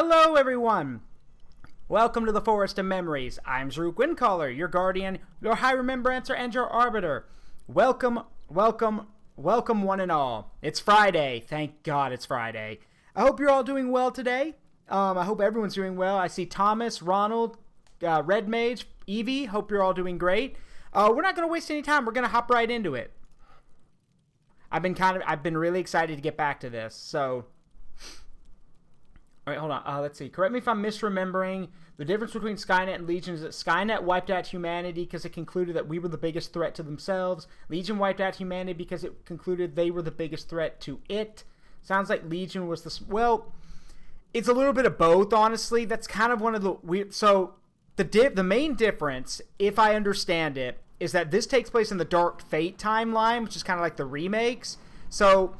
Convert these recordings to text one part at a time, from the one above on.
Hello, everyone! Welcome to the Forest of Memories. I'm Zaruk Windcaller, your guardian, your high remembrancer, and your arbiter. Welcome, welcome, welcome one and all. It's Friday. Thank God it's Friday. I hope you're all doing well today. I hope everyone's doing well. I see Thomas, Ronald, Red Mage, Evie. Hope you're all doing great. We're not going to waste any time. We're going to hop right into it. I've been really excited to get back to this, so... Alright, hold on. Let's see. Correct me if I'm misremembering. The difference between Skynet and Legion is that Skynet wiped out humanity because it concluded that we were the biggest threat to themselves. Legion wiped out humanity because it concluded they were the biggest threat to it. Sounds like Legion was the... Well, it's a little bit of both, honestly. That's kind of one of the weird... So, the main difference, if I understand it, is that this takes place in the Dark Fate timeline, which is kind of like the remakes. So...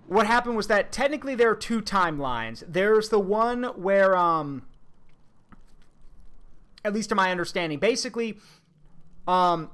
What happened was that technically there are two timelines. There's the one where, at least to my understanding, basically, in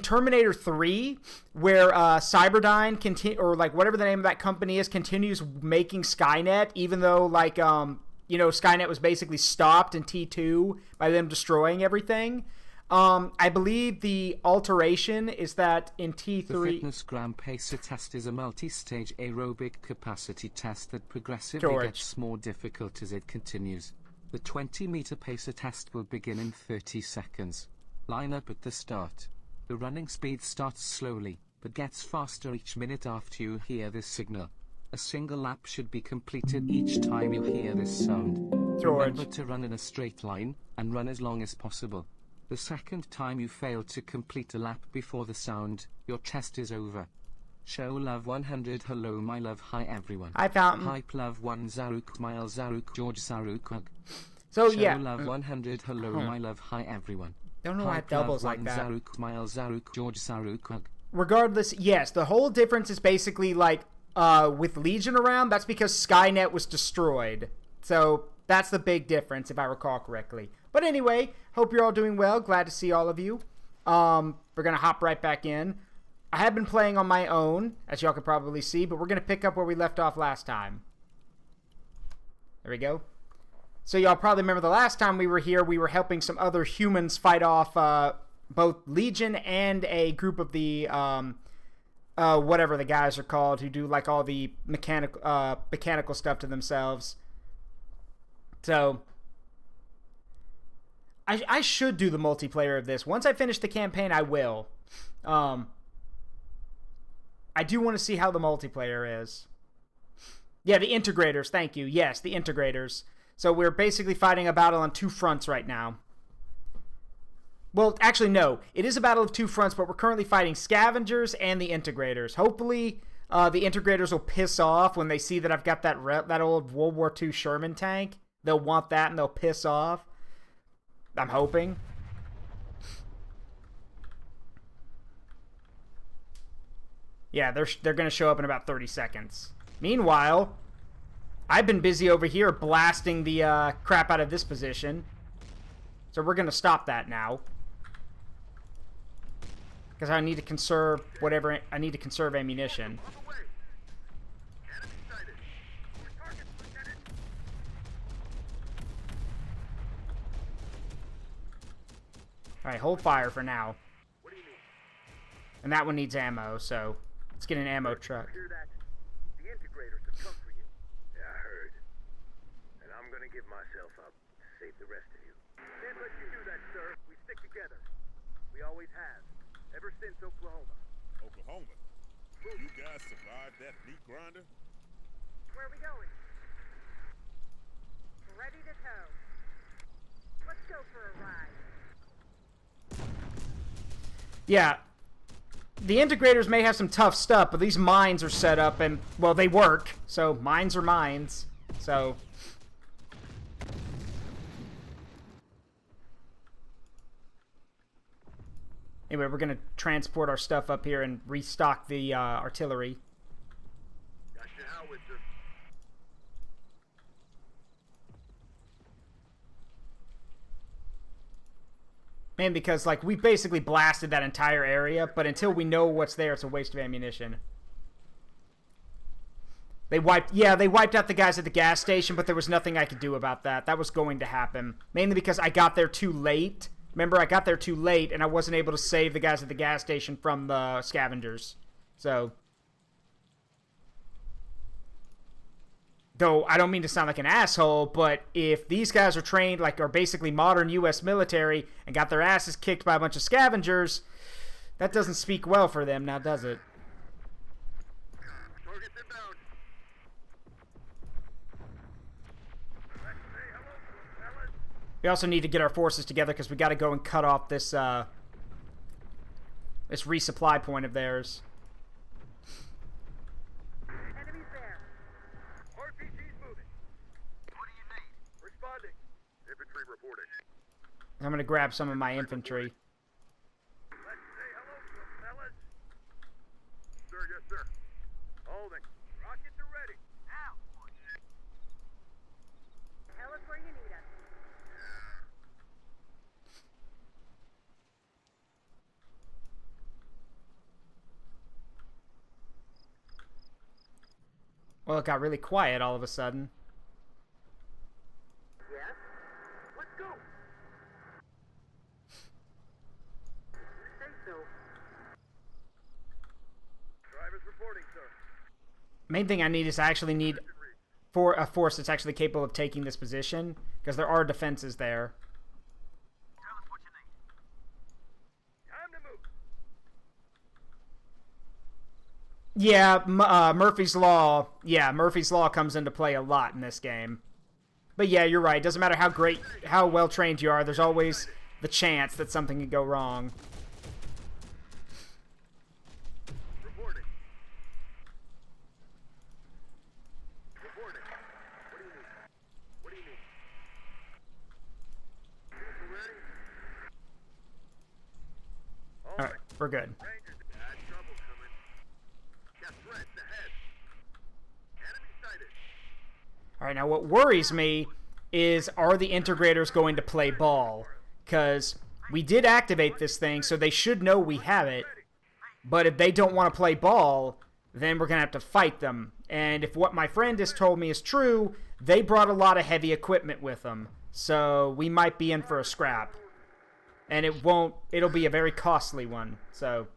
Terminator 3, where Cyberdyne or like whatever the name of that company is, continues making Skynet, even though Skynet was basically stopped in T2 by them destroying everything. I believe the alteration is that in T3... The fitness gram pacer test is a multi-stage aerobic capacity test that progressively gets more difficult as it continues. The 20-meter pacer test will begin in 30 seconds. Line up at the start. The running speed starts slowly, but gets faster each minute after you hear this signal. A single lap should be completed each time you hear this sound. Remember to run in a straight line, and run as long as possible. The second time you fail to complete a lap before the sound, your test is over. Show love 100. Hello my love. Hi everyone. Hi Fountain. Hype love 1 Zaruk Mile Zaruk George Zaruk Hug. So Show yeah. love 100. Hello my love. Hi everyone. Don't know why it doubles like that. Zaruk Mile Zaruk George Zaruk Hug. Regardless, yes, the whole difference is basically like with Legion around, that's because Skynet was destroyed. So that's the big difference if I recall correctly. But anyway, hope you're all doing well. Glad to see all of you. We're going to hop right back in. I have been playing on my own, as y'all could probably see, but we're going to pick up where we left off last time. There we go. So y'all probably remember the last time we were here, we were helping some other humans fight off both Legion and a group of the, whatever the guys are called, who do like all the mechanical stuff to themselves. So... I should do the multiplayer of this. Once I finish the campaign, I will. I do want to see how the multiplayer is. Yeah, the integrators. Thank you. Yes, the integrators. So we're basically fighting a battle on two fronts right now. Well, actually, no. It is a battle of two fronts, but we're currently fighting scavengers and the integrators. Hopefully, the integrators will piss off when they see that I've got that old World War II Sherman tank. They'll want that and they'll piss off. I'm hoping. Yeah, they're going to show up in about 30 seconds. Meanwhile, I've been busy over here blasting the crap out of this position. So we're going to stop that now. Because I need to conserve whatever... I need to conserve ammunition. Alright, hold fire for now. What do you mean? And that one needs ammo, so let's get an ammo truck. Hear that? The integrators have come for you. Yeah, I heard. And I'm gonna give myself up to save the rest of you. Can't let you do that, sir. We stick together. We always have. Ever since Oklahoma. Oklahoma? You guys survived that meat grinder? Where are we going? Ready to tow. Let's go for a ride. Yeah, the integrators may have some tough stuff, but these mines are set up and, well, they work. So, mines are mines. So... Anyway, we're going to transport our stuff up here and restock the artillery. Got your howitzer. Man, because, like, we basically blasted that entire area, but until we know what's there, it's a waste of ammunition. They wiped out the guys at the gas station, but there was nothing I could do about that. That was going to happen. Mainly because I got there too late. Remember, I got there too late, and I wasn't able to save the guys at the gas station from the scavengers. So... Though, I don't mean to sound like an asshole, but if these guys are trained, like, are basically modern U.S. military, and got their asses kicked by a bunch of scavengers, that doesn't speak well for them, now does it? Target's inbound. Let's say hello to 'em, fellas. We also need to get our forces together, because we got to go and cut off this, this resupply point of theirs. Enemies there. RPG's moving. What do you need? Responding. Infantry reported. I'm going to grab some of my infantry. Let's say hello to 'em, fellas. Sir, yes, sir. Holding. Rockets are ready. Now. Tell us where you need us. Well, it got really quiet all of a sudden. Yes? Let's go. You say so. Drivers reporting, sir. Main thing I need is I actually need for a force that's actually capable of taking this position, because there are defenses there. Tell us what you need. Time to move. Yeah, Murphy's Law. Yeah, Murphy's Law comes into play a lot in this game. But yeah, you're right. It doesn't matter how well trained you are, there's always the chance that something could go wrong. Reporting. Reporting. What do you need? What do you need? Vehicle ready? All Alright, we're good. Rangers, bad trouble coming. Got threats ahead. Enemy sighted. Alright, now what worries me is, are the integrators going to play ball? Because we did activate this thing, so they should know we have it. But if they don't want to play ball, then we're going to have to fight them. And if what my friend has told me is true, they brought a lot of heavy equipment with them. So we might be in for a scrap. And it'll be a very costly one. So...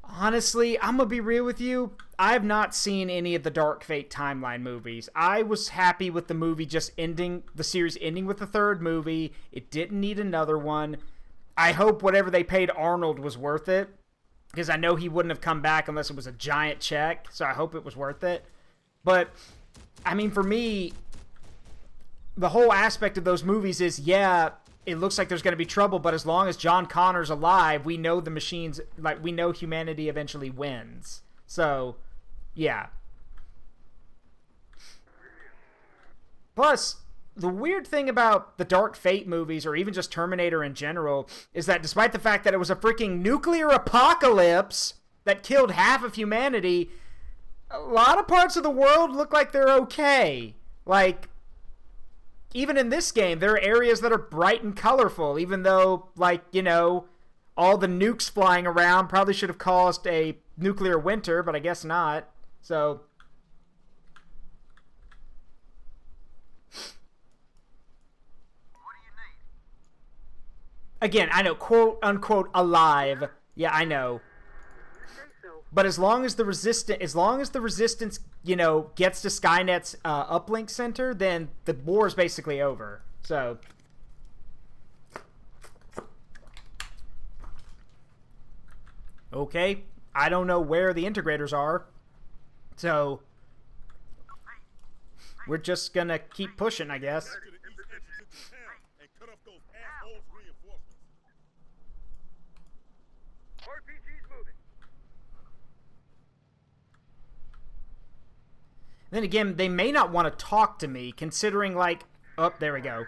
honestly, I'm gonna be real with you. I have not seen any of the Dark Fate timeline movies. I was happy with the movie just ending, the series ending with the third movie. It didn't need another one. I hope whatever they paid Arnold was worth it, because I know he wouldn't have come back unless it was a giant check, so I hope it was worth it. But, I mean, for me, the whole aspect of those movies is, yeah, it looks like there's going to be trouble, but as long as John Connor's alive, we know the machines, like, we know humanity eventually wins. So, yeah. Plus, the weird thing about the Dark Fate movies, or even just Terminator in general, is that despite the fact that it was a freaking nuclear apocalypse that killed half of humanity, a lot of parts of the world look like they're okay. Like, even in this game, there are areas that are bright and colorful, even though, like, you know, all the nukes flying around probably should have caused a nuclear winter, but I guess not. So, again, I know, quote unquote alive. Yeah, I know. But as long as the resistance, you know, gets to Skynet's uplink center, then the war is basically over. So, okay, I don't know where the integrators are, so we're just gonna keep pushing, I guess. To the east entrance into town and cut off those assholes' reinforcements. RPG's moving. Then again, they may not want to talk to me, considering, like, oh, there we go.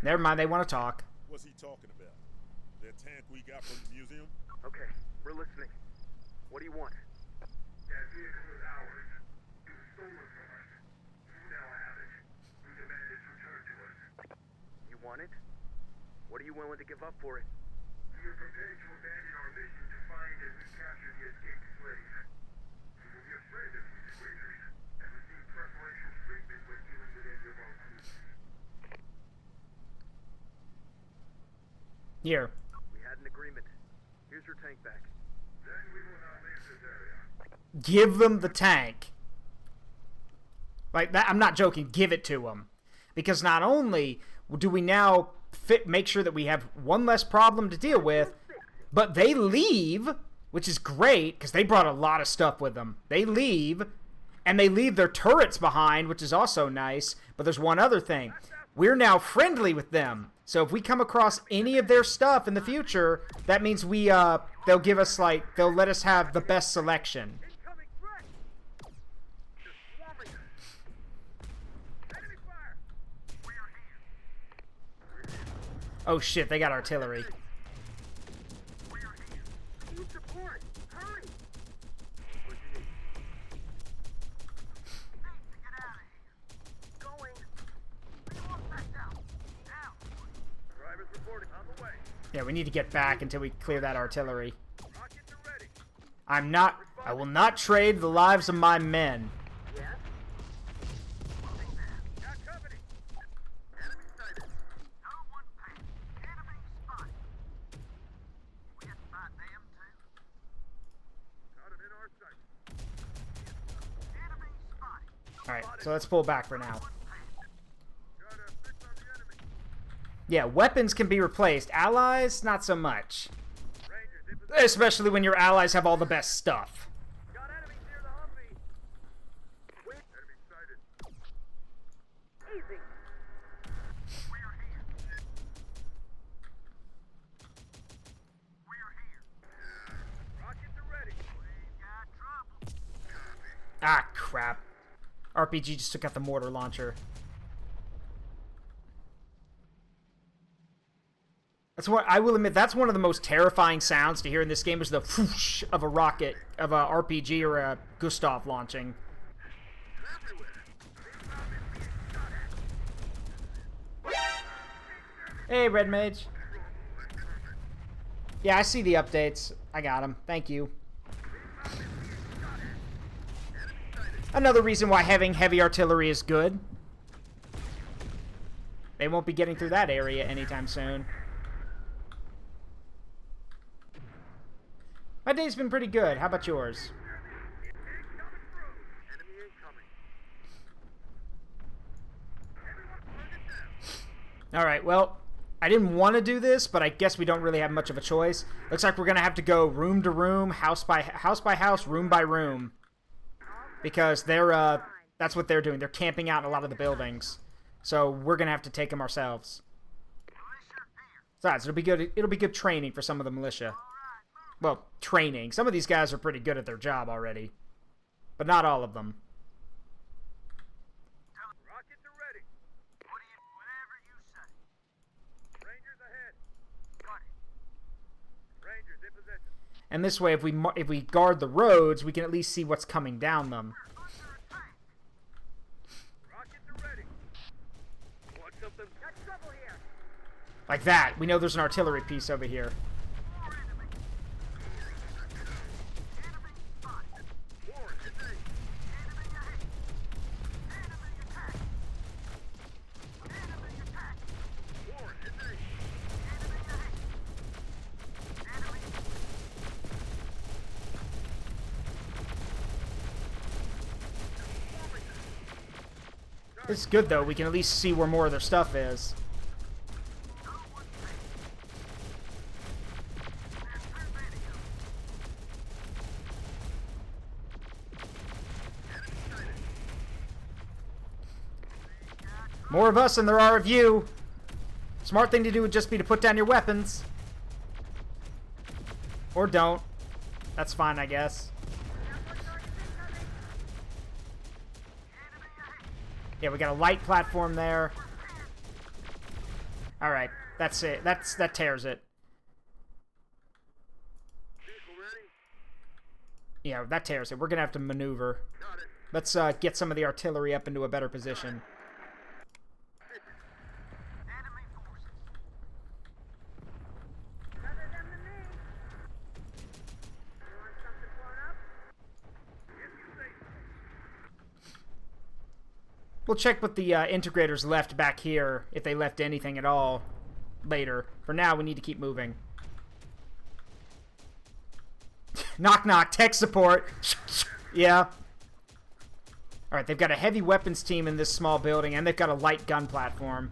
Never mind, they want to talk. What's he talking about? That tank we got from the museum? Okay, we're listening. What do you want? That vehicle is ours. It was stolen from us. You now have it. We demand its return to us. You want it? What are you willing to give up for it? We are prepared to abandon our mission to find as we capture the escaped slave. You will be afraid of these creatures and receive preferential treatment when dealing with any of our crews. Here. We had an agreement. Here's your tank back. Then we will not leave this area. Give them the tank. Like that, I'm not joking. Give it to them, because not only do we now make sure that we have one less problem to deal with, but they leave, which is great because they brought a lot of stuff with them. They leave, and they leave their turrets behind, which is also nice. But there's one other thing: we're now friendly with them. So if we come across any of their stuff in the future, that means they'll give us they'll let us have the best selection. Incoming threat! They're swarming us. Enemy fire! We are here. Oh shit, they got artillery. We are here. We need support. Hurry! What do you need? Need to get out of here. Going. Reload back down. Down. Drivers reporting on the way. Yeah, we need to get back until we clear that artillery. Rockets are ready. I will not trade the lives of my men. Yes? Moving there. Got company. Enemy sighted. No one paid. Enemy spotted. We get by them too. Got him in our sight. Enemy spotted. Alright, so let's pull back for now. Got a fix on the enemy. Yeah, weapons can be replaced. Allies, not so much. Rangers in position. Especially when your allies have all the best stuff. Got enemies near the Humvee. Wait. Enemy sighted. Easy. We are here. We are here. Rockets are ready. We got trouble. Ah, crap. RPG just took out the mortar launcher. That's what I will admit. That's one of the most terrifying sounds to hear in this game is the whoosh of a rocket, of a RPG or a Gustav launching. Hey, Red Mage. Yeah, I see the updates. I got them. Thank you. Another reason why having heavy artillery is good. They won't be getting through that area anytime soon. My day's been pretty good. How about yours? Enemy incoming. Alright, well, I didn't want to do this, but I guess we don't really have much of a choice. Looks like we're going to have to go room to room, house by house, room by room. Because that's what they're doing. They're camping out in a lot of the buildings. So we're going to have to take them ourselves. Besides, it'll be good training for some of the militia. Well, training. Some of these guys are pretty good at their job already. But not all of them. Rockets are ready. Whatever you say. Rangers ahead. Got it. Rangers in position. And this way, if we guard the roads, we can at least see what's coming down them. Rockets are ready. Want something? Got trouble here. Like that. We know there's an artillery piece over here. More enemy. Enemy spotted. More enemy. Enemy ahead. Enemy attack. Enemy attack. More enemy. Enemy ahead. Enemy. It's good, though. We can at least see where more of their stuff is. No one paid. There's too many of them. Enemy sighted. We got More of us than there are of you. Smart thing to do would just be to put down your weapons. Or don't. That's fine, I guess. Yeah, we got a light platform there. Alright, that's it. That tears it. vehicle ready. Yeah, that tears it. We're gonna have to maneuver. Got it. Let's get some of the artillery up into a better position. Enemy forces. Better than me. We'll check what the integrators left back here, if they left anything at all, later. For now, we need to keep moving. Knock knock, tech support. Yeah. Alright, they've got a heavy weapons team in this small building, and they've got a light gun platform.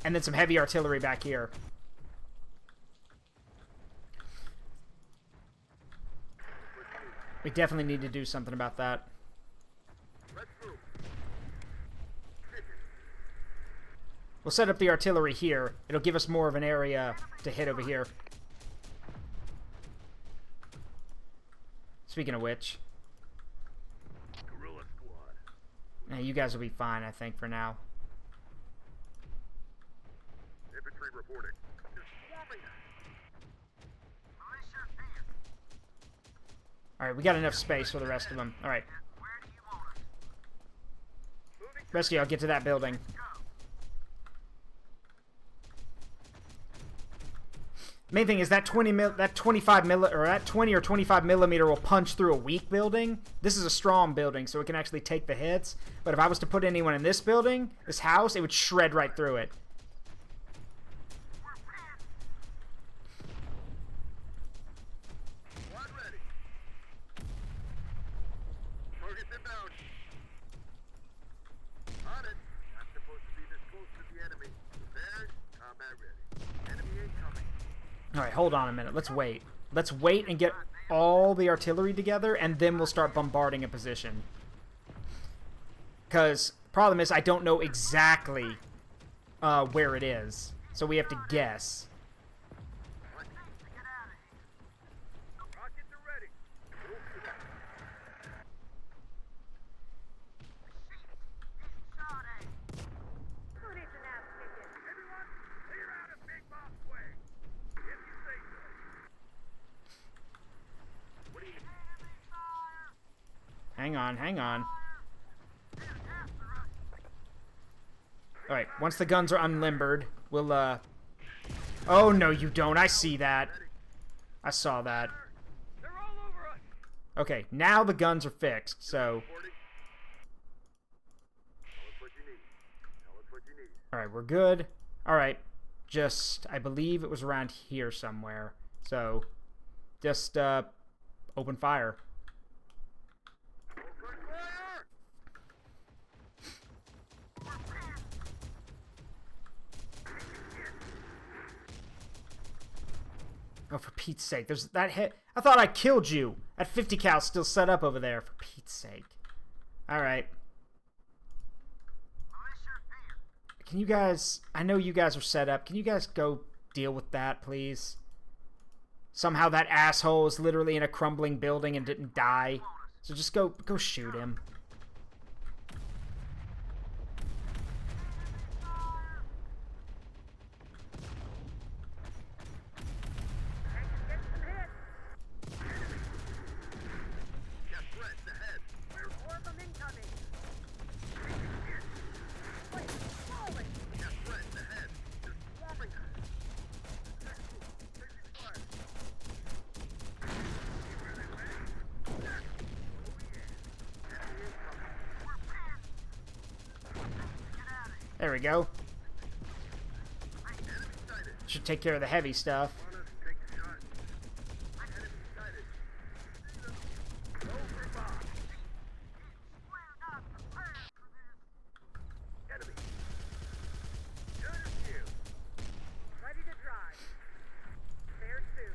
And then some heavy artillery back here. We definitely need to do something about that. We'll set up the artillery here. It'll give us more of an area to hit over here. Speaking of which. Guerrilla squad. You guys will be fine, I think, for now. Infantry reporting. They're swarming us. Alright, we got enough space for the rest of them. Alright. Rest of y'all get to that building. Main thing is that 20 or 25 millimeter will punch through a weak building. This is a strong building, so it can actually take the hits. But if I was to put anyone in this building, this house, it would shred right through it. Squad ready. Targets inbound. On it. Not supposed to be this close to the enemy. Prepared. Combat ready. Enemy incoming. Alright, hold on a minute. Let's wait. Let's wait and get all the artillery together, and then we'll start bombarding a position. Because, problem is, I don't know exactly where it is. So we have to guess. Rockets are ready. Move to that. Who needs an ass ticket? Everyone, clear out of Big Bob's way. If you say so. What do you Hang on, hang on. Alright, once the guns are unlimbered, we'll, Oh, no, you don't. I see that. I saw that. They're all over us. Okay, now the guns are fixed, so... Reporting. Tell us what you need. Tell us what you need. Alright, we're good. Alright, just... I believe it was around here somewhere. So, just, open fire. Open fire! Oh, for Pete's sake, there's that hit. I thought I killed you. That 50 cal still set up over there, for Pete's sake. Alright. Can you guys... I know you guys are set up. Can you guys go deal with that, please? Somehow that asshole is literally in a crumbling building and didn't die. So just go shoot him. Get some hits. Got threats ahead. There's more of them incoming. Wait, rolling. Got threats ahead. They're swarming us. Taking fire. See where they went? Oh yeah. Enemy incoming. There we go. Enemy sighted. Should take care of the heavy stuff. On us, take the shot. Enemy sighted. Go for bomb. Enemy. Good as you. Ready to drive. There soon.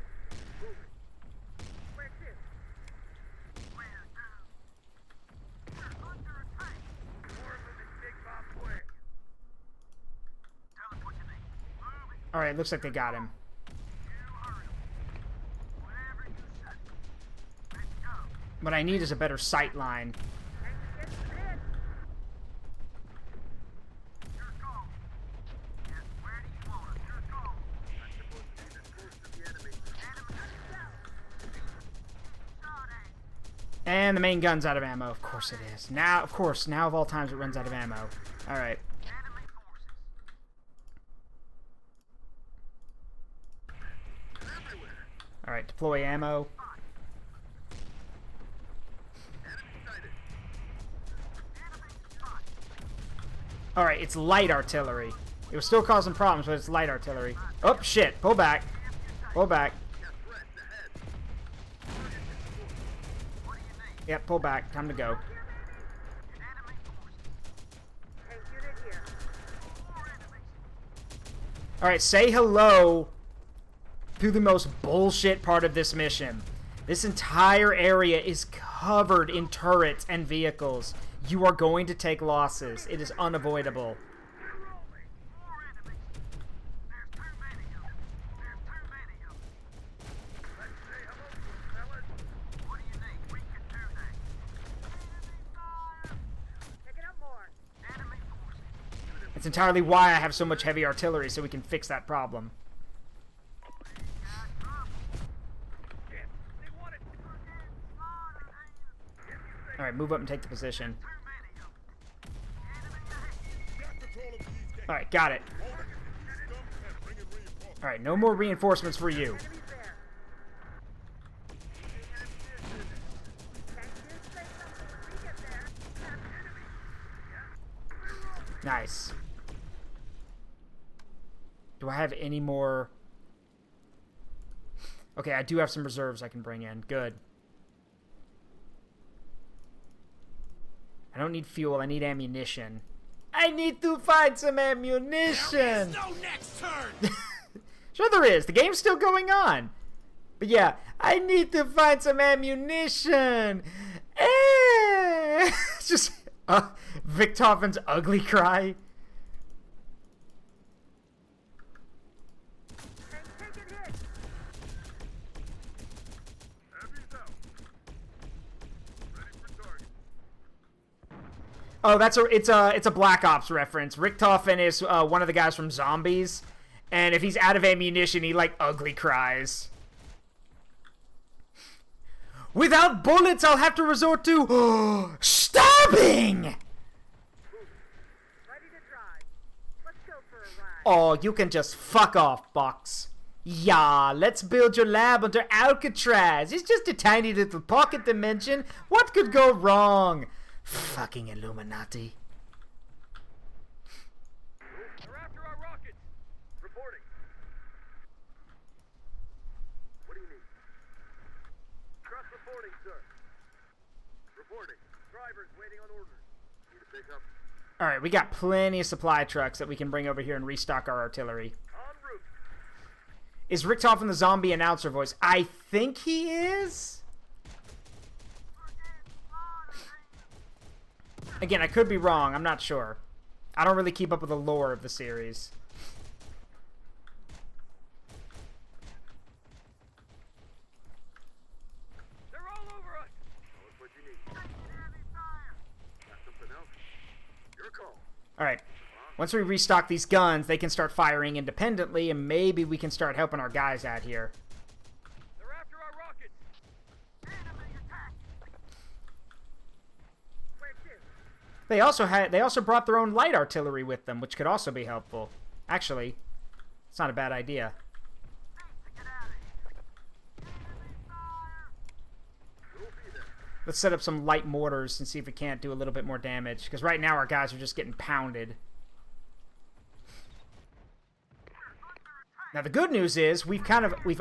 Moving. Where to? More of them in Big Bob's way. Alright, looks like they got him. What I need is a better sight line. Get some hits. Not supposed to be this close to the enemy. And the main gun's out of ammo. Of course it is. Now, of course, now of all times it runs out of ammo. Alright. Everywhere. Alright, deploy ammo. Enemy sighted. Alright, it's light artillery. It was still causing problems, but it's light artillery. Oh, shit. Pull back. Pull back. Yep, pull back. Time to go. Tank unit here. Alright, say hello to the most bullshit part of this mission. This entire area is covered in turrets and vehicles. You are going to take losses. It is unavoidable. Picking up more. It's entirely why I have so much heavy artillery, so we can fix that problem. Alright, move up and take the position. Alright, got it. Alright, no more reinforcements for you. Enemies there. Tank unit say something when we get there. Nice. Do I have any more? Okay, I do have some reserves I can bring in. Good. I don't need fuel, I need ammunition. I need to find some ammunition! No next turn! Sure there is, the game's still going on. But yeah, I need to find some ammunition! It's just Victofen's ugly cry. Tank taking hit. Heavy's out. Ready for target. Oh, it's a Black Ops reference. Richtofen is one of the guys from Zombies, and if he's out of ammunition, he like ugly cries. Without bullets, I'll have to resort to stabbing. Ready to drive. Let's go for a ride. Oh, you can just fuck off, Box. Yeah, let's build your lab under Alcatraz. It's just a tiny little pocket dimension. What could go wrong? Fucking Illuminati. They're after our rockets. Reporting. What do you need? Trust reporting, sir. Reporting. Drivers waiting on orders. Need to pick up. Alright, we got plenty of supply trucks that we can bring over here and restock our artillery. En route. Is Richtofen the zombie announcer voice? I think he is? Again, I could be wrong. I'm not sure. I don't really keep up with the lore of the series. They're all over us. Tell us what you need. Got something else? Your call. Alright. Once we restock these guns, they can start firing independently, and maybe we can start helping our guys out here. They're after our rockets. Where to? They also brought their own light artillery with them, which could also be helpful. Actually, it's not a bad idea. We'll be there. Let's set up some light mortars and see if we can't do a little bit more damage, because right now our guys are just getting pounded. Now the good news is we've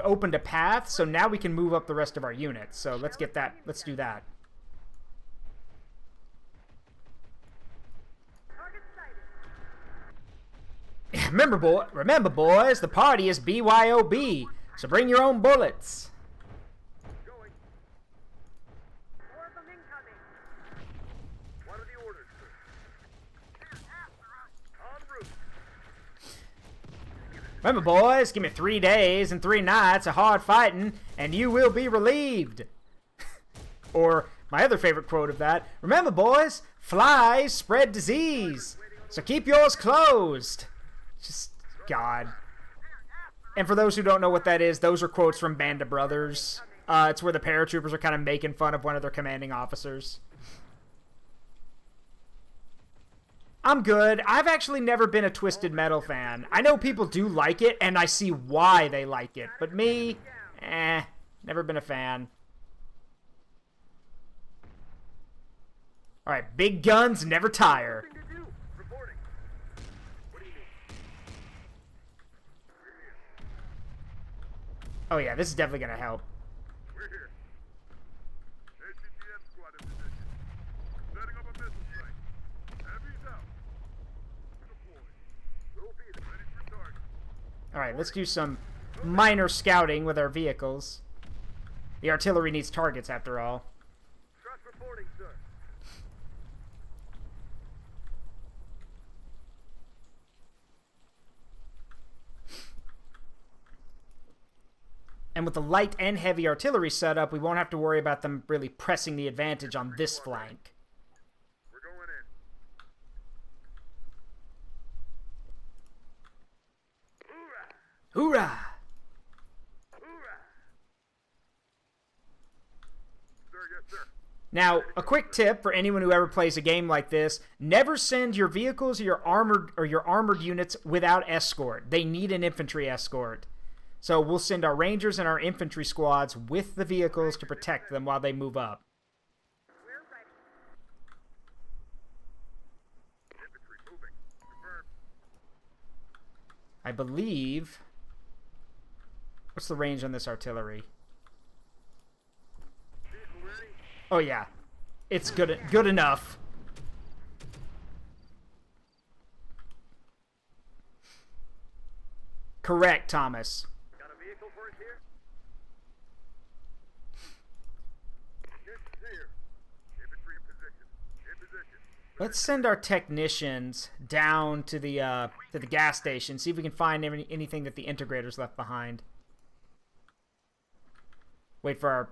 opened a path, so now we can move up the rest of our units. So let's do that. Target sighted. Remember boys, the party is BYOB, so bring your own bullets. Going. More of them incoming. What are the orders, sir? En route. Remember boys, give me 3 days and 3 nights of hard fighting, and you will be relieved. Or my other favorite quote of that, remember boys, flies spread disease, so keep yours closed. Just, God. And for those who don't know what that is, those are quotes from Band of Brothers. It's where the paratroopers are kind of making fun of one of their commanding officers. I'm good. I've actually never been a Twisted Metal fan. I know people do like it, and I see why they like it. But me, never been a fan. Alright, big guns never tire. Nothing to do. Reporting. Oh yeah, this is definitely gonna help. We're here. ACTM squad in position. Setting up a missile strike. Heavy's out. Deployed. We'll be there. Ready for target. Alright, let's do some minor scouting with our vehicles. The artillery needs targets, after all. Trust reporting, sir. And with the light and heavy artillery setup, we won't have to worry about them really pressing the advantage on this flank. We're going in. Hoorah! Hoorah! Hoorah! Sir, yes, sir. Now, a quick tip for anyone who ever plays a game like this: never send your vehicles or your armored units without escort. They need an infantry escort. So we'll send our rangers and our infantry squads with the vehicles to protect them while they move up. We're ready. Infantry moving. Confirmed. I believe... What's the range on this artillery? Vehicle ready? Oh yeah, it's good enough. Correct, Thomas. Got a vehicle for us here? This is here. Infantry in position. In position. Let's send our technicians down to the gas station. See if we can find anything that the integrators left behind. Wait for our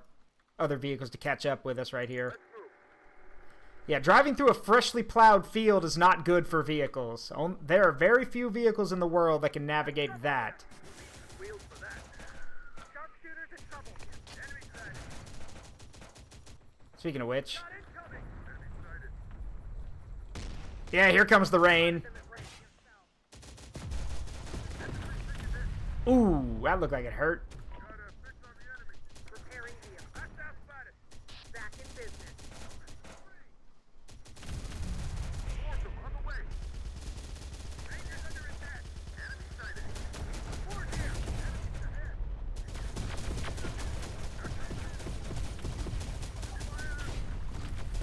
other vehicles to catch up with us right here. Yeah, driving through a freshly plowed field is not good for vehicles. There are very few vehicles in the world that can navigate that. Wheels for that. Sharpshooters in trouble. Enemy sighted. Speaking of which, Got incoming. Enemy sighted. yeah, here comes the rain. Ooh, that looked like it hurt. Got a fix on the enemy. Repairing vehicle. Hostile spotted. Back in business. Awesome, on the way. Rangers under attack. Enemy sighted. Forward here. Enemies ahead.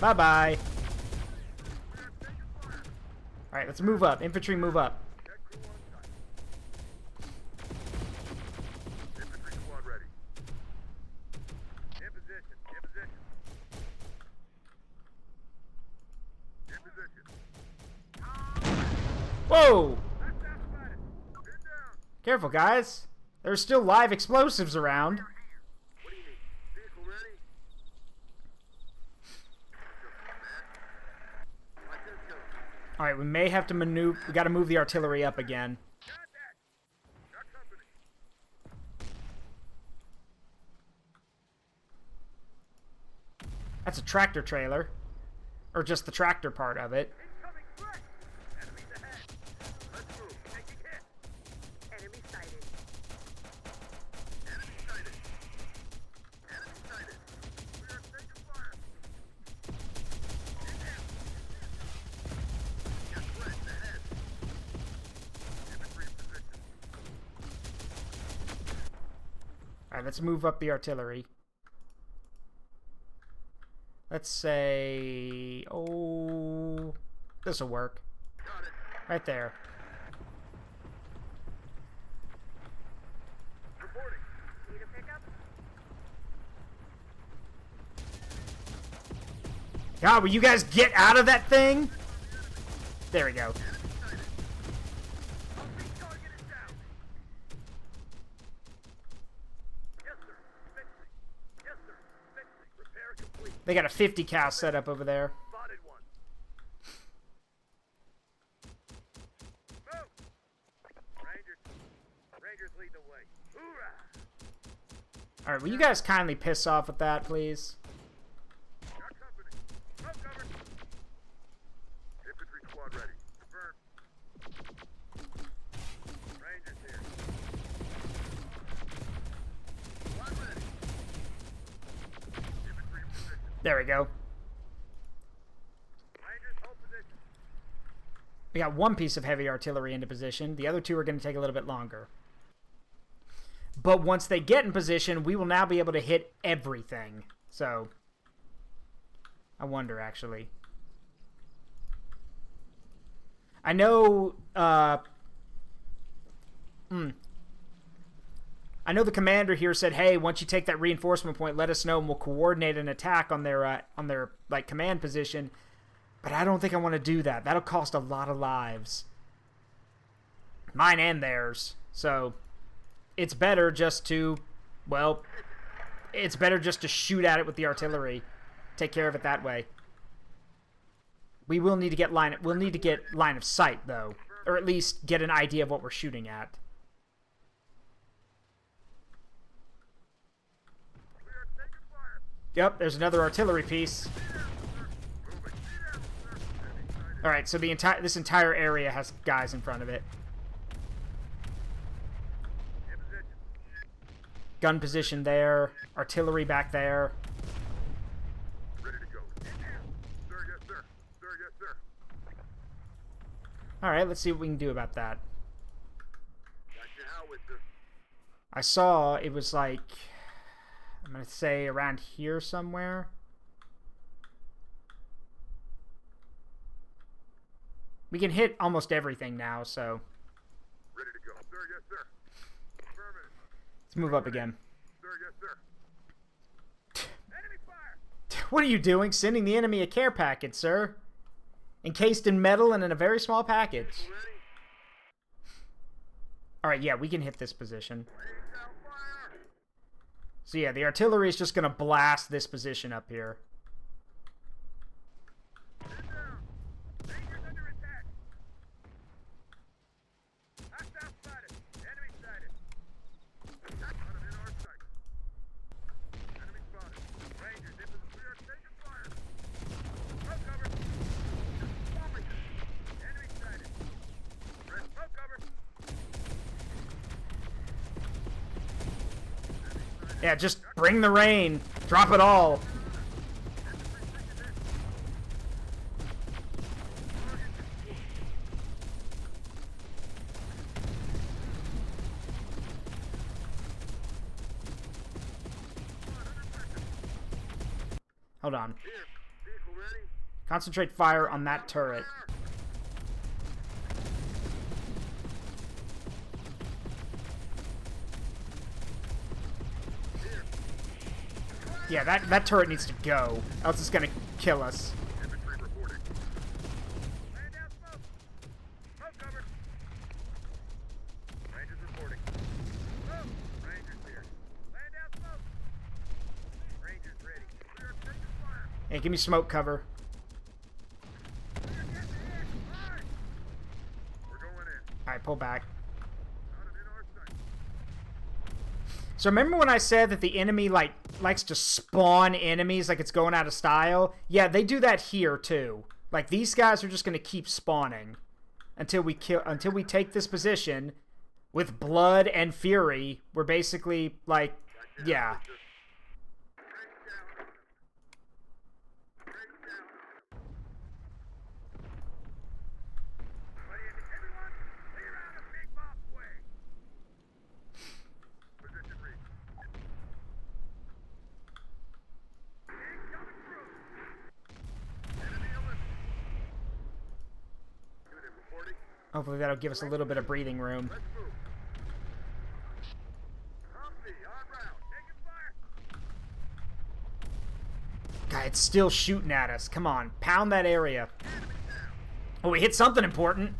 Bye-bye. Alright, let's move up. Infantry, move up. Tech crew on site. Infantry squad ready. In position. In position. In position. Whoa! Hostile spotted. Pin down. Careful, guys. There's still live explosives around. What do you need? Vehicle ready? Watch this go. Alright, we may have to maneuver. We gotta move the artillery up again. Contact. Got company. That's a tractor trailer. Or just the tractor part of it. Incoming threat. Enemies ahead. Let's move. Taking hit. Enemy sighted. Enemy sighted. Enemy sighted. We are taking fire. Got threats ahead. Infantry in position. Alright, let's move up the artillery. Let's say... Oh... This'll work. Got it. Right there. Reporting. Need a pickup? God, will you guys get out of that thing? There we go. Enemy sighted. Hostile target is down. Yes, sir. Fixing. Yes, sir. Fixing. Repair complete. They got a 50 cal set up over there. Spotted one. Move! Rangers. Rangers lead the way. Hoorah! Alright, will you guys kindly piss off with that, please? Got company. Smoke cover. Infantry squad ready. Confirmed. Rangers here. Squad ready. Infantry in position. There we go. Rangers hold position. We got one piece of heavy artillery into position. The other two are going to take a little bit longer. But once they get in position, we will now be able to hit everything. So, I wonder, actually. I know, I know the commander here said, hey, once you take that reinforcement point, let us know and we'll coordinate an attack on their like, command position. But I don't think I want to do that. That'll cost a lot of lives. Mine and theirs. So, it's better just to, well, it's better just to shoot at it with the artillery. Take care of it that way. We will need to get line of sight, though. Or at least get an idea of what we're shooting at. Yep, there's another artillery piece. Alright, so this entire area has guys in front of it. Gun position there. Artillery back there. Ready to go. Sir, yes, sir. Sir, yes, sir. Alright, let's see what we can do about that. Got your howitzer. I saw it was like, I'm going to say around here somewhere. We can hit almost everything now, so Ready to go. Sir, yes, sir. Affirmative. let's move up again. Sir, yes, sir. Enemy fire! What are you doing? Sending the enemy a care package, sir. Encased in metal and in a very small package. Ready? Alright, yeah, we can hit this position. Raise down fire! So yeah, the artillery is just going to blast this position up here. Sit down. Rangers under attack. Hostile spotted. Enemy sighted. Out of in our sight. Enemy spotted. Rangers into the rear. Taking fire. Smoke cover. Swarming. Enemy sighted. Red smoke cover. Yeah, just bring the rain. Drop it all. Hold on. Here. Vehicle ready. Concentrate fire on that turret. Yeah, that turret needs to go, else it's gonna kill us. Infantry reporting. Laying down smoke. Smoke cover. Rangers reporting. Smoke. Rangers here. Laying down smoke. Rangers ready. We are taking fire. Hey, give me smoke cover. We're getting hit. Fire. We're going in. Alright, pull back. Out of in our sight. So remember when I said that the enemy likes to spawn enemies like it's going out of style? Yeah, they do that here too. Like these guys are just gonna keep spawning until we take this position with blood and fury. We're basically like, yeah. Everyone, clear out of Big Bob's way. Position reached. Coming through. Enemy eliminated. Unit reporting. Hopefully that'll give us a little bit of breathing room. Let's move. Humvee on route. Taking fire. God, it's still shooting at us. Come on, pound that area. Enemy down. Oh, we hit something important.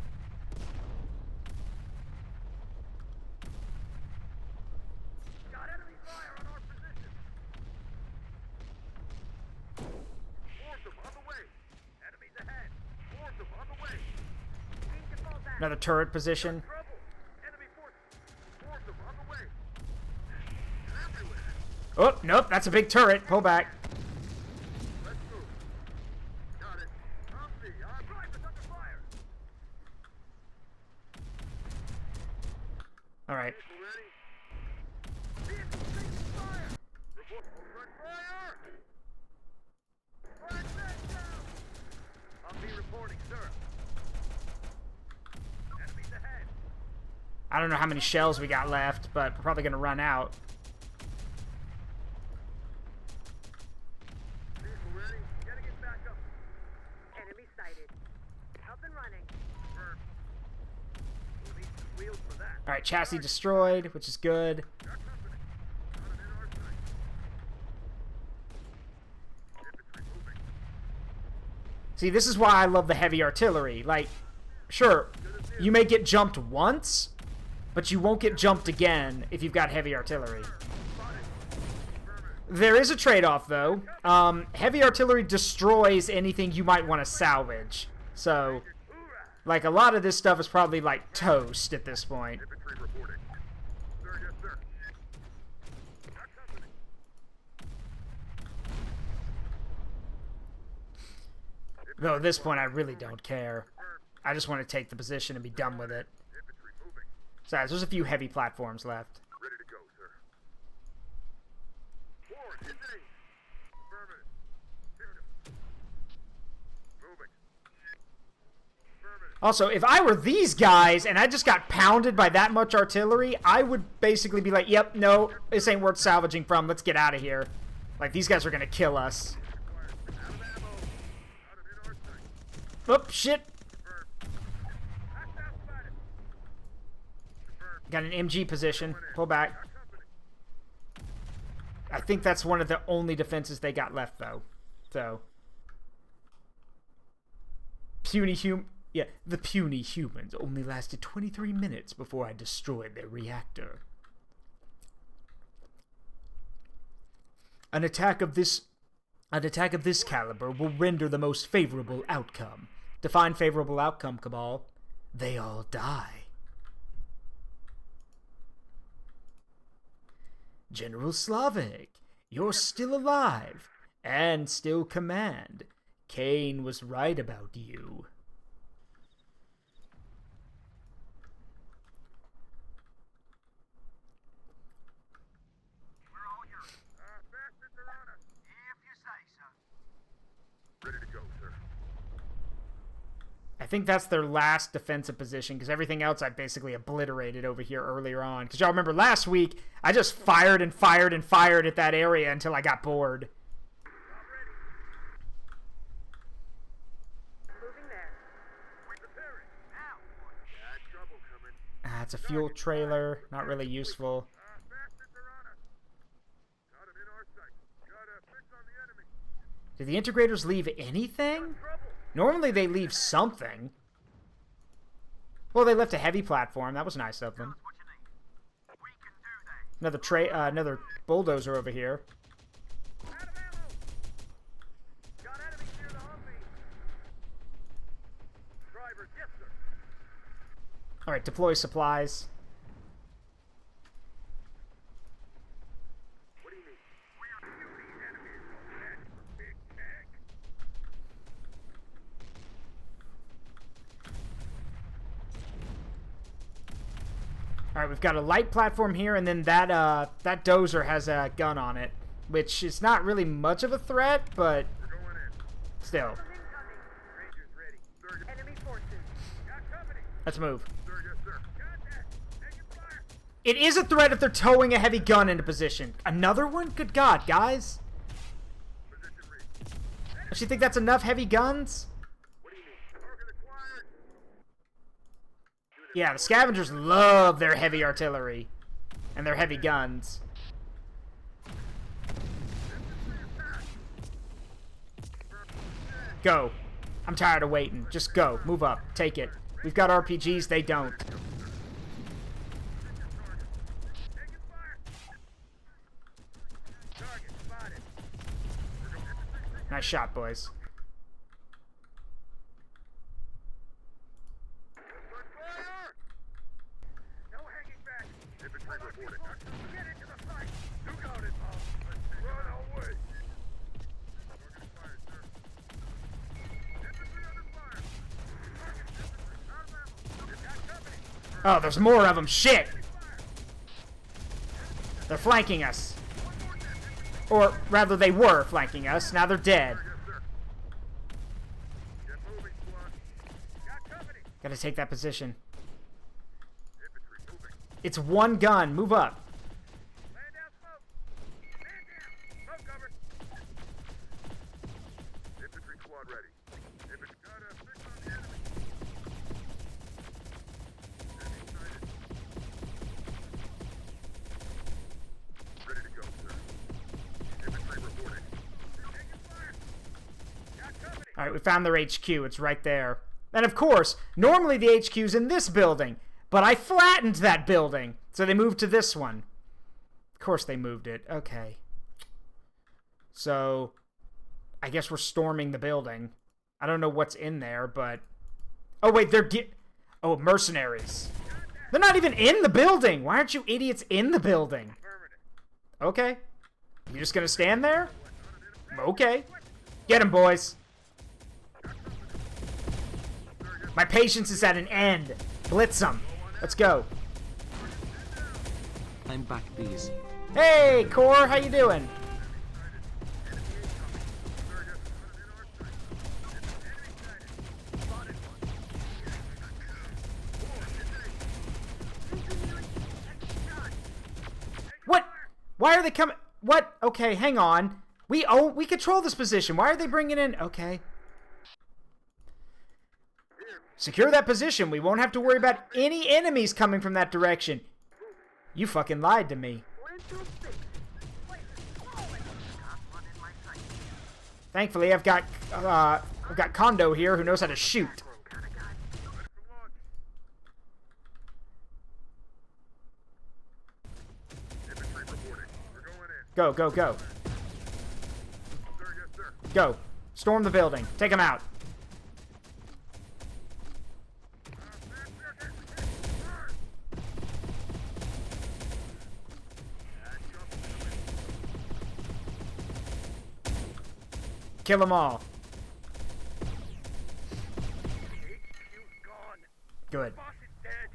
Got enemy fire on our position. Force them on the way. Enemies ahead. Force them on the way. Need to fall back. Another turret position. Trouble. Enemy force. Force them on the way. Everywhere. Oh, nope, that's a big turret. Pull back. Let's move. Got it. Humvee on Drive is under fire. Alright. vehicle ready. Vehicle taking fire. Report. Front fire. Flagman down. Humvee reporting, sir. Enemies ahead. I don't know how many shells we got left, but we're probably going to run out. Vehicle ready? Gotta get back up. Enemy sighted. Up and running. Confirmed. We'll need some wheels for that. All right, chassis destroyed, which is good. Got company. Got it in our sight. Infantry moving. See, this is why I love the heavy artillery. Like, sure, you may get jumped once, but you won't get jumped again if you've got heavy artillery. There is a trade-off, though. Heavy artillery destroys anything you might want to salvage. So, like, a lot of this stuff is probably, like, toast at this point. Infantry reporting. Sir, yes, sir. Got company. Though at this point, I really don't care. I just want to take the position and be done with it. Infantry moving. Besides, there's a few heavy platforms left. Ready to go, sir. Forward, hit aim. Affirmative. Shoot him. Moving. Affirmative. Also, if I were these guys and I just got pounded by that much artillery, I would basically be like, yep, no, this ain't worth salvaging from. Let's get out of here. Like, these guys are going to kill us. Out of ammo. Out of in our sight. Oh, shit. Confirmed. Hostile spotted. Confirmed. Got an MG position. Pull back. Got company. I think that's one of the only defenses they got left, though. So. The puny humans only lasted 23 minutes before I destroyed their reactor. An attack of this caliber will render the most favorable outcome. Define favorable outcome, Cabal. They all die. General Slavic, you're still alive and still command. Kane was right about you. We're all yours. Bastards are on us. If you say so. Ready to go, sir. I think that's their last defensive position, because everything else I basically obliterated over here earlier on. Because y'all remember last week, I just fired and fired and fired at that area until I got bored. Not ready. Moving there. We're preparing. Now. Got trouble coming. Ah, it's a fuel trailer. Not really useful. Bastards are on us. Got him in our sight. Got a fix on the enemy. Did the integrators leave anything? Trouble. Normally they leave something. Well, they left a heavy platform. That was nice of them. What you need. We can do that. Another bulldozer over here. Out of ammo. Got enemies near the Humvee. Driver, yes, sir. All right, deploy supplies. What do you mean? We're beauty enemies. That's for big tag. All right, we've got a light platform here, and then that dozer has a gun on it, which is not really much of a threat, but We're going in. still. Incoming. Rangers ready. Sir, yes. Enemy forces. Got company. Let's move. Sir, yes, sir. Contact. Taking fire. It is a threat if they're towing a heavy gun into position. Another one? Good God, guys. Position reached. Don't you think that's enough heavy guns? What do you mean? Target acquired. Yeah, the scavengers love their heavy artillery and their heavy guns. Go. I'm tired of waiting. Just go. Move up. Take it. We've got RPGs. They don't. Taking fire. Target spotted. Nice shot, boys. Open fire. No hanging back. Infantry reporting. Get into the fight. You got it, Bob. Run away. Target fired, sir. Infantry under fire. Target infantry. Out of ammo. Got company. Oh, there's more of them. Shit. They're flanking us. Or rather, they were flanking us. Now they're dead. Yes, sir. Get moving, squad. Got company. Gotta take that position. Infantry moving. It's one gun. Move up. Land down smoke. Man down. Smoke cover. Infantry squad ready. Infantry Got a fix on the enemy. enemy sighted. Ready to go, sir. Infantry reporting. Taking fire. Got company. All right, we found their HQ. It's right there. And of course, normally the HQ's in this building, but I flattened that building, so they moved to this one. Of course they moved it. Okay. So, I guess we're storming the building. I don't know what's in there, but... Oh, wait, Oh, mercenaries. They're not even in the building! Why aren't you idiots in the building? Affirmative. Okay. You just gonna stand there? Okay. Get him, boys. My patience is at an end. Blitz them. Let's go. I'm back, bees. Hey, Core, how you doing? What? Why are they coming? What? Okay, hang on. We control this position. Why are they bringing in? Okay. Secure that position. We won't have to worry about any enemies coming from that direction. You fucking lied to me. Thankfully, I've got Kondo here who knows how to shoot. Infantry reporting. We're going in. Go, go, go. Sir, yes, sir. Go. Storm the building. Take them out. Kill them all. HQ's gone. Good. Boss is dead.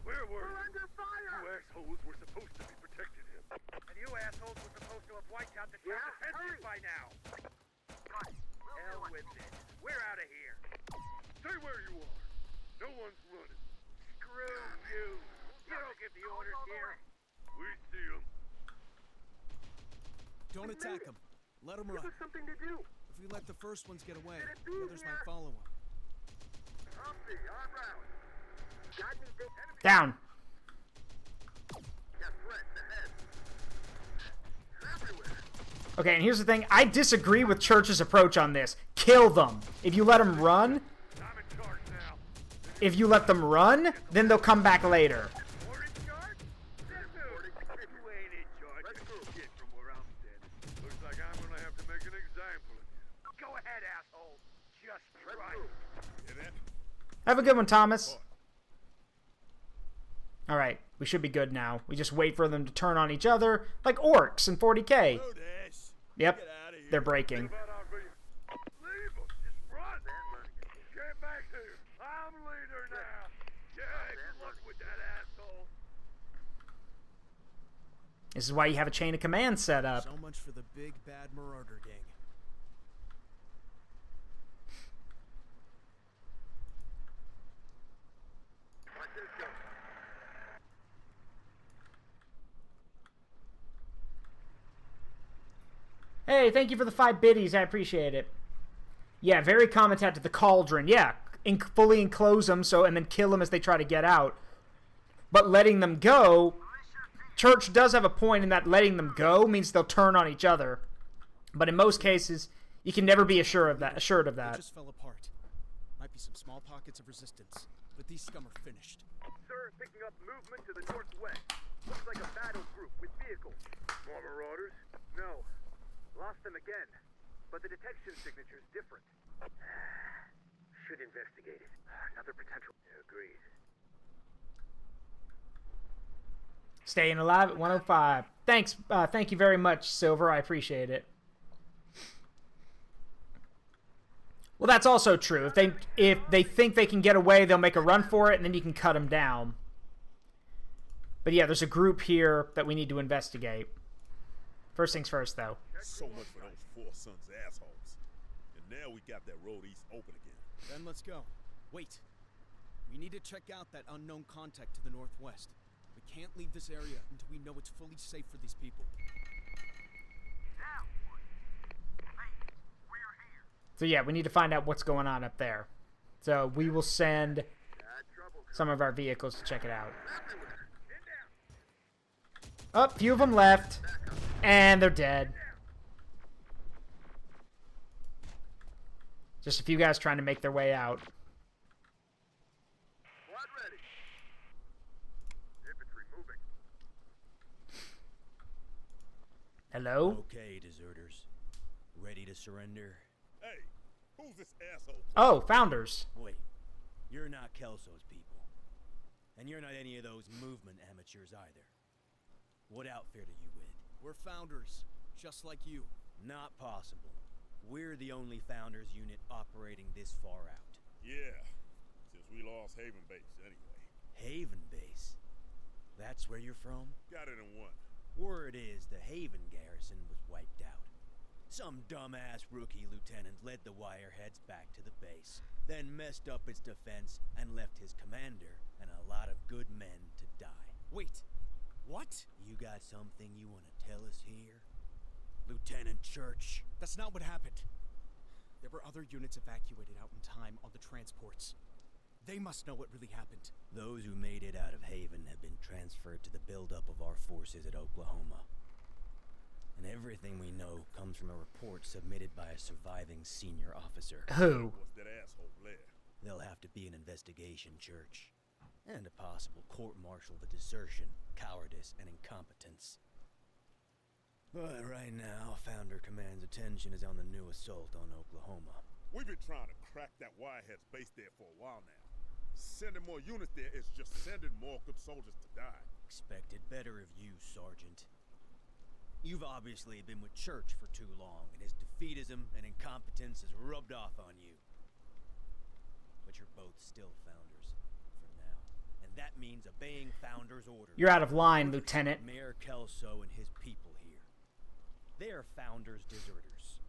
Where were We're under fire! you assholes were supposed to be protecting him. And you assholes were supposed to have wiped out the Yeah, defenses hurry. by now. Hell with it. We're out of here. Stay where you are. No one's running. Screw you. You don't give the orders here. We see them. Don't attack them. Let them run. Give us something to do. If we let the first ones get away, Let it be the others here. might follow them. Humpty, on route. Got anything? Enemy Down. Got threats ahead. Everywhere. Okay, and here's the thing. I disagree with Church's approach on this. Kill them. If you let them run, I'm in charge now. if you let them run, then they'll come back later. You're in charge? Yes, sir. You ain't in charge. Let's move. Shit from where I'm standing. Looks like I'm gonna have to make an example of you. Go ahead, asshole. Just Let's try. move. Hear that? Have a good one, Thomas. Alright, we should be good now. We just wait for them to turn on each other, like orcs in 40k. Yep, they're breaking. About our vehicle. Leave them. Just run. Man running. Get back here. I'm leader now. Yeah, good luck with that asshole. This is why you have a chain of command set up. So much for the big bad Marauder gang. Watch this go. Hey, thank you for the 5 biddies. I appreciate it. Yeah, very commentat to the cauldron. Yeah, fully enclose them and then kill them as they try to get out. But letting them go, Church does have a point in that letting them go means they'll turn on each other. But in most cases, you can never be assured of that. They just fell apart. Might be some small pockets of resistance, but these scum are finished. Sir, picking up movement to the northwest. Looks like a battle group with vehicles. More marauders? No. Lost them again. But the detection signature's different. Should investigate it. Another potential. Agreed. Staying alive at 105. Thanks. Thank you very much, Silver. I appreciate it. Well, that's also true. If they think they can get away, they'll make a run for it, and then you can cut them down. But yeah, there's a group here that we need to investigate. First things first, though. So much for those four sons of assholes. And now we got that road east open again. Then let's go. Wait. We need to check out that unknown contact to the northwest. We can't leave this area until we know it's fully safe for these people. So yeah, we need to find out what's going on up there. So we will send some of our vehicles to check it out. Oh, a few of them left. And they're dead. Just a few guys trying to make their way out. Squad ready. Infantry moving. Hello? Okay, deserters. Ready to surrender? Hey, who's this asshole? Oh, founders. Wait, you're not Kelso's people. And you're not any of those movement amateurs either. What outfit are you with? We're founders, just like you. Not possible. We're the only founders unit operating this far out. Yeah, since we lost Haven Base anyway. Haven Base? That's where you're from? Got it in one. Word is the Haven garrison was wiped out. Some dumbass rookie lieutenant led the wireheads back to the base, then messed up its defense and left his commander and a lot of good men to die. Wait, what? You got something you want to tell us here? Lieutenant Church? That's not what happened. There were other units evacuated out in time on the transports. They must know what really happened. Those who made it out of Haven have been transferred to the buildup of our forces at Oklahoma. And everything we know comes from a report submitted by a surviving senior officer. Who? What's that asshole Blair? There'll have to be an investigation, Church. And a possible court-martial for desertion, cowardice, and incompetence. But right now, Founder Command's attention is on the new assault on Oklahoma. We've been trying to crack that Wirehead's base there for a while now. Sending more units there is just sending more good soldiers to die. Expected better of you, Sergeant. You've obviously been with Church for too long, and his defeatism and incompetence has rubbed off on you. But you're both still Founders, for now. And that means obeying Founders' orders. You're out of line, Lieutenant. Mayor Kelso and his people here. They're Founders' deserters.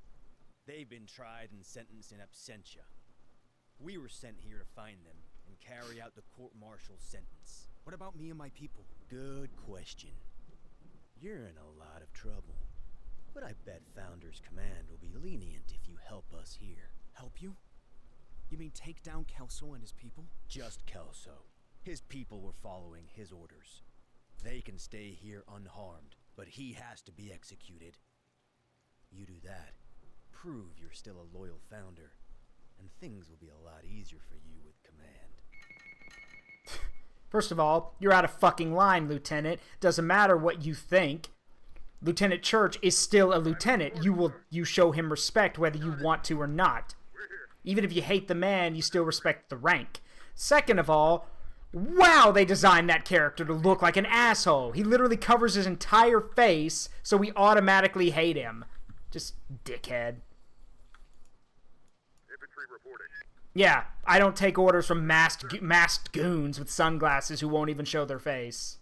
They've been tried and sentenced in absentia. We were sent here to find them and carry out the court-martial sentence. What about me and my people? Good question. You're in a lot of trouble. But I bet Founders Command will be lenient if you help us here. Help you? You mean take down Kelso and his people? Just Kelso. His people were following his orders. They can stay here unharmed, but he has to be executed. You do that, prove you're still a loyal Founder, and things will be a lot easier for you with command. First of all, you're out of fucking line, Lieutenant. Doesn't matter what you think. Lieutenant Church is still a lieutenant. You show him respect whether you want to or not. Even if you hate the man, you still respect the rank. Second of all, wow, they designed that character to look like an asshole. He literally covers his entire face, so we automatically hate him. Just dickhead. Infantry reporting. Yeah, I don't take orders from masked goons with sunglasses who won't even show their face.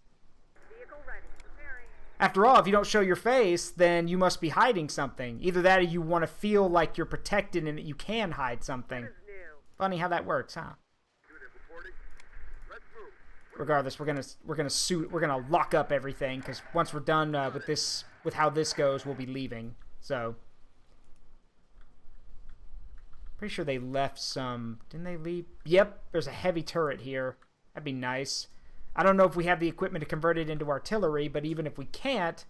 Vehicle ready. Preparing. After all, if you don't show your face, then you must be hiding something. Either that or you want to feel like you're protected and that you can hide something. What is new? Funny how that works, huh? Unit reporting. Let's move. Regardless, we're gonna lock up everything because once we're done with how this goes, we'll be leaving. So, pretty sure they left some. Didn't they leave? Yep, there's a heavy turret here. That'd be nice. I don't know if we have the equipment to convert it into artillery, but even if we can't,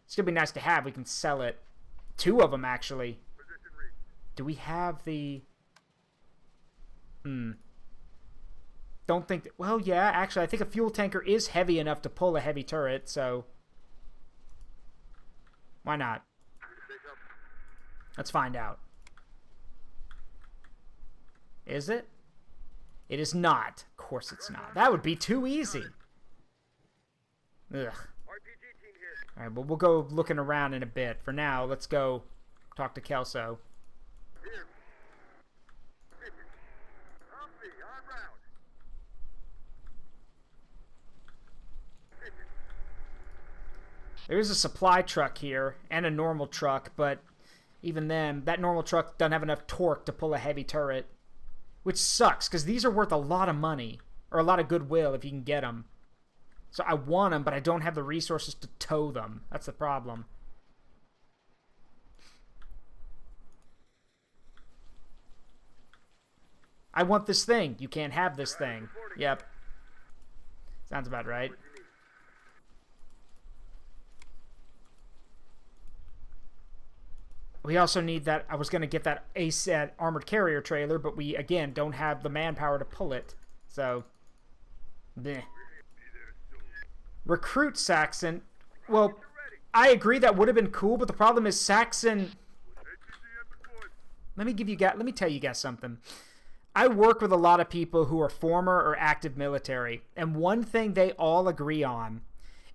it's gonna be nice to have. We can sell it. 2 of them actually. Position reached. Do we have the? Don't think that, well, yeah, actually, I think a fuel tanker is heavy enough to pull a heavy turret, so why not? Let's find out. Is it? It is not. Of course it's not. That would be too easy. Ugh. RPG team here. Alright, well, we'll go looking around in a bit. For now, let's go talk to Kelso. Here. Humphrey, on route. There is a supply truck here and a normal truck, but even then, that normal truck doesn't have enough torque to pull a heavy turret. Which sucks, because these are worth a lot of money. Or a lot of goodwill if you can get them. So I want them, but I don't have the resources to tow them. That's the problem. I want this thing. You can't have this thing. Yep. Sounds about right. We also need that. I was going to get that ASAT armored carrier trailer, but we, again, don't have the manpower to pull it. So, bleh. Recruit Saxon. Well, I agree that would have been cool, but the problem is Saxon... Let me tell you guys something. I work with a lot of people who are former or active military, and one thing they all agree on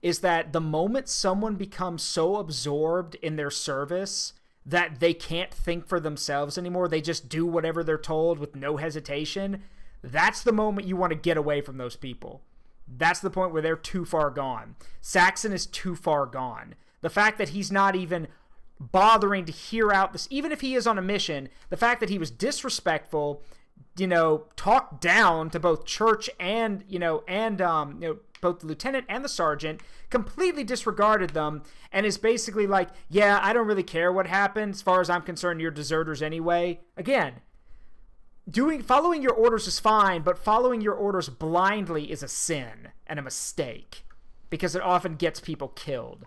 is that the moment someone becomes so absorbed in their service that they can't think for themselves anymore, they just do whatever they're told with no hesitation, that's the moment you want to get away from those people. That's the point where they're too far gone. Saxon is too far gone. The fact that he's not even bothering to hear out this, even if he is on a mission, the fact that he was disrespectful, talked down to both Church and, both the lieutenant and the sergeant, completely disregarded them, and is basically like, yeah, I don't really care what happened. As far as I'm concerned, you're deserters anyway. Again, following your orders is fine, but following your orders blindly is a sin and a mistake, because it often gets people killed.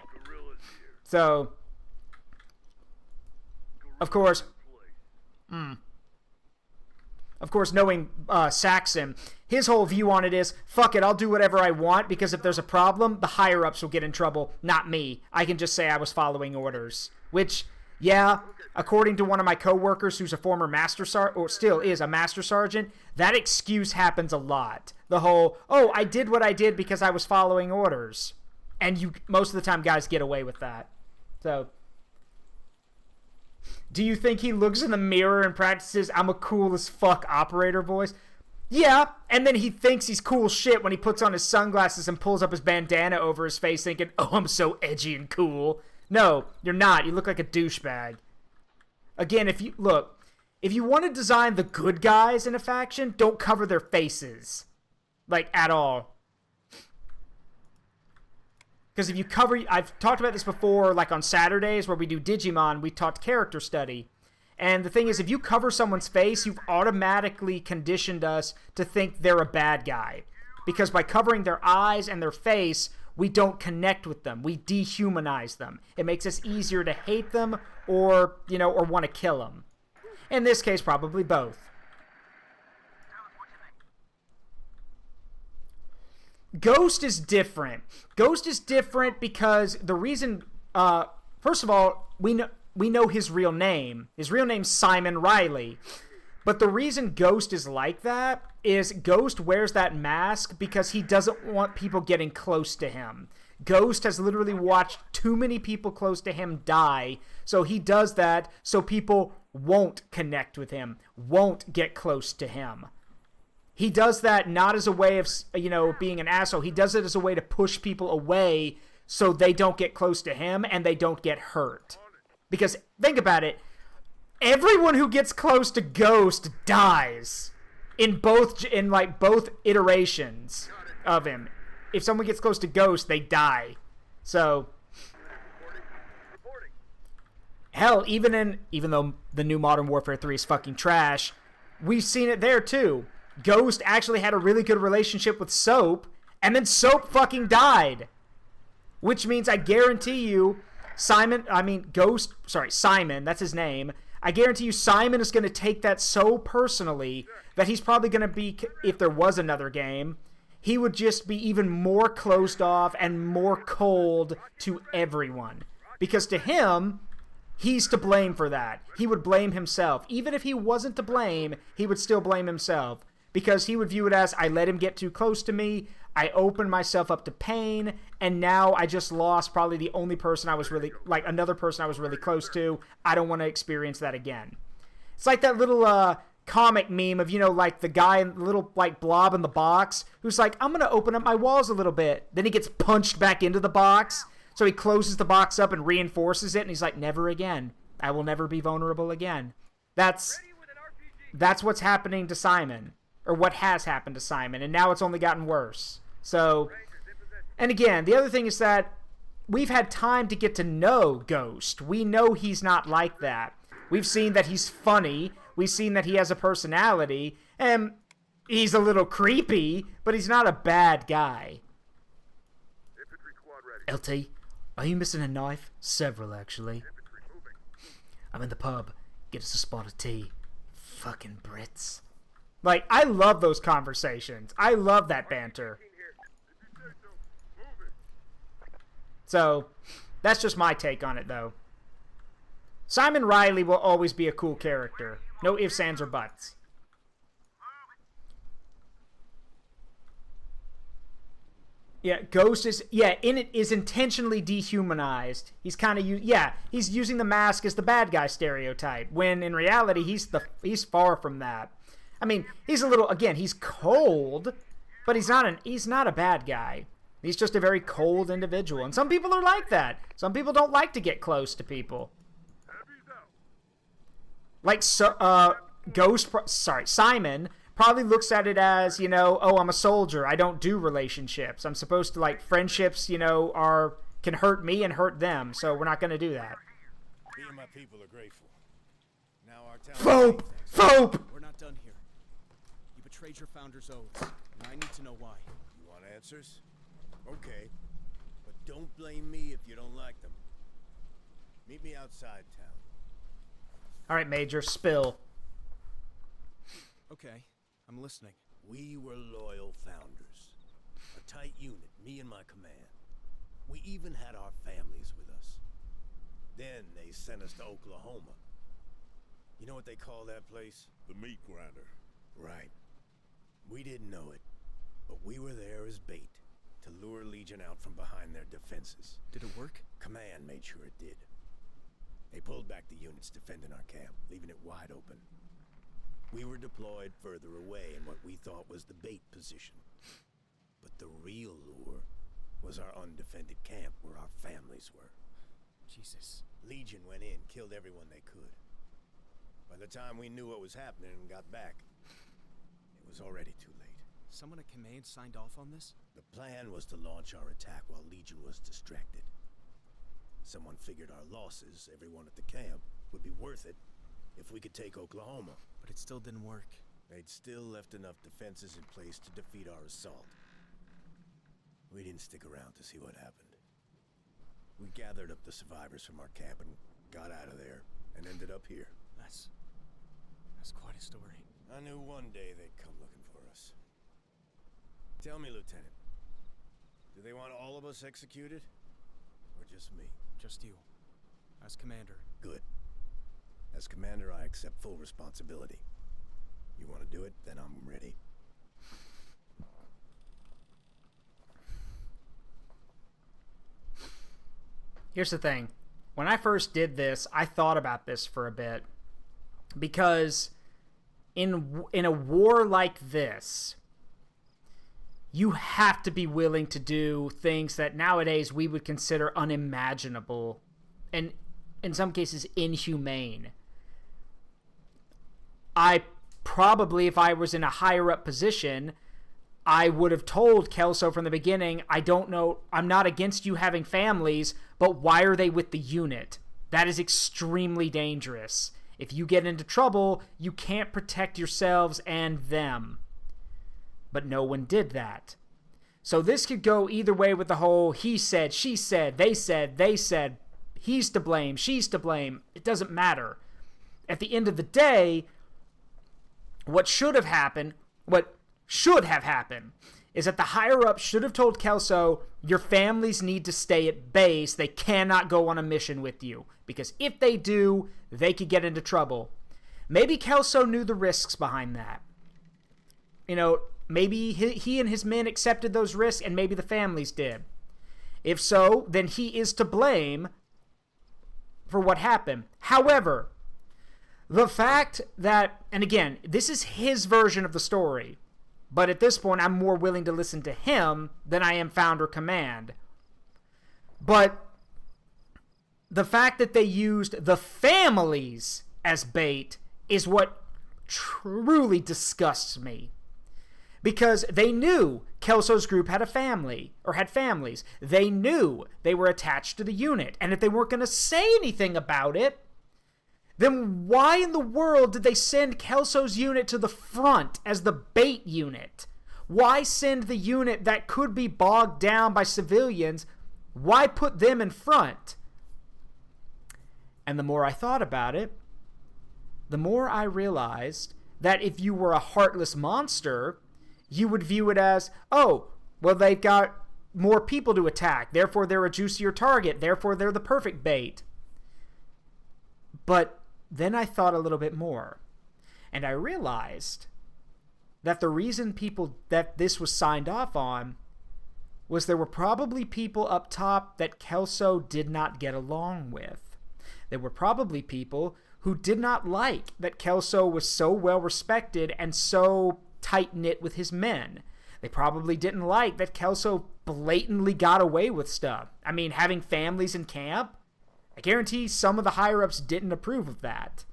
So, of course, knowing Saxon, his whole view on it is, fuck it, I'll do whatever I want, because if there's a problem, the higher-ups will get in trouble, not me. I can just say I was following orders. Which, yeah, according to one of my coworkers who's a former master sergeant, or still is a master sergeant, that excuse happens a lot. The whole, oh, I did what I did because I was following orders. And most of the time, guys get away with that. So... Do you think he looks in the mirror and practices I'm a cool as fuck operator voice? Yeah, and then he thinks he's cool shit when he puts on his sunglasses and pulls up his bandana over his face thinking, oh, I'm so edgy and cool. No, you're not. You look like a douchebag. Again, if you want to design the good guys in a faction, don't cover their faces. Like, at all. Because if you cover... I've talked about this before, like on Saturdays where we do Digimon, we taught character study. And the thing is, if you cover someone's face, you've automatically conditioned us to think they're a bad guy. Because by covering their eyes and their face, we don't connect with them. We dehumanize them. It makes us easier to hate them or want to kill them. In this case, probably both. Ghost is different. Ghost is different because the reason, first of all, we know his real name. His real name's Simon Riley. But the reason Ghost is like that is Ghost wears that mask because he doesn't want people getting close to him. Ghost has literally watched too many people close to him die, so he does that so people won't connect with him, won't get close to him. He does that not as a way of, being an asshole. He does it as a way to push people away so they don't get close to him and they don't get hurt. Because, think about it, everyone who gets close to Ghost dies in both iterations of him. If someone gets close to Ghost, they die. So, hell, even though the new Modern Warfare 3 is fucking trash, we've seen it there too. Ghost actually had a really good relationship with Soap, and then Soap fucking died. Which means I guarantee you, Simon, that's his name. I guarantee you Simon is going to take that so personally that he's probably going to be, if there was another game, he would just be even more closed off and more cold to everyone. Because to him, he's to blame for that. He would blame himself. Even if he wasn't to blame, he would still blame himself. Because he would view it as, I let him get too close to me, I opened myself up to pain, and now I just lost probably the only person I was really, another person I was really close to. I don't want to experience that again. It's like that little comic meme of, the guy, the little, blob in the box, who's like, I'm going to open up my walls a little bit. Then he gets punched back into the box, so he closes the box up and reinforces it, and he's like, never again. I will never be vulnerable again. That's what's happening to Simon. Or what has happened to Simon, and now it's only gotten worse. So, And again, the other thing is that we've had time to get to know Ghost. We know he's not like that. We've seen that he's funny. We've seen that he has a personality. And he's a little creepy, but he's not a bad guy. Infantry squad ready. LT, are you missing a knife? Several, actually. Infantry moving. I'm in the pub. Get us a spot of tea. Fucking Brits. Like, I love those conversations. I love that banter. So, that's just my take on it, though. Simon Riley will always be a cool character. No ifs, ands, or buts. Yeah, Ghost is, in it is intentionally dehumanized. He's kind of, he's using the mask as the bad guy stereotype, when in reality, he's far from that. I mean, he's a little, again, he's cold, but he's not a bad guy. He's just a very cold individual. And some people are like that. Some people don't like to get close to people. Like, Simon probably looks at it as, oh, I'm a soldier. I don't do relationships. I'm supposed to, like, friendships, can hurt me and hurt them. So we're not going to do that. Me and my people are grateful. Now our town... Fope! We're not done here. You betrayed your founder's oaths, and I need to know why. You want answers? Okay. But don't blame me if you don't like them. Meet me outside town. Alright, Major, spill. Okay, I'm listening. We were loyal founders. A tight unit, me and my command. We even had our families with us. Then they sent us to Oklahoma. You know what they call that place? The meat grinder. Right. We didn't know it, but we were there as bait to lure Legion out from behind their defenses. Did it work? Command made sure it did. They pulled back the units defending our camp, leaving it wide open. We were deployed further away in what we thought was the bait position. But the real lure was our undefended camp where our families were. Jesus. Legion went in, killed everyone they could. By the time we knew what was happening and got back, it was already too late. Someone at command signed off on this? The plan was to launch our attack while Legion was distracted. Someone figured our losses, everyone at the camp, would be worth it if we could take Oklahoma. But it still didn't work. They'd still left enough defenses in place to defeat our assault. We didn't stick around to see what happened. We gathered up the survivors from our camp and got out of there, and ended up here. That's quite a story. I knew one day they'd come looking for us. Tell me, Lieutenant, do they want all of us executed? Or just me? Just you. As commander. Good. As commander, I accept full responsibility. You want to do it? Then I'm ready. Here's the thing. When I first did this, I thought about this for a bit. Because in a war like this, you have to be willing to do things that nowadays we would consider unimaginable and in some cases inhumane. I probably, if I was in a higher up position, I would have told Kelso from the beginning, I don't know, I'm not against you having families, but why are they with the unit? That is extremely dangerous. If you get into trouble, you can't protect yourselves and them. But no one did that. So this could go either way with the whole he said, she said, they said, he's to blame, she's to blame. It doesn't matter. At the end of the day, what should have happened is that the higher-ups should have told Kelso, your families need to stay at base. They cannot go on a mission with you. Because if they do, they could get into trouble. Maybe Kelso knew the risks behind that. You know, maybe he and his men accepted those risks, and maybe the families did. If so, then he is to blame for what happened. However, the fact that, and again, this is his version of the story, but at this point, I'm more willing to listen to him than I am Founder Command. But the fact that they used the families as bait is what truly disgusts me. because they knew Kelso's group had a family, or had families. They knew they were attached to the unit, and if they weren't going to say anything about it, then why in the world did they send Kelso's unit to the front as the bait unit? Why send the unit that could be bogged down by civilians? Why put them in front? And the more I thought about it, the more I realized that if you were a heartless monster, you would view it as, oh, well, they've got more people to attack, therefore they're a juicier target, therefore they're the perfect bait. But then I thought a little bit more, and I realized that the reason that this was signed off on was there were probably people up top that Kelso did not get along with. There were probably people who did not like that Kelso was so well respected and so tight-knit with his men. They probably didn't like that Kelso blatantly got away with stuff. I mean, having families in camp, I guarantee some of the higher-ups didn't approve of that.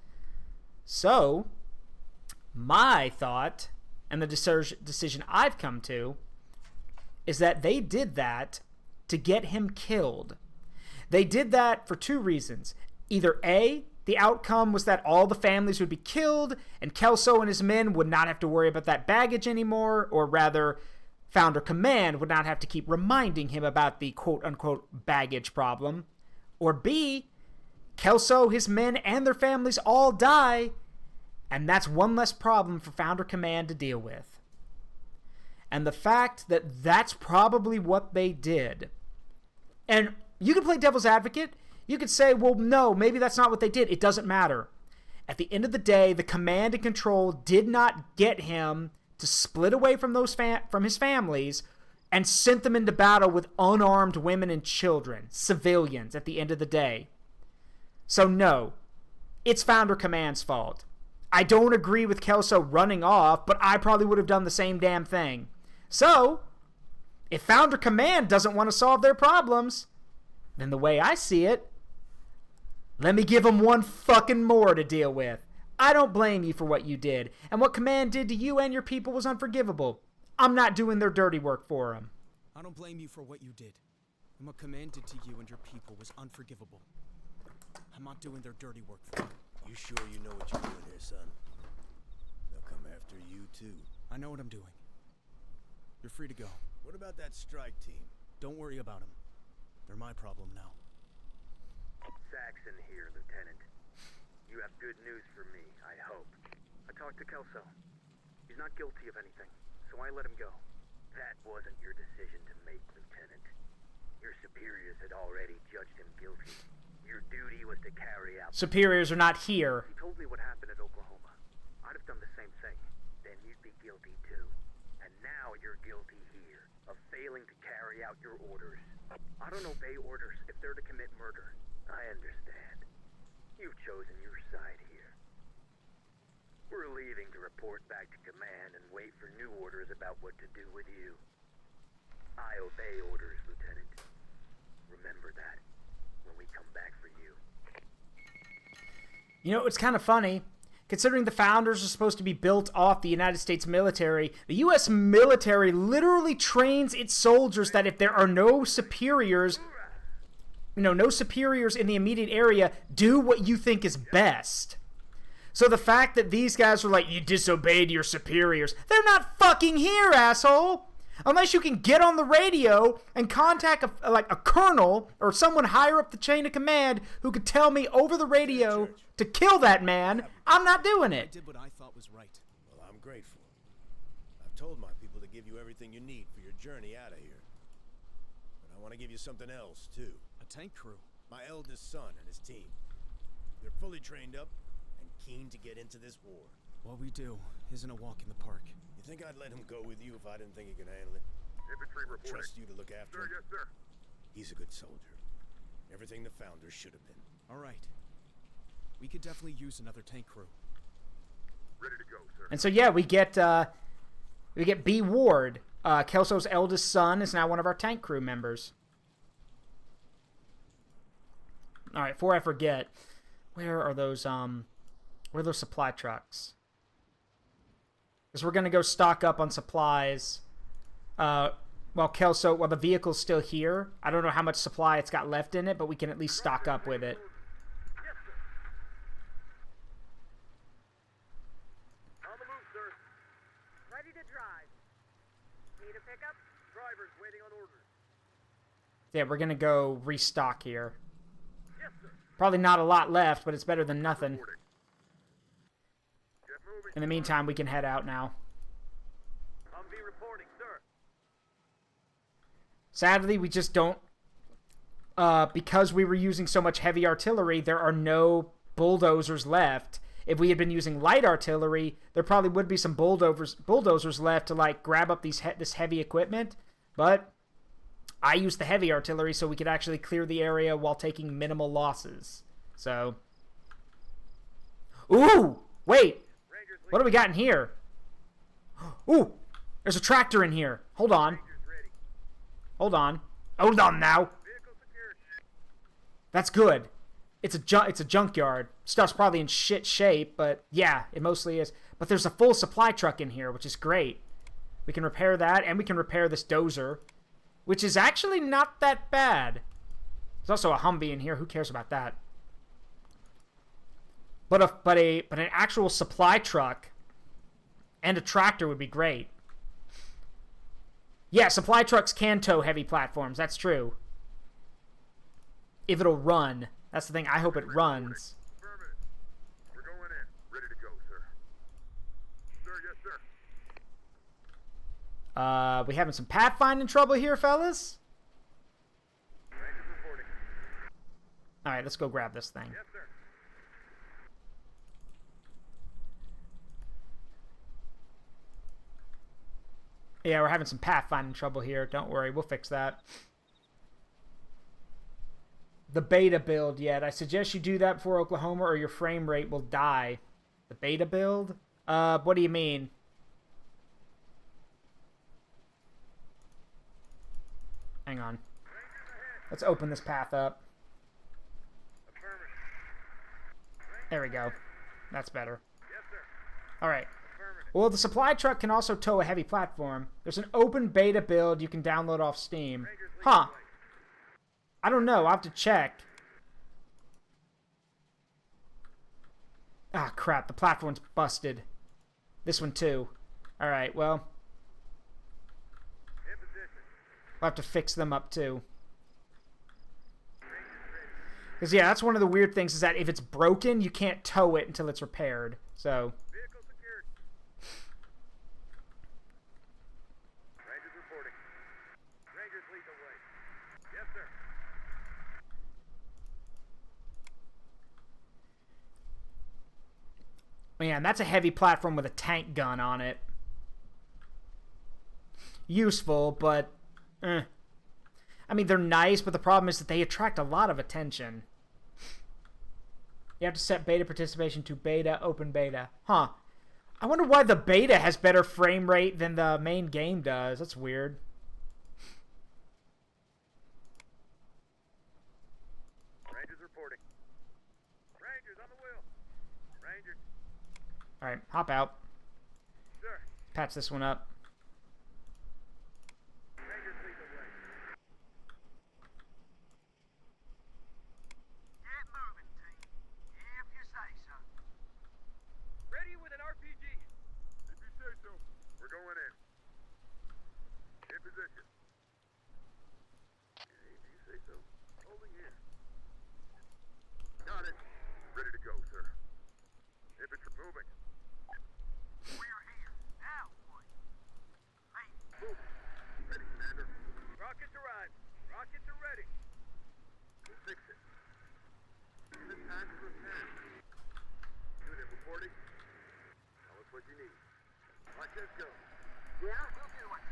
So, my thought, and the decision I've come to, is that they did that to get him killed. They did that for two reasons. Either A, the outcome was that all the families would be killed, and Kelso and his men would not have to worry about that baggage anymore, or rather, Founder Command would not have to keep reminding him about the quote-unquote baggage problem. Or B, Kelso, his men, and their families all die, and that's one less problem for Founder Command to deal with. And the fact that that's probably what they did. And you can play devil's advocate. You could say, well, no, maybe that's not what they did. It doesn't matter. At the end of the day, the command and control did not get him to split away from from his families and sent them into battle with unarmed women and children, civilians, at the end of the day. So no, it's Founder Command's fault. I don't agree with Kelso running off, but I probably would have done the same damn thing. So, if Founder Command doesn't want to solve their problems, then the way I see it, let me give them one fucking more to deal with. I don't blame you for what you did, and what Command did to you and your people was unforgivable. I'm not doing their dirty work for them. I don't blame you for what you did. And what Command did to you and your people was unforgivable. I'm not doing their dirty work for you. You sure you know what you're doing here, son? They'll come after you, too. I know what I'm doing. You're free to go. What about that strike team? Don't worry about them. They're my problem now. Saxon here, Lieutenant. You have good news for me, I hope. I talked to Kelso. He's not guilty of anything, so I let him go. That wasn't your decision to make, Lieutenant. Your superiors had already judged him guilty. Your duty was to carry out... Superiors are not here. He told me what happened at Oklahoma. I'd have done the same thing. Then you'd be guilty too. And now you're guilty here of failing to carry out your orders. I don't obey orders if they're to commit murder. I understand. You've chosen your side here. We're leaving to report back to command and wait for new orders about what to do with you. I obey orders, Lieutenant. Remember that when we come back for you. You know, it's kind of funny. Considering the Founders are supposed to be built off the United States military, the U.S. military literally trains its soldiers that if there are no superiors, no superiors in the immediate area, do what you think is best. So the fact that these guys are like, you disobeyed your superiors, they're not fucking here, asshole! Unless you can get on the radio and contact a colonel or someone higher up the chain of command who could tell me over the radio to kill that man, I'm not doing it. I did what I thought was right. Well, I'm grateful. I've told my people to give you everything you need for your journey out of here. But I want to give you something else, too. A tank crew. My eldest son and his team. They're fully trained up and keen to get into this war. What we do isn't a walk in the park. You think I'd let him go with you if I didn't think he could handle it? Infantry reporting. Trust you to look after Sir, him? yes, sir. He's a good soldier. Everything the Founders should have been. All right. We could definitely use another tank crew. Ready to go, sir. And so yeah, we get B. Ward. Kelso's eldest son is now one of our tank crew members. All right, before I forget, where are those supply trucks? Because we're going to go stock up on supplies. While the vehicle's still here. I don't know how much supply it's got left in it, but we can at least stock up with it. On the move, sir. Ready to drive. Need a pickup? Driver's waiting on orders. Yeah, we're going to go restock here. Yes, sir. Probably not a lot left, but it's better than nothing. Get moving. In the meantime, we can head out now. Humvee reporting, sir. Sadly, we just don't... because we were using so much heavy artillery, there are no bulldozers left. If we had been using light artillery, there probably would be some bulldozers left to, like, grab up this heavy equipment. But I used the heavy artillery so we could actually clear the area while taking minimal losses. So... Ooh! Wait! What do we got in here? Ooh! There's a tractor in here. Hold on. Hold on. Hold on now. That's good. It's a junkyard. Stuff's probably in shit shape, but yeah, it mostly is. But there's a full supply truck in here, which is great. We can repair that, and we can repair this dozer, which is actually not that bad. There's also a Humvee in here. Who cares about that? But an actual supply truck and a tractor would be great. Yeah, supply trucks can tow heavy platforms. That's true. If it'll run. That's the thing. I hope it runs. Affirmative. We're going in. Ready to go, sir. Sir, yes, sir. We having some pathfinding trouble here, fellas? Rangers reporting. Alright, let's go grab this thing. Yes, sir. Yeah, we're having some pathfinding trouble here. Don't worry, we'll fix that. The beta build yet. I suggest you do that before Oklahoma or your frame rate will die. The beta build? What do you mean? Hang on. Let's open this path up. There we go. That's better. Yes, sir. Alright. Well, the supply truck can also tow a heavy platform. There's an open beta build you can download off Steam. Huh. I don't know. I'll have to check. Ah, crap. The platform's busted. This one, too. Alright, well. We'll have to fix them up, too. Because, yeah, that's one of the weird things is that if it's broken, you can't tow it until it's repaired. So... Vehicle secured. Rangers reporting. Rangers lead the way. Yes, sir. Man, that's a heavy platform with a tank gun on it. Useful, but... I mean, they're nice, but the problem is that they attract a lot of attention. You have to set beta participation to beta, open beta. Huh. I wonder why the beta has better frame rate than the main game does. That's weird. Rangers reporting. Rangers on the wheel. Rangers. Alright, hop out. Sir. Patch this one up. Rangers lead the way. Get moving, team. If you say so. Ready with an RPG. If you say so. We're going in. In position. If you say so. Holding here. Got it. Ready to go, sir. Infantry moving. We're here. Now what? Mate, Move. Ready, Commander. Rockets arrived. Rockets are ready. We'll fix it. This time for 10. Unit reporting. Tell us what you need. Watch us go. we'll do it.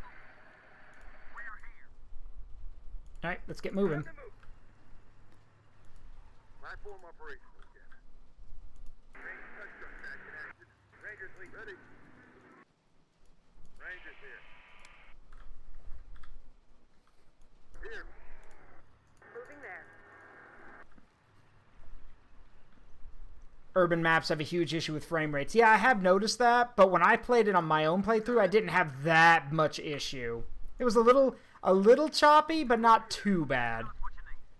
We're here. Alright, let's get moving. Time to move. Platform operational again. Ranger touchdown back in action. Rangers lead. Ready. Rangers here. Here. Moving there. urban maps have a huge issue with frame rates. Yeah, I have noticed that, but when I played it on my own playthrough, I didn't have that much issue. It was a little choppy, but not too bad.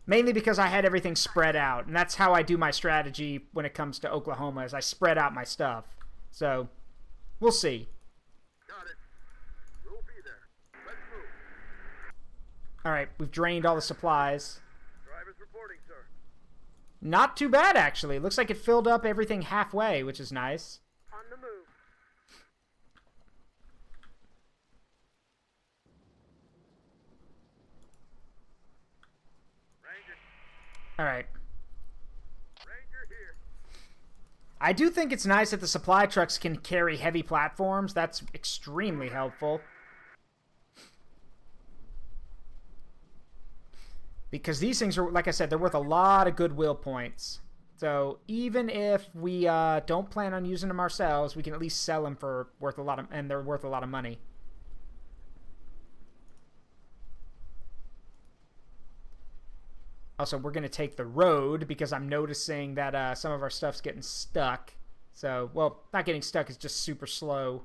Mainly because I had everything spread out, and that's how I do my strategy when it comes to Oklahoma, is I spread out my stuff. So, we'll see. Got it. We'll be there. Let's move. Alright, we've drained all the supplies. Drivers reporting, sir. Not too bad, actually. Looks like it filled up everything halfway, which is nice. On the move. Ranger. Alright. Ranger here. I do think it's nice that the supply trucks can carry heavy platforms. That's extremely helpful. Because these things are, like I said, they're worth a lot of goodwill points. So even if we don't plan on using them ourselves, we can at least sell them for worth a lot of, and they're worth a lot of money. Also, we're going to take the road because I'm noticing that some of our stuff's getting stuck. So, well, not getting stuck, it's just super slow.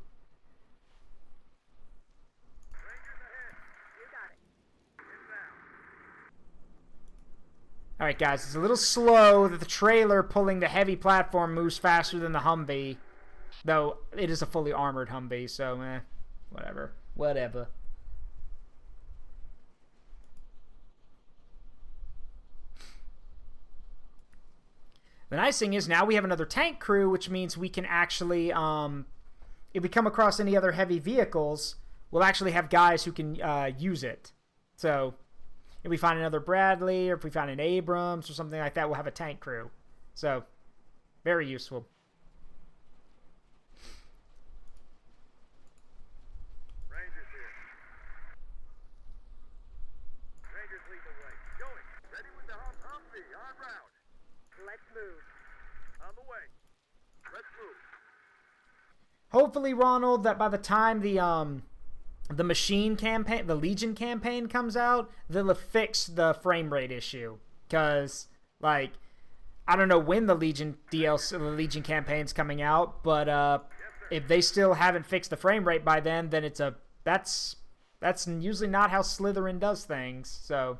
Alright guys, it's a little slow that the trailer pulling the heavy platform moves faster than the Humvee. Though, it is a fully armored Humvee, so whatever. Whatever. The nice thing is now we have another tank crew, which means we can actually, if we come across any other heavy vehicles, we'll actually have guys who can use it. So, if we find another Bradley, or if we find an Abrams, or something like that, we'll have a tank crew. So, very useful. Rangers here. Rangers lead the way. Going. Ready with the Humvee. En route. Let's move. On the way. Let's move. Hopefully, Ronald, that by the time the machine campaign, the Legion campaign comes out, they'll have fixed the frame rate issue. Because, like, I don't know when the Legion DLC, the Legion campaign's coming out, but if they still haven't fixed the frame rate by then it's that's usually not how Slytherin does things. So,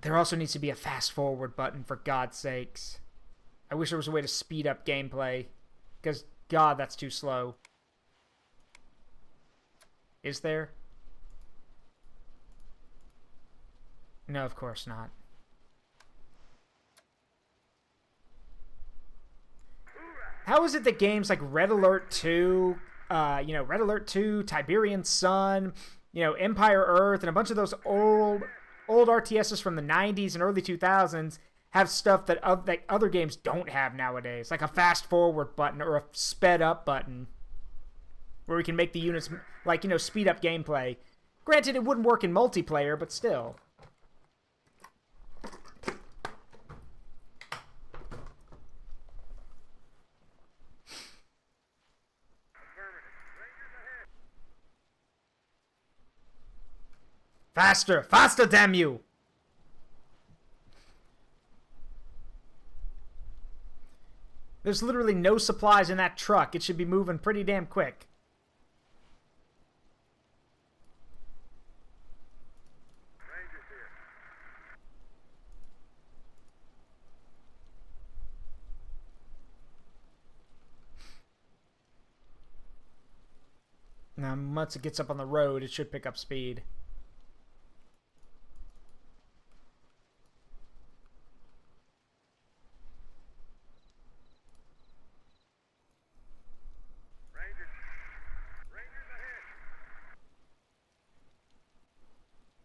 there also needs to be a fast forward button, for God's sakes. I wish there was a way to speed up gameplay, because, God, that's too slow. Is there? No, of course not. How is it that games like Red Alert 2, Red Alert 2, Tiberian Sun, Empire Earth, and a bunch of those old RTSs from the 90s and early 2000s have stuff that other games don't have nowadays, like a fast forward button or a sped up button, where we can make the units, speed up gameplay. Granted, it wouldn't work in multiplayer, but still. Faster! Faster, damn you! There's literally no supplies in that truck. It should be moving pretty damn quick. Rangers here. Now, once it gets up on the road, it should pick up speed.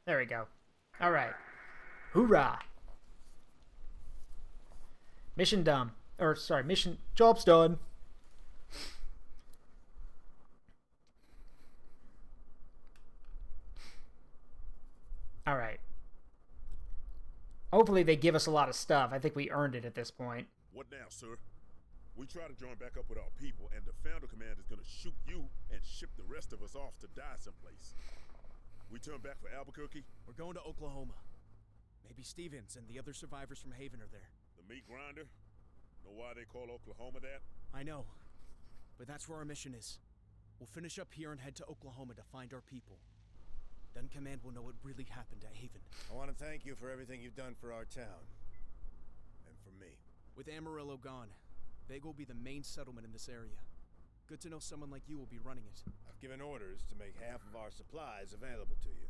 There we go. Alright. Hoorah! Mission done. Job's done. Alright. Hopefully they give us a lot of stuff. I think we earned it at this point. What now, sir? We try to join back up with our people, and the Founder Command is gonna shoot you and ship the rest of us off to die someplace. We turn back for Albuquerque? We're going to Oklahoma. Maybe Stevens and the other survivors from Haven are there. The meat grinder? Know why they call Oklahoma that? I know. But that's where our mission is. We'll finish up here and head to Oklahoma to find our people. Then Command will know what really happened at Haven. I want to thank you for everything you've done for our town. And for me. With Amarillo gone, Vega will be the main settlement in this area. Good to know someone like you will be running it. I've given orders to make half of our supplies available to you.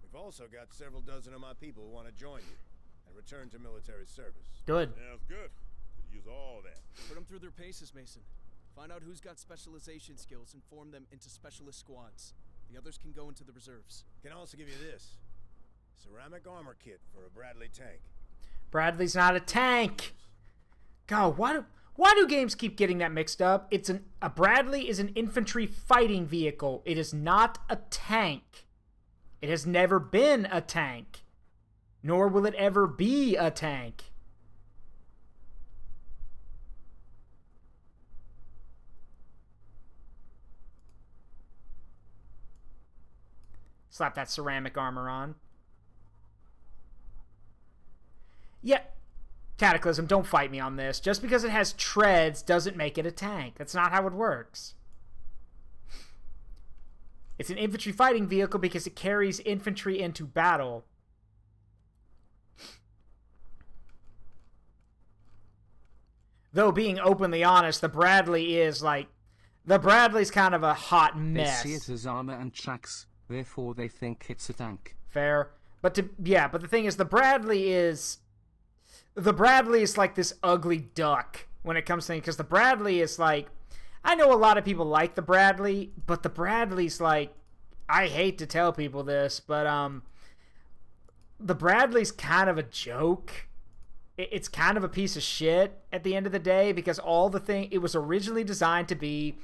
We've also got several dozen of my people who want to join you and return to military service. Good. Sounds good. Could use all that. Put them through their paces, Mason. Find out who's got specialization skills and form them into specialist squads. The others can go into the reserves. Can also give you this. Ceramic armor kit for a Bradley tank. Bradley's not a tank. God, why do games keep getting that mixed up? A Bradley is an infantry fighting vehicle. It is not a tank. It has never been a tank. Nor will it ever be a tank. Slap that ceramic armor on. Yeah, Cataclysm, don't fight me on this. Just because it has treads doesn't make it a tank. That's not how it works. It's an infantry fighting vehicle because it carries infantry into battle. Though, being openly honest, the Bradley's kind of a hot mess. They see it as armor and tracks, therefore they think it's a tank. Fair. But the thing is, the Bradley is like this ugly duck when it comes to things, because the Bradley is like, I know a lot of people like the Bradley, but the Bradley's like, I hate to tell people this, but the Bradley's kind of a joke. It's kind of a piece of shit at the end of the day, because it was originally designed to be,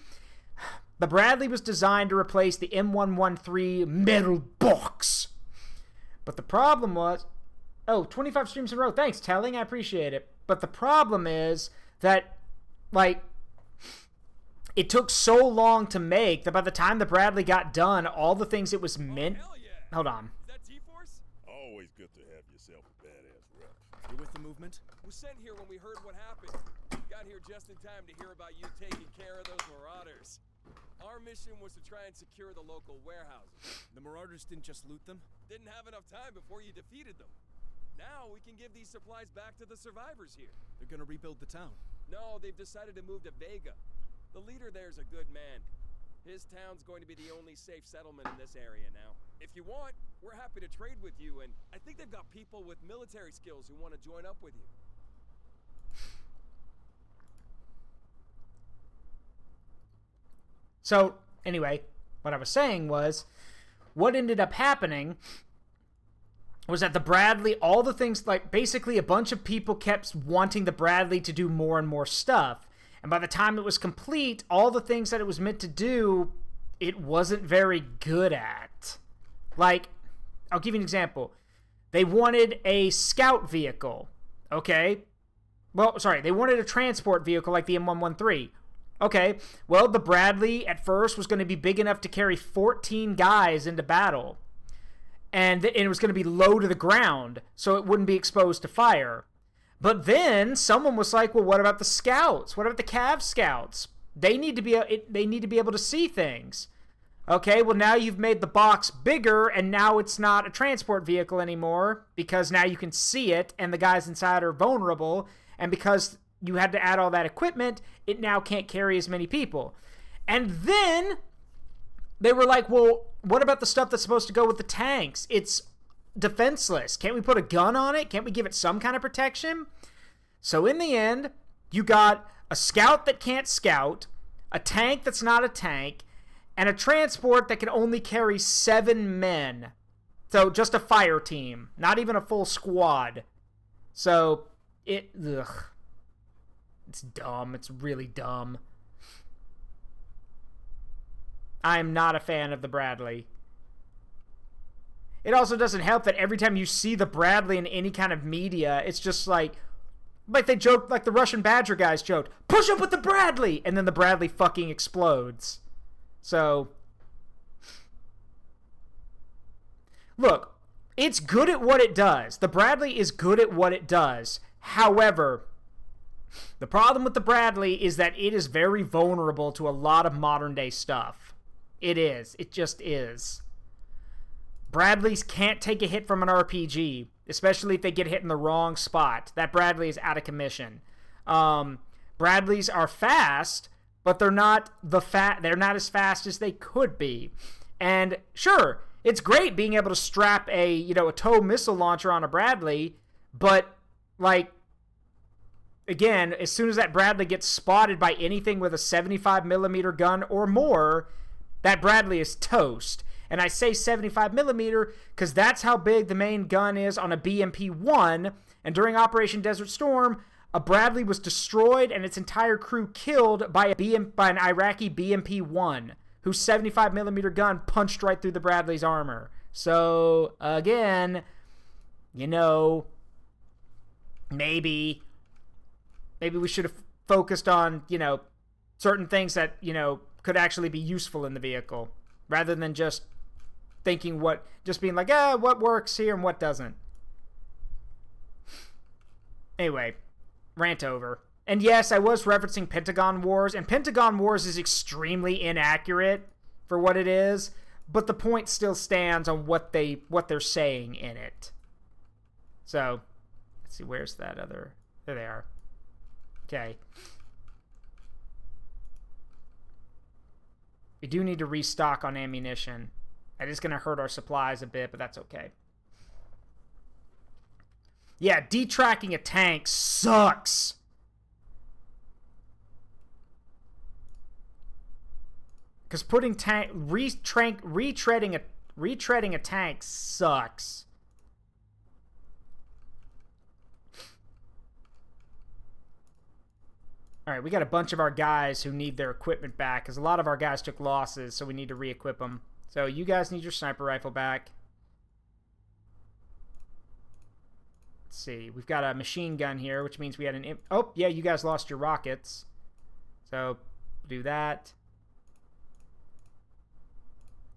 the Bradley was designed to replace the M113 metal box. But the problem was, 25 streams in a row. Thanks, Telling. I appreciate it. But the problem is that, like, it took so long to make that by the time the Bradley got done, all the things it was meant... Hell yeah. Hold on. Is that T-Force? Always good to have yourself a badass rep. You with the movement? Was sent here when we heard what happened. Got here just in time to hear about you taking care of those marauders. Our mission was to try and secure the local warehouses. The Marauders didn't just loot them? Didn't have enough time before you defeated them. Now we can give these supplies back to the survivors here. They're gonna rebuild the town. No, they've decided to move to Vega. The leader there's a good man. His town's going to be the only safe settlement in this area now. If you want, we're happy to trade with you, and I think they've got people with military skills who want to join up with you. So, anyway, what I was saying was, what ended up happening was that the Bradley, all the things, like, basically a bunch of people kept wanting the Bradley to do more and more stuff. And by the time it was complete, all the things that it was meant to do, it wasn't very good at. Like, I'll give you an example. They wanted a scout vehicle, okay? Well, sorry, they wanted a transport vehicle like the M113. Okay, well, the Bradley at first was going to be big enough to carry 14 guys into battle. And it was going to be low to the ground, so it wouldn't be exposed to fire. But then someone was like, well, what about the scouts? What about the Cav scouts? They need to be able to see things. Okay, well, now you've made the box bigger, and now it's not a transport vehicle anymore, because now you can see it, and the guys inside are vulnerable, and because you had to add all that equipment, it now can't carry as many people. And then they were like, well, what about the stuff that's supposed to go with the tanks? It's defenseless. Can't we put a gun on it? Can't we give it some kind of protection? So in the end, you got a scout that can't scout, a tank that's not a tank, and a transport that can only carry 7 men. So just a fire team, not even a full squad. So it's dumb. It's really dumb. I am not a fan of the Bradley. It also doesn't help that every time you see the Bradley in any kind of media, it's just like they joked, like the Russian Badger guys joked, push up with the Bradley! And then the Bradley fucking explodes. So, look, it's good at what it does. The Bradley is good at what it does. However, the problem with the Bradley is that it is very vulnerable to a lot of modern day stuff. It is. It just is. Bradleys can't take a hit from an RPG, especially if they get hit in the wrong spot. That Bradley is out of commission. Bradleys are fast, but they're not as fast as they could be. And sure, it's great being able to strap a tow missile launcher on a Bradley, but like, again, as soon as that Bradley gets spotted by anything with a 75mm gun or more, that Bradley is toast. And I say 75mm because that's how big the main gun is on a BMP-1. And during Operation Desert Storm, a Bradley was destroyed and its entire crew killed by an Iraqi BMP-1, whose 75mm gun punched right through the Bradley's armor. So, again, maybe we should have focused on, certain things that, could actually be useful in the vehicle, rather than just thinking being like, what works here and what doesn't. Anyway, rant over. And yes, I was referencing Pentagon Wars, and Pentagon Wars is extremely inaccurate for what it is, but the point still stands on what they're saying in it. So, let's see, where's that other... There they are. Okay. We do need to restock on ammunition. That is going to hurt our supplies a bit, but that's okay. Yeah, detracking a tank sucks. Because retreading a tank sucks. Alright, we got a bunch of our guys who need their equipment back, because a lot of our guys took losses, so we need to re-equip them. So you guys need your sniper rifle back. Let's see, we've got a machine gun here, which means we had an... Oh, yeah, you guys lost your rockets. So, do that.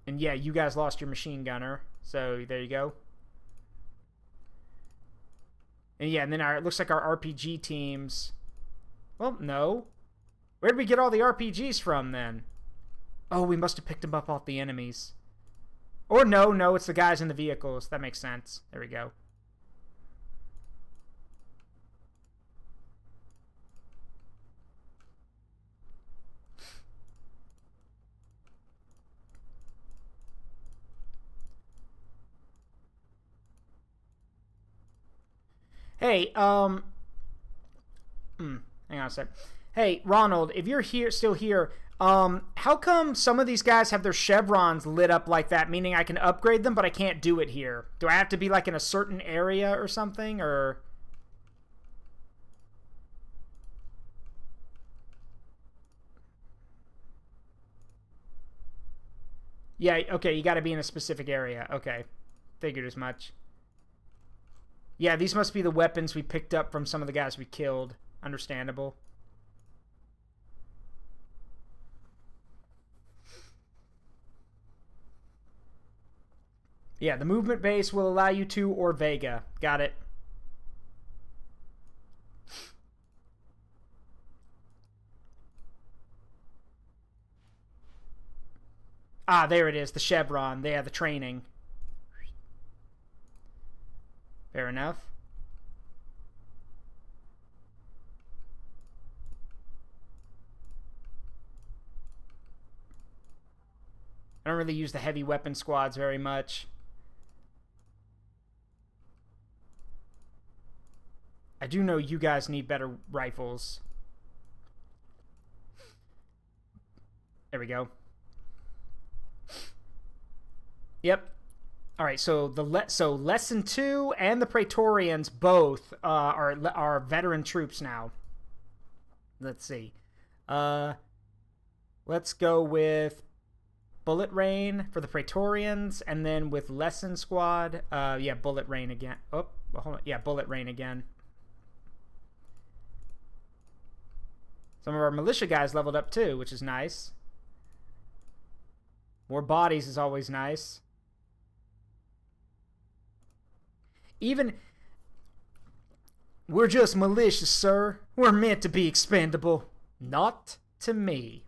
And yeah, you guys lost your machine gunner. So, there you go. And yeah, and then it looks like our RPG teams... Well, no. Where did we get all the RPGs from, then? Oh, we must have picked them up off the enemies. Or no, it's the guys in the vehicles. That makes sense. There we go. Hey, hang on a sec. Hey, Ronald, if you're still here, how come some of these guys have their chevrons lit up like that, meaning I can upgrade them, but I can't do it here? Do I have to be, like, in a certain area or something, or... Yeah, okay, you gotta be in a specific area. Okay, figured as much. Yeah, these must be the weapons we picked up from some of the guys we killed. Understandable. Yeah, the movement base will allow you to, or Vega. Got it. Ah, there it is. The chevron. They have the training. Fair enough. I don't really use the heavy weapon squads very much. I do know you guys need better rifles. There we go. Yep. All right, so Lesson 2 and the Praetorians both are veteran troops now. Let's see. Let's go with Bullet Rain for the Praetorians, and then with Lesson Squad, yeah, Bullet Rain again. Oh, hold on. Yeah, Bullet Rain again. Some of our militia guys leveled up too, which is nice. More bodies is always nice. Even... We're just militia, sir. We're meant to be expendable. Not to me.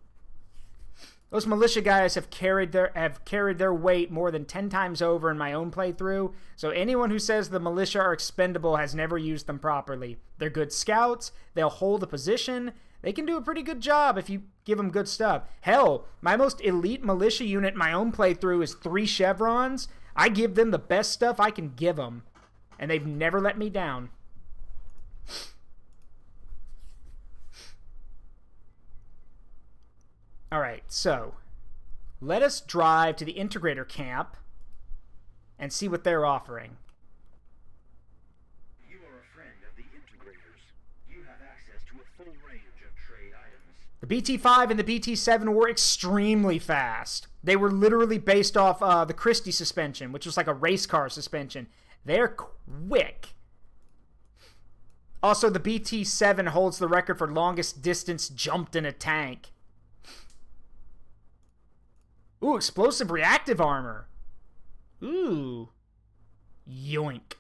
Those militia guys have carried their weight more than 10 times over in my own playthrough, so anyone who says the militia are expendable has never used them properly. They're good scouts, they'll hold a position, they can do a pretty good job if you give them good stuff. Hell, my most elite militia unit in my own playthrough is 3 chevrons. I give them the best stuff I can give them, and they've never let me down. Alright, so let us drive to the integrator camp and see what they're offering. You are a friend of the integrators. You have access to a full range of trade items. The BT-5 and the BT-7 were extremely fast. They were literally based off the Christie suspension, which was like a race car suspension. They're quick. Also, the BT-7 holds the record for longest distance jumped in a tank. Ooh, explosive reactive armor. Ooh. Yoink.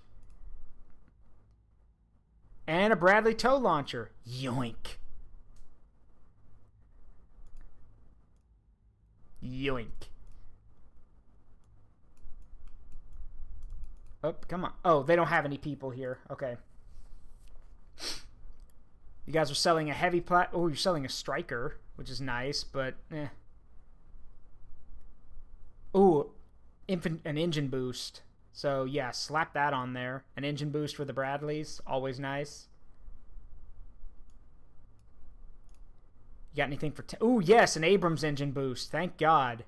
And a Bradley tow launcher. Yoink. Yoink. Oh, come on. Oh, they don't have any people here. Okay. You guys are selling a heavy oh, you're selling a striker, which is nice, but eh. Ooh, an engine boost. So, yeah, slap that on there. An engine boost for the Bradleys. Always nice. You got anything for... Ooh, yes, an Abrams engine boost. Thank God.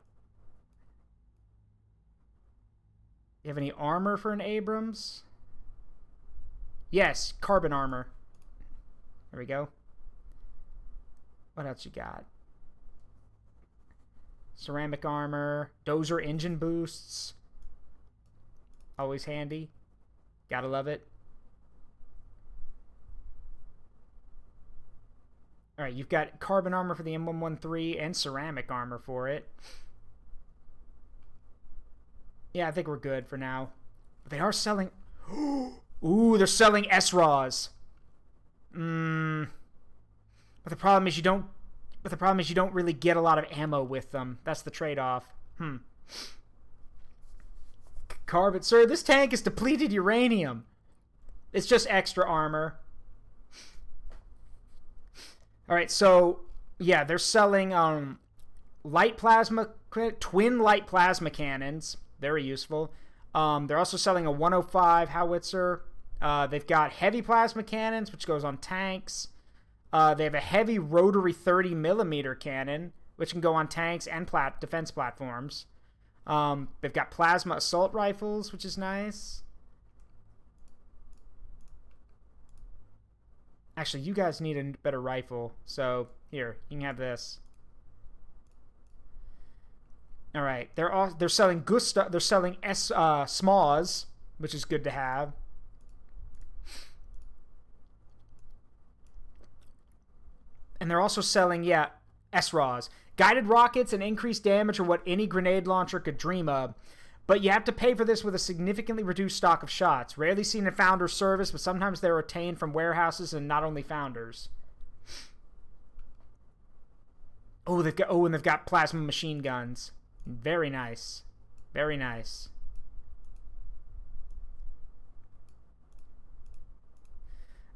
You have any armor for an Abrams? Yes, carbon armor. There we go. What else you got? Ceramic armor, dozer engine boosts. Always handy. Gotta love it. Alright, you've got carbon armor for the M113 and ceramic armor for it. Yeah, I think we're good for now. But they are selling... Ooh, they're selling SRAWs. But the problem is you don't... But the problem is you don't really get a lot of ammo with them. That's the trade-off. Carbon. Sir, this tank is depleted uranium. It's just extra armor. Alright, so... Yeah, they're selling light plasma... Twin light plasma cannons. Very useful. They're also selling a 105 howitzer. They've got heavy plasma cannons, which goes on tanks. They have a heavy rotary 30mm cannon, which can go on tanks and defense platforms. They've got plasma assault rifles, which is nice. Actually, you guys need a better rifle, so here, you can have this. All right, they're selling they're selling SMAWs, which is good to have. And they're also selling, yeah, SRAWs. Guided rockets and increased damage are what any grenade launcher could dream of. But you have to pay for this with a significantly reduced stock of shots. Rarely seen in Founders service, but sometimes they're obtained from warehouses and not only Founders. Oh, and they've got plasma machine guns. Very nice. Very nice.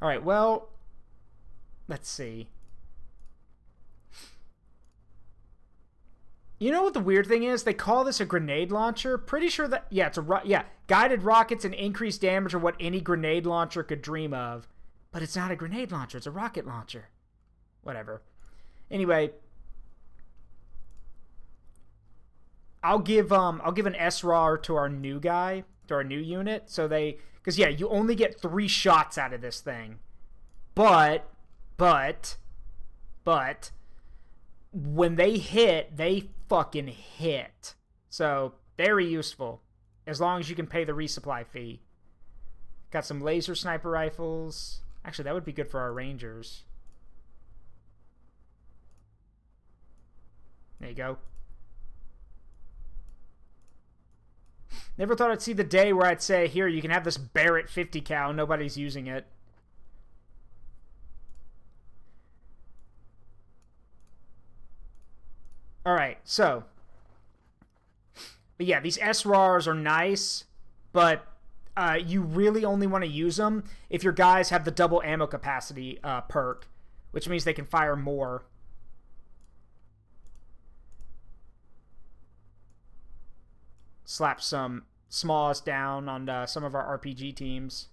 All right, well, let's see. You know what the weird thing is? They call this a grenade launcher. Pretty sure that... Yeah, it's a... guided rockets and increased damage are what any grenade launcher could dream of. But it's not a grenade launcher. It's a rocket launcher. Whatever. Anyway... I'll give an SRAW to our new guy, to our new unit. So they... Because, yeah, you only get 3 shots out of this thing. But... when they hit, they fucking hit. So, very useful. As long as you can pay the resupply fee. Got some laser sniper rifles. Actually, that would be good for our rangers. There you go. Never thought I'd see the day where I'd say, here, you can have this Barrett 50 cal. Nobody's using it. Alright, so. But yeah, these SRARs are nice, but you really only want to use them if your guys have the double ammo capacity perk, which means they can fire more. Slap some smalls down on some of our RPG teams.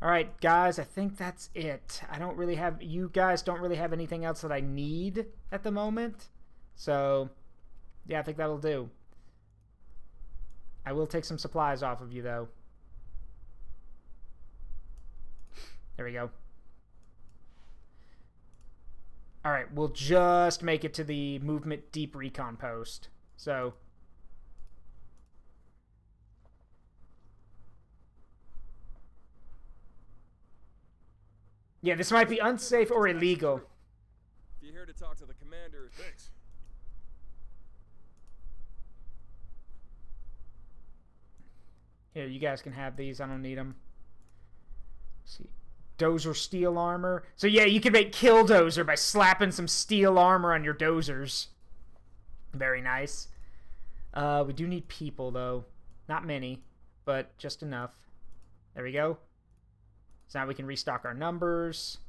Alright, guys, I think that's it. You guys don't really have anything else that I need at the moment. So, yeah, I think that'll do. I will take some supplies off of you, though. There we go. Alright, we'll just make it to the movement deep recon post. So... yeah, this might be unsafe or illegal. If you're here to talk to the commander... Thanks. Here, you guys can have these. I don't need them. Let's see. Dozer steel armor. So yeah, you can make Killdozer by slapping some steel armor on your dozers. Very nice. We do need people, though. Not many, but just enough. There we go. So now we can restock our numbers.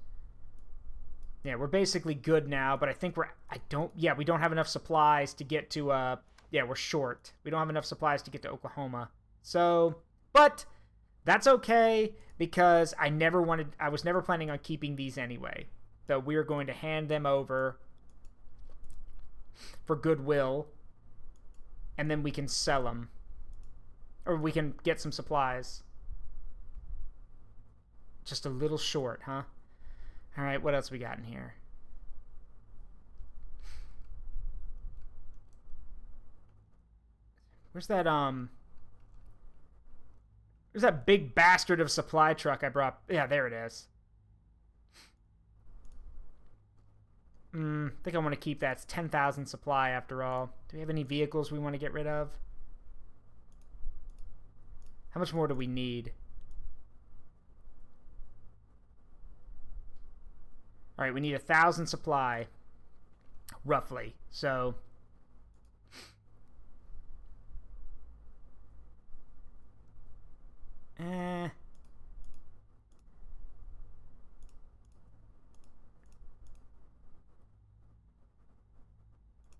Yeah, we're basically good now, but I think we don't have enough supplies to get to, yeah, we're short. We don't have enough supplies to get to Oklahoma. So, but that's okay, because I was never planning on keeping these anyway. So we're going to hand them over for goodwill, and then we can sell them. Or we can get some supplies. Just a little short, huh? Alright, what else we got in here? Where's that, where's that big bastard of supply truck I brought? Yeah, there it is. I think I want to keep that. It's 10,000 supply after all. Do we have any vehicles we want to get rid of? How much more do we need? Alright, we need 1,000 supply. Roughly. So...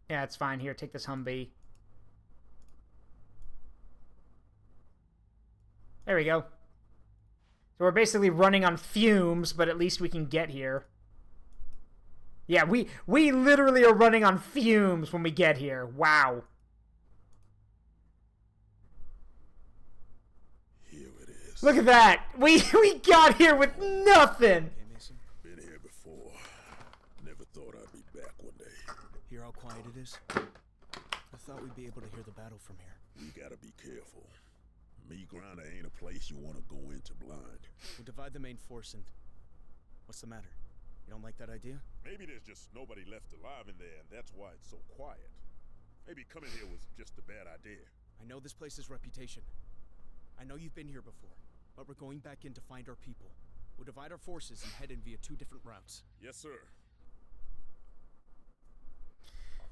yeah, it's fine. Here, take this Humvee. There we go. So we're basically running on fumes, but at least we can get here. Yeah, we literally are running on fumes when we get here. Wow. Here it is. Look at that. We got here with nothing. Okay, Mason. Been here before. Never thought I'd be back one day. Hear how quiet it is? I thought we'd be able to hear the battle from here. We gotta be careful. Meat grinder ain't a place you want to go into blind. We'll divide the main force and... what's the matter? You don't like that idea? Maybe there's just nobody left alive in there, and that's why it's so quiet. Maybe coming here was just a bad idea. I know this place's reputation. I know you've been here before, but we're going back in to find our people. We'll divide our forces and head in via 2 different routes. Yes, sir.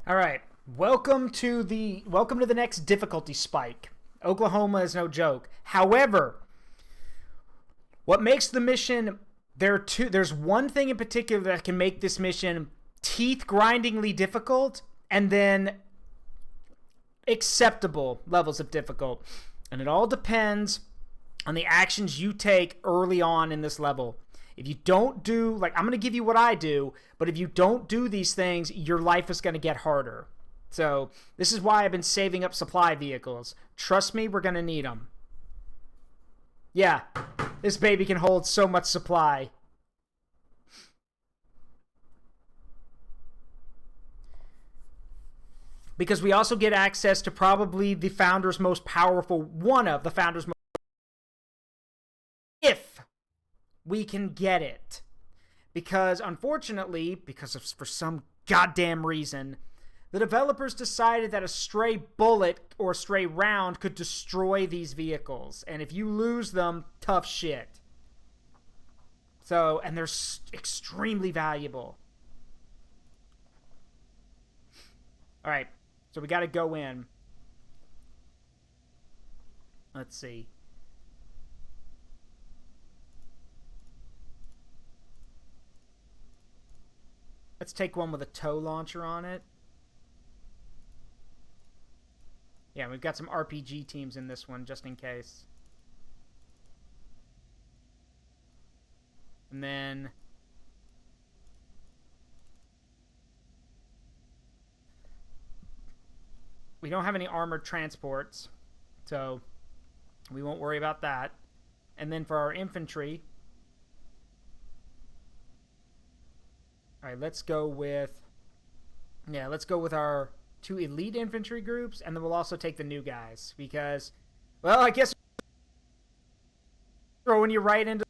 All right. Welcome to the next difficulty spike. Oklahoma is no joke. However, what makes the mission... There's one thing in particular that can make this mission teeth-grindingly difficult, and then acceptable levels of difficult. And it all depends on the actions you take early on in this level. If you don't do, like, I'm going to give you what I do, but if you don't do these things, your life is going to get harder. So, this is why I've been saving up supply vehicles. Trust me, we're going to need them. Yeah, this baby can hold so much supply. Because we also get access to probably the Founder's most powerful, one of the Founder's most... if we can get it. Because, unfortunately, for some goddamn reason, The developers decided that a stray bullet or stray round could destroy these vehicles. And if you lose them, tough shit. So, and they're extremely valuable. Alright, so we gotta go in. Let's see. Let's take one with a tow launcher on it. Yeah, we've got some RPG teams in this one, just in case. And then... we don't have any armored transports, so we won't worry about that. And then for our infantry... Alright, let's go with... yeah, let's go with our 2 elite infantry groups, and then we'll also take the new guys, because, well, I guess throwing you right into...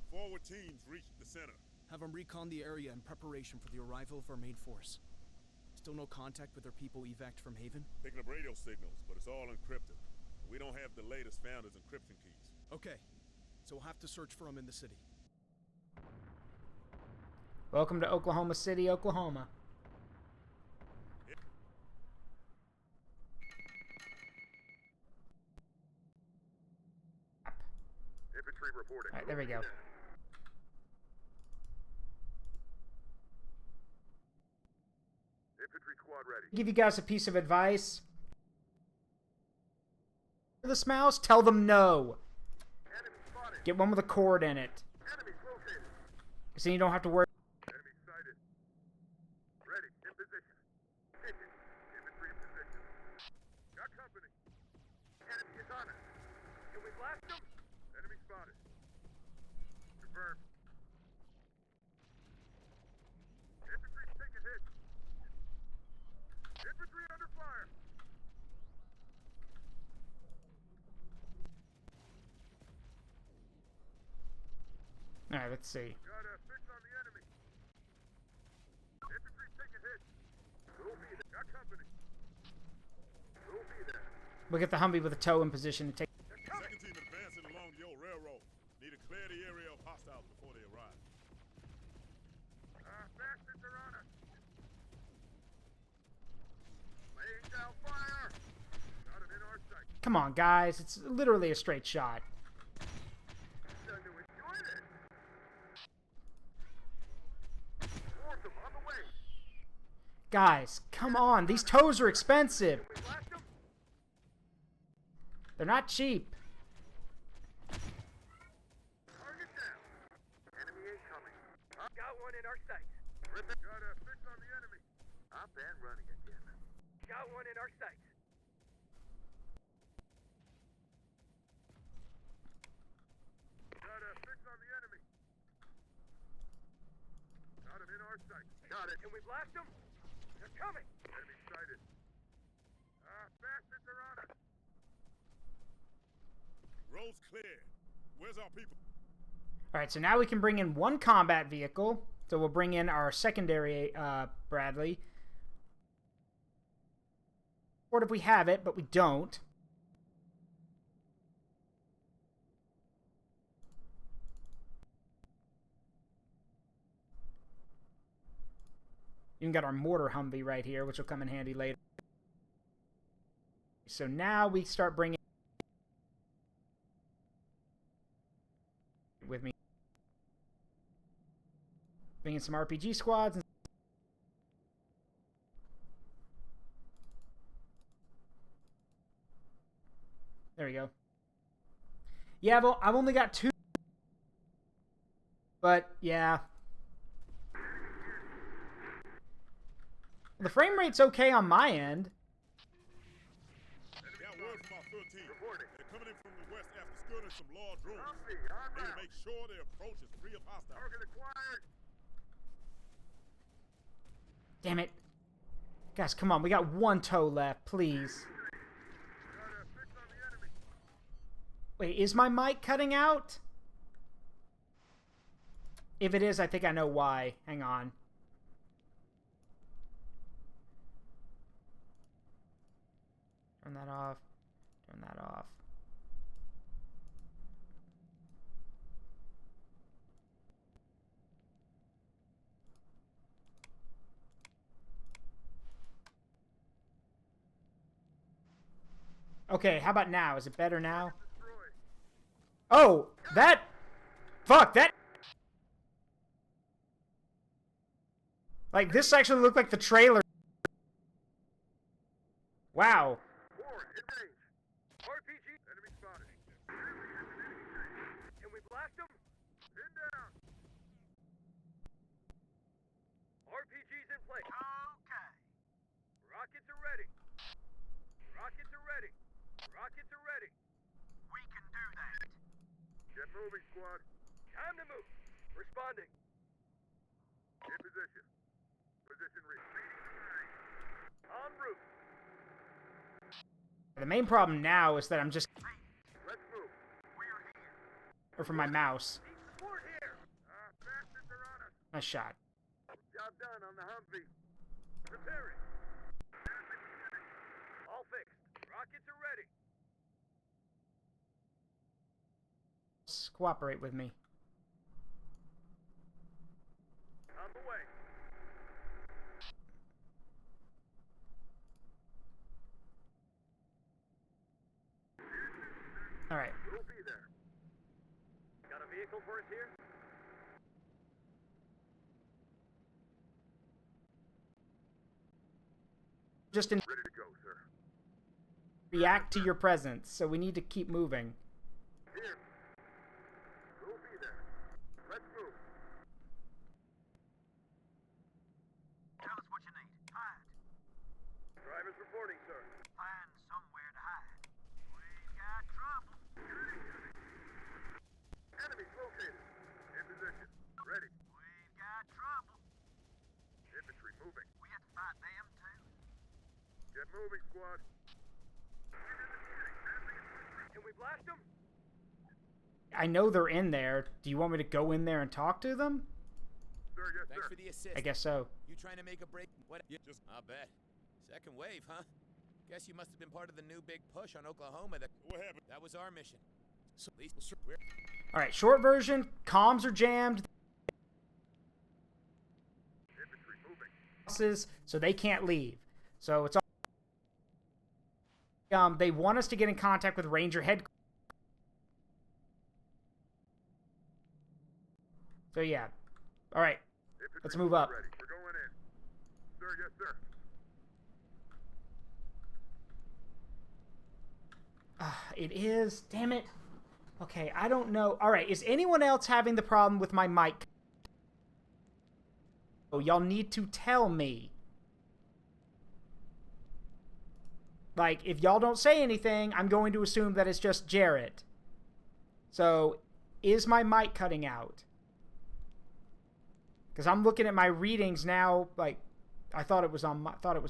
Forward teams reached the center. Have them recon the area in preparation for the arrival of our main force. Still no contact with our people evac'd from Haven? Picking up radio signals, but it's all encrypted. We don't have the latest Founders encryption keys. Okay, so we'll have to search for them in the city. Welcome to Oklahoma City, Oklahoma. Infantry reporting. Alright, there we go. Infantry squad ready. Give you guys a piece of advice. This mouse, tell them no. Enemy spotted. Get one with a cord in it. Enemies located. So you don't have to worry. Enemy sighted. Ready. In position. Taken. Infantry in position. Got company. Enemy is on us. Can we blast them? Enemy spotted. Confirmed. Infantry taking hit. Infantry under fire. Alright, let's see. Got a fix on the enemy. Infantry taking hit. We'll be there. Got company. We'll be there. We'll get the Humvee with a tow in position to take... Second team advancing along the old railroad. Need to clear the area of hostiles before they arrive. Bastards are on us. Laying down fire. Got him in our sight. Come on, guys. It's literally a straight shot. Time to enjoy this. Fourth them on the way. Guys, come on. These tows are expensive. We blast them. They're not cheap. Target down. Enemy incoming. Got one in our sight. Got a fix on the enemy. Up and running again. Got one in our sight. Got a fix on the enemy. Got him in our sight. Got it. Can we blast them? They're coming. Enemy sighted. Bastards are on us. Road's clear. Where's our people? Alright, so now we can bring in one combat vehicle. So we'll bring in our secondary Bradley. Or if we have it, but we don't. Even got our mortar Humvee right here, which will come in handy later. So now we start bringing... with me. Bringing some RPG squads. And there we go. Yeah, I've only got 2. But, yeah. The frame rate's okay on my end. Got word from our 13. They're coming in from the west after skirting some large ruins. Humphrey, Need to make sure their approach is free of hostiles. Target acquired. Damn it. Guys, come on. We got 1 tow left, please. Got a fix on the enemy. Wait, is my mic cutting out? If it is, I think I know why. Hang on. Turn that off. Turn that off. Okay, how about now? Is it better now? Oh, that... Fuck, that... Like, this actually looked like the trailer. Wow. Ward, in range. RPG, enemy spotted. Can we blast them? Pin down. RPG's in place. Okay. Rockets are ready. Rockets are ready. Rockets are ready. We can do that. Get moving, squad. Time to move. Responding. In position. Position reach. En route. The main problem now is that I'm just... Let's move. We're here. Or from my mouse. Support here. Bastards are on us. Nice shot. Job done on the Humvee. Repairing. All fixed. Rockets are ready. Cooperate with me. On the way. Alright. We'll be there. Got a vehicle for us here? Just in... Ready to go, sir. React to your presence, so we need to keep moving. Here. We'll be there. Let's move. Tell us what you need. Hide. Driver's reporting, sir. Find somewhere to hide. We've got trouble. Enemies located. In position. Ready. We've got trouble. Infantry moving. We have to fight them too. Get moving, squad. Can we blast them? I know they're in there. Do you want me to go in there and talk to them? Sir, yes, Thanks sir. for the assist. I guess so. You trying to make a break? What? Just, I bet. Second wave, huh? Guess you must have been part of the new big push on Oklahoma. What happened? That was our mission. So at least we're... Alright, short version. Comms are jammed. Infantry moving. So they can't leave. So it's all... they want us to get in contact with Ranger headquarters. So yeah. Alright. Let's move up. Ready. We're going in. Sir, yes, sir. It is. Damn it. Okay, I don't know. Alright, is anyone else having the problem with my mic? Oh, y'all need to tell me. Like, if y'all don't say anything, I'm going to assume that it's just Jarrett. So, is my mic cutting out? Because I'm looking at my readings now, like, I thought it was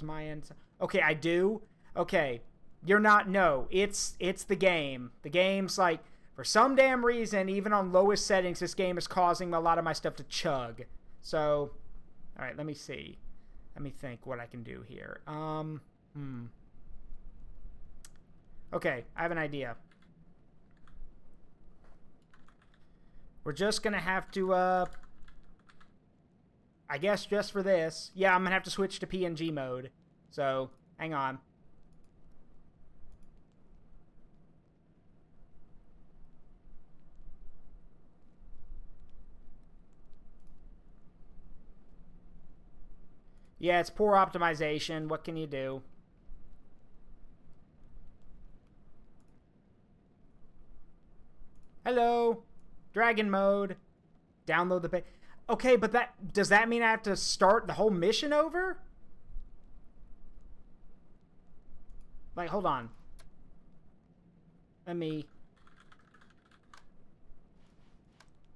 my end. Okay, I do. Okay, you're not. No, it's the game. The game's like, for some damn reason, even on lowest settings, this game is causing a lot of my stuff to chug. So, all right, let me see. Let me think what I can do here. Okay, I have an idea. We're just gonna have to, I guess just for this, yeah, I'm gonna have to switch to PNG mode. So, hang on. Yeah, it's poor optimization. What can you do? Hello. Dragon mode. Download the page. Okay, but does that mean I have to start the whole mission over? Like, hold on. Let me...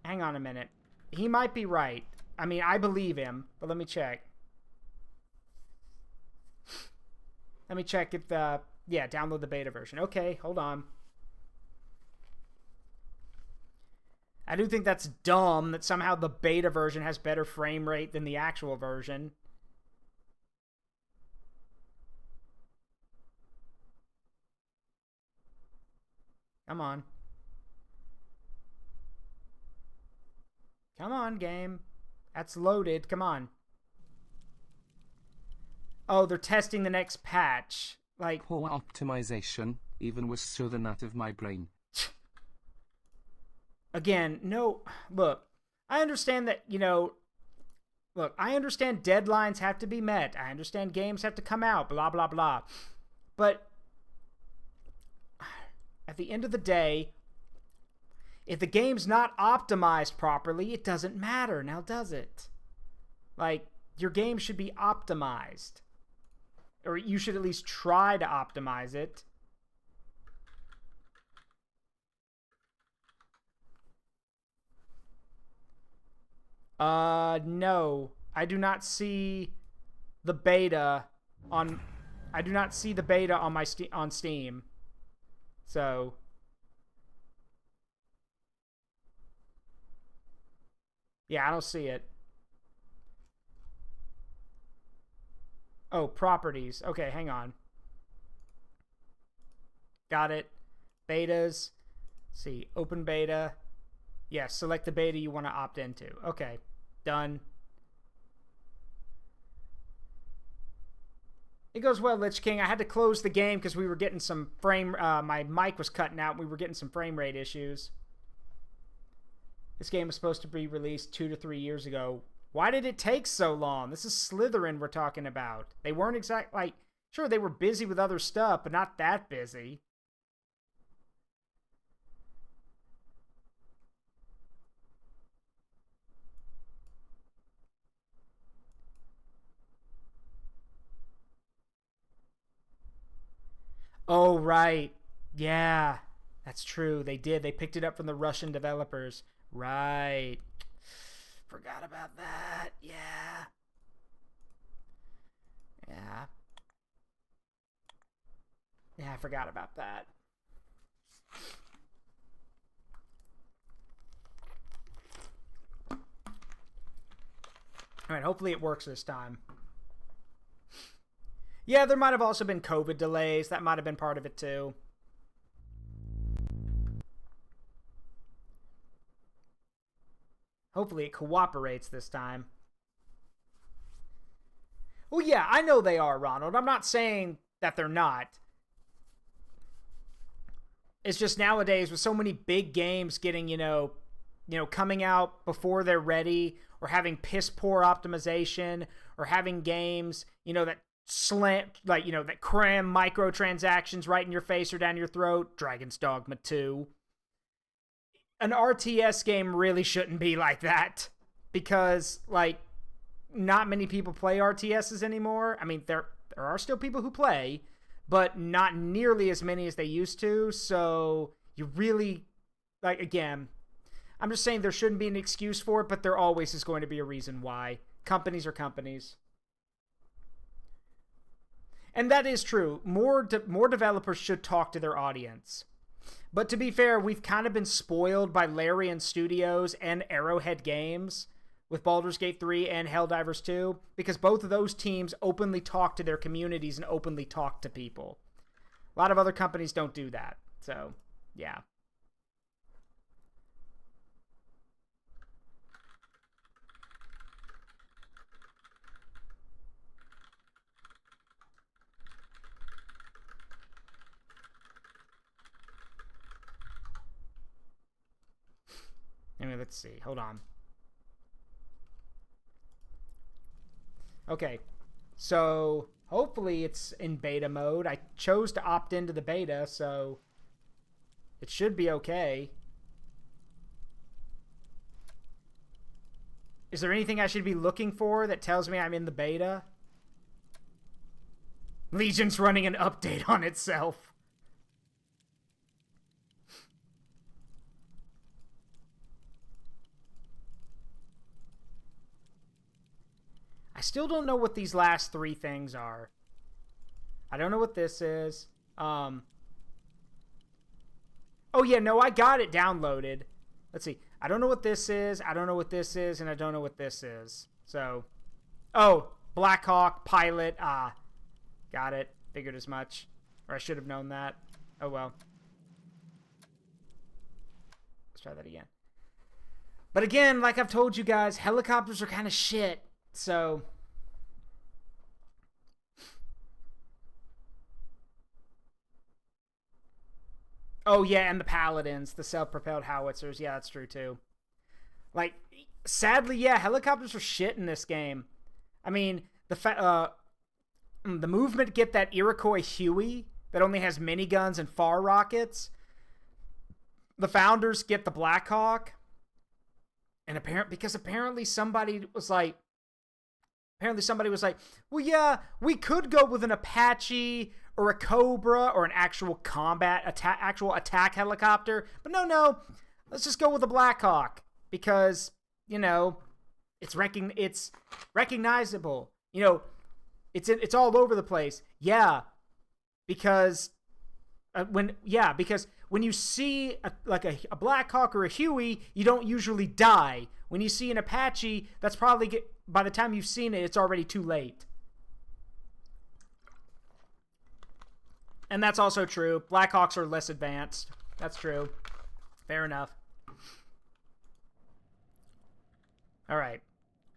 Hang on a minute. He might be right. I mean, I believe him, but let me check. Let me check if the... Yeah, download the beta version. Okay, hold on. I do think that's dumb that somehow the beta version has better frame rate than the actual version. Come on. Come on, game. That's loaded. Come on. Oh, they're testing the next patch. Like, poor optimization, even worse so than that of my brain. Again, no. Look, I understand that, look, I understand deadlines have to be met. I understand games have to come out, blah, blah, blah. But at the end of the day, if the game's not optimized properly, it doesn't matter, now does it? Like, your game should be optimized. Or you should at least try to optimize it. No. I do not see the beta on... I do not see the beta on my on Steam. So... yeah, I don't see it. Oh, properties. Okay, hang on. Got it. Betas. Let's see, open beta. Yes, select the beta you want to opt into. Okay, done. It goes well, Lich King. I had to close the game because we were getting some frame... my mic was cutting out and we were getting some frame rate issues. This game was supposed to be released 2 to 3 years ago. Why did it take so long? This is Slytherin we're talking about. They weren't like, sure, they were busy with other stuff, but not that busy. Oh, right. Yeah, that's true. They did. They picked it up from the Russian developers. Right. Forgot about that. Yeah. Yeah. Yeah, I forgot about that. Alright, hopefully it works this time. Yeah, there might have also been COVID delays. That might have been part of it too. Hopefully it cooperates this time. Well, yeah, I know they are, Ronald. I'm not saying that they're not. It's just nowadays with so many big games getting, coming out before they're ready, or having piss poor optimization, or having games, that slam, that cram microtransactions right in your face or down your throat. Dragon's Dogma 2. An RTS game really shouldn't be like that, because, not many people play RTSs anymore. I mean, there are still people who play, but not nearly as many as they used to, so you really, again, I'm just saying there shouldn't be an excuse for it, but there always is going to be a reason why. Companies are companies. And that is true. More developers should talk to their audience. But to be fair, we've kind of been spoiled by Larian Studios and Arrowhead Games with Baldur's Gate 3 and Helldivers 2, because both of those teams openly talk to their communities and openly talk to people. A lot of other companies don't do that. So, yeah. Anyway, let's see. Hold on. Okay. So, hopefully it's in beta mode. I chose to opt into the beta, so it should be okay. Is there anything I should be looking for that tells me I'm in the beta? Legion's running an update on itself. I still don't know what these last 3 things are. I don't know what this is. Oh yeah, no, I got it downloaded. Let's see. I don't know what this is. I don't know what this is. And I don't know what this is. So, oh, Black Hawk, pilot. Got it. Figured as much. Or I should have known that. Oh, well. Let's try that again. But again, like I've told you guys, helicopters are kind of shit. So... Oh, yeah, and the Paladins, the self-propelled howitzers. Yeah, that's true, too. Like, sadly, yeah, helicopters are shit in this game. I mean, the movement get that Iroquois Huey that only has miniguns and far rockets. The Founders get the Black Hawk. And apparently somebody was like, well, yeah, we could go with an Apache or a Cobra or an actual attack helicopter. But no, let's just go with the Black Hawk because, you know, it's recognizable. You know, it's all over the place. Yeah, because when you see a Black Hawk or a Huey, you don't usually die. When you see an Apache, that's probably by the time you've seen it, it's already too late. And that's also true. Black Hawks are less advanced. That's true. Fair enough. All right.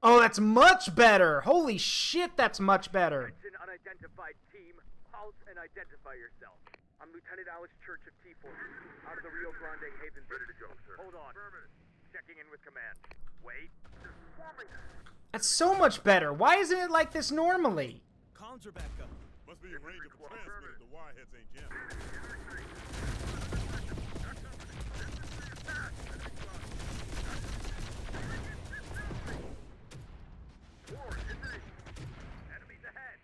Oh, that's much better. Holy shit, that's much better. It's an unidentified team. Halt and identify yourself. I'm Lieutenant Alex Church of T-Force, out of the Rio Grande Haven. Ready to go, sir. Hold on. Checking in with command. Wait. That's so much better. Why isn't it like this normally? Comms are back up. Must be a range of a transmitter. The wireheads ain't jammed. Enemies ahead.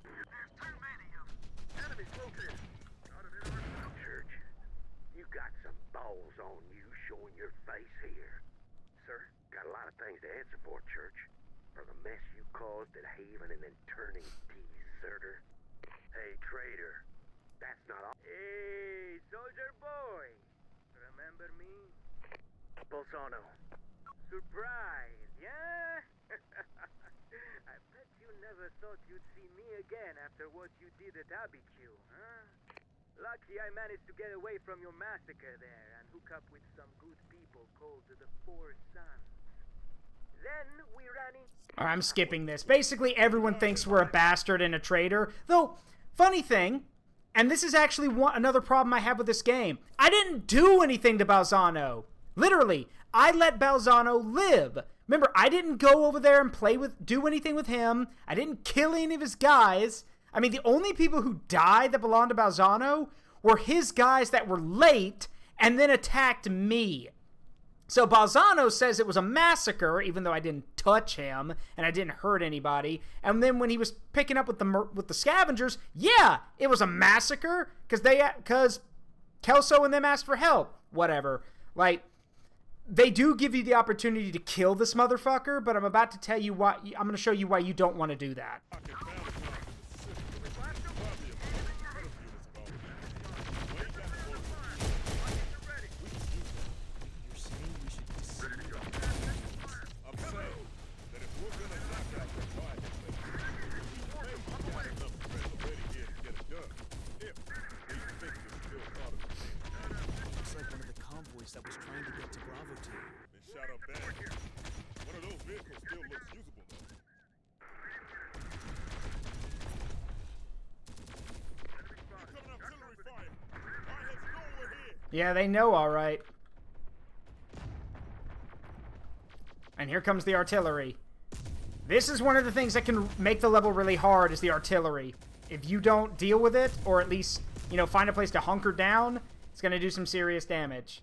There's too many of them. Enemies located. Church, you got some balls on you showing your face here. Sir, got a lot of things to answer for, Church. From the mess you caused at Haven and then turning deserter. Hey, traitor. That's not all. Hey, soldier boy. Remember me? Bolzano. Surprise, yeah? I bet you never thought you'd see me again after what you did at Abiquiu, huh? Lucky I managed to get away from your massacre there and hook up with some good people called the Four Sons. Then we ran in... Alright, I'm skipping this. Basically, everyone thinks we're a bastard and a traitor. Though, funny thing, and this is actually another problem I have with this game. I didn't do anything to Balzano. Literally, I let Balzano live. Remember, I didn't go over there and do anything with him. I didn't kill any of his guys. I mean, the only people who died that belonged to Balzano were his guys that were late and then attacked me. So Balzano says it was a massacre, even though I didn't touch him and I didn't hurt anybody. And then when he was picking up with the scavengers, yeah, it was a massacre because Kelso and them asked for help. Whatever. Like, they do give you the opportunity to kill this motherfucker, but I'm about to tell you why. I'm going to show you why you don't want to do that. That was trying to get to Bravo Team. Been shot up bad. One of those vehicles still looks usable though. Coming artillery fire. Wireheads know we're here. Yeah, they know, all right. And here comes the artillery. This is one of the things that can make the level really hard, is the artillery. If you don't deal with it, or at least, you know, find a place to hunker down, it's going to do some serious damage.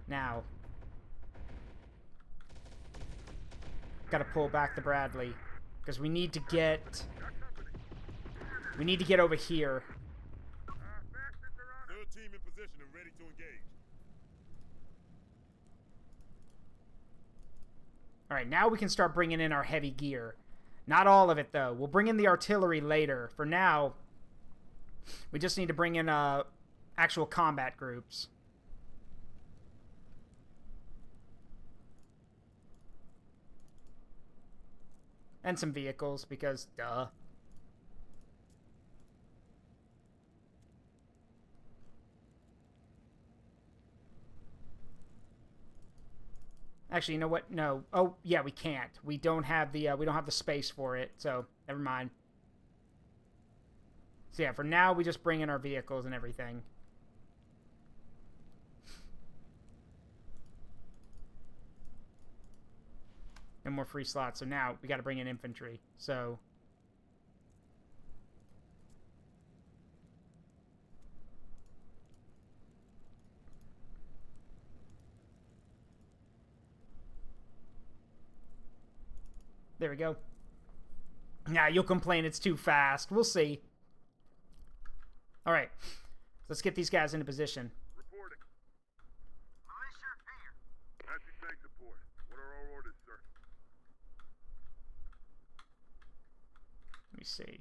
Now, gotta pull back the Bradley because we need to get over here. Third team in position and ready to engage. All right, now we can start bringing in our heavy gear. Not all of it though. We'll bring in the artillery later. For now, we just need to bring in actual combat groups. And some vehicles, because duh. Actually, you know what? No. Oh, yeah, we can't. We don't have the space for it, so never mind. So yeah, for now we just bring in our vehicles and everything. No more free slots. So now we got to bring in infantry. So there we go. Now you'll complain it's too fast. We'll see. All right, let's get these guys into position. Reporting. Militia here. Anti-tank support. What are our orders, sir? Let me see.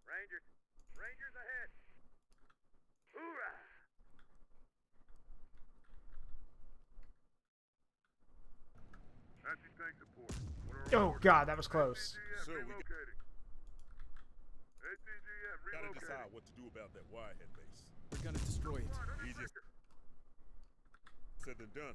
Rangers. Rangers ahead. Hoorah! Anti-tank support. What are our Oh orders? God, that was close. Sir, we Relocating. ATGM gotta relocating. decide what to do about that Wirehead base. We're gonna destroy it. Easiest said than done.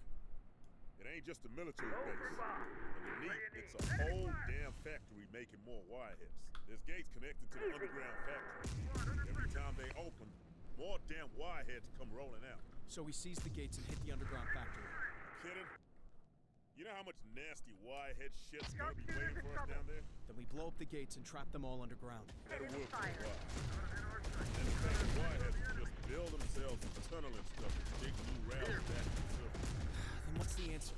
It ain't just a military base. Underneath, it's a whole damn factory making more Wireheads. There's gates connected to the underground factory. Every time they open, more damn Wireheads come rolling out. So we seize the gates and hit the underground factory. Kidding? You know how much nasty Wirehead shit's gonna be waiting for us down there? Then we blow up the gates and trap them all underground. That'll work for a while. Then the fact that Wireheads will just build themselves a tunnel and stuff and dig new routes back to the surface. Then what's the answer?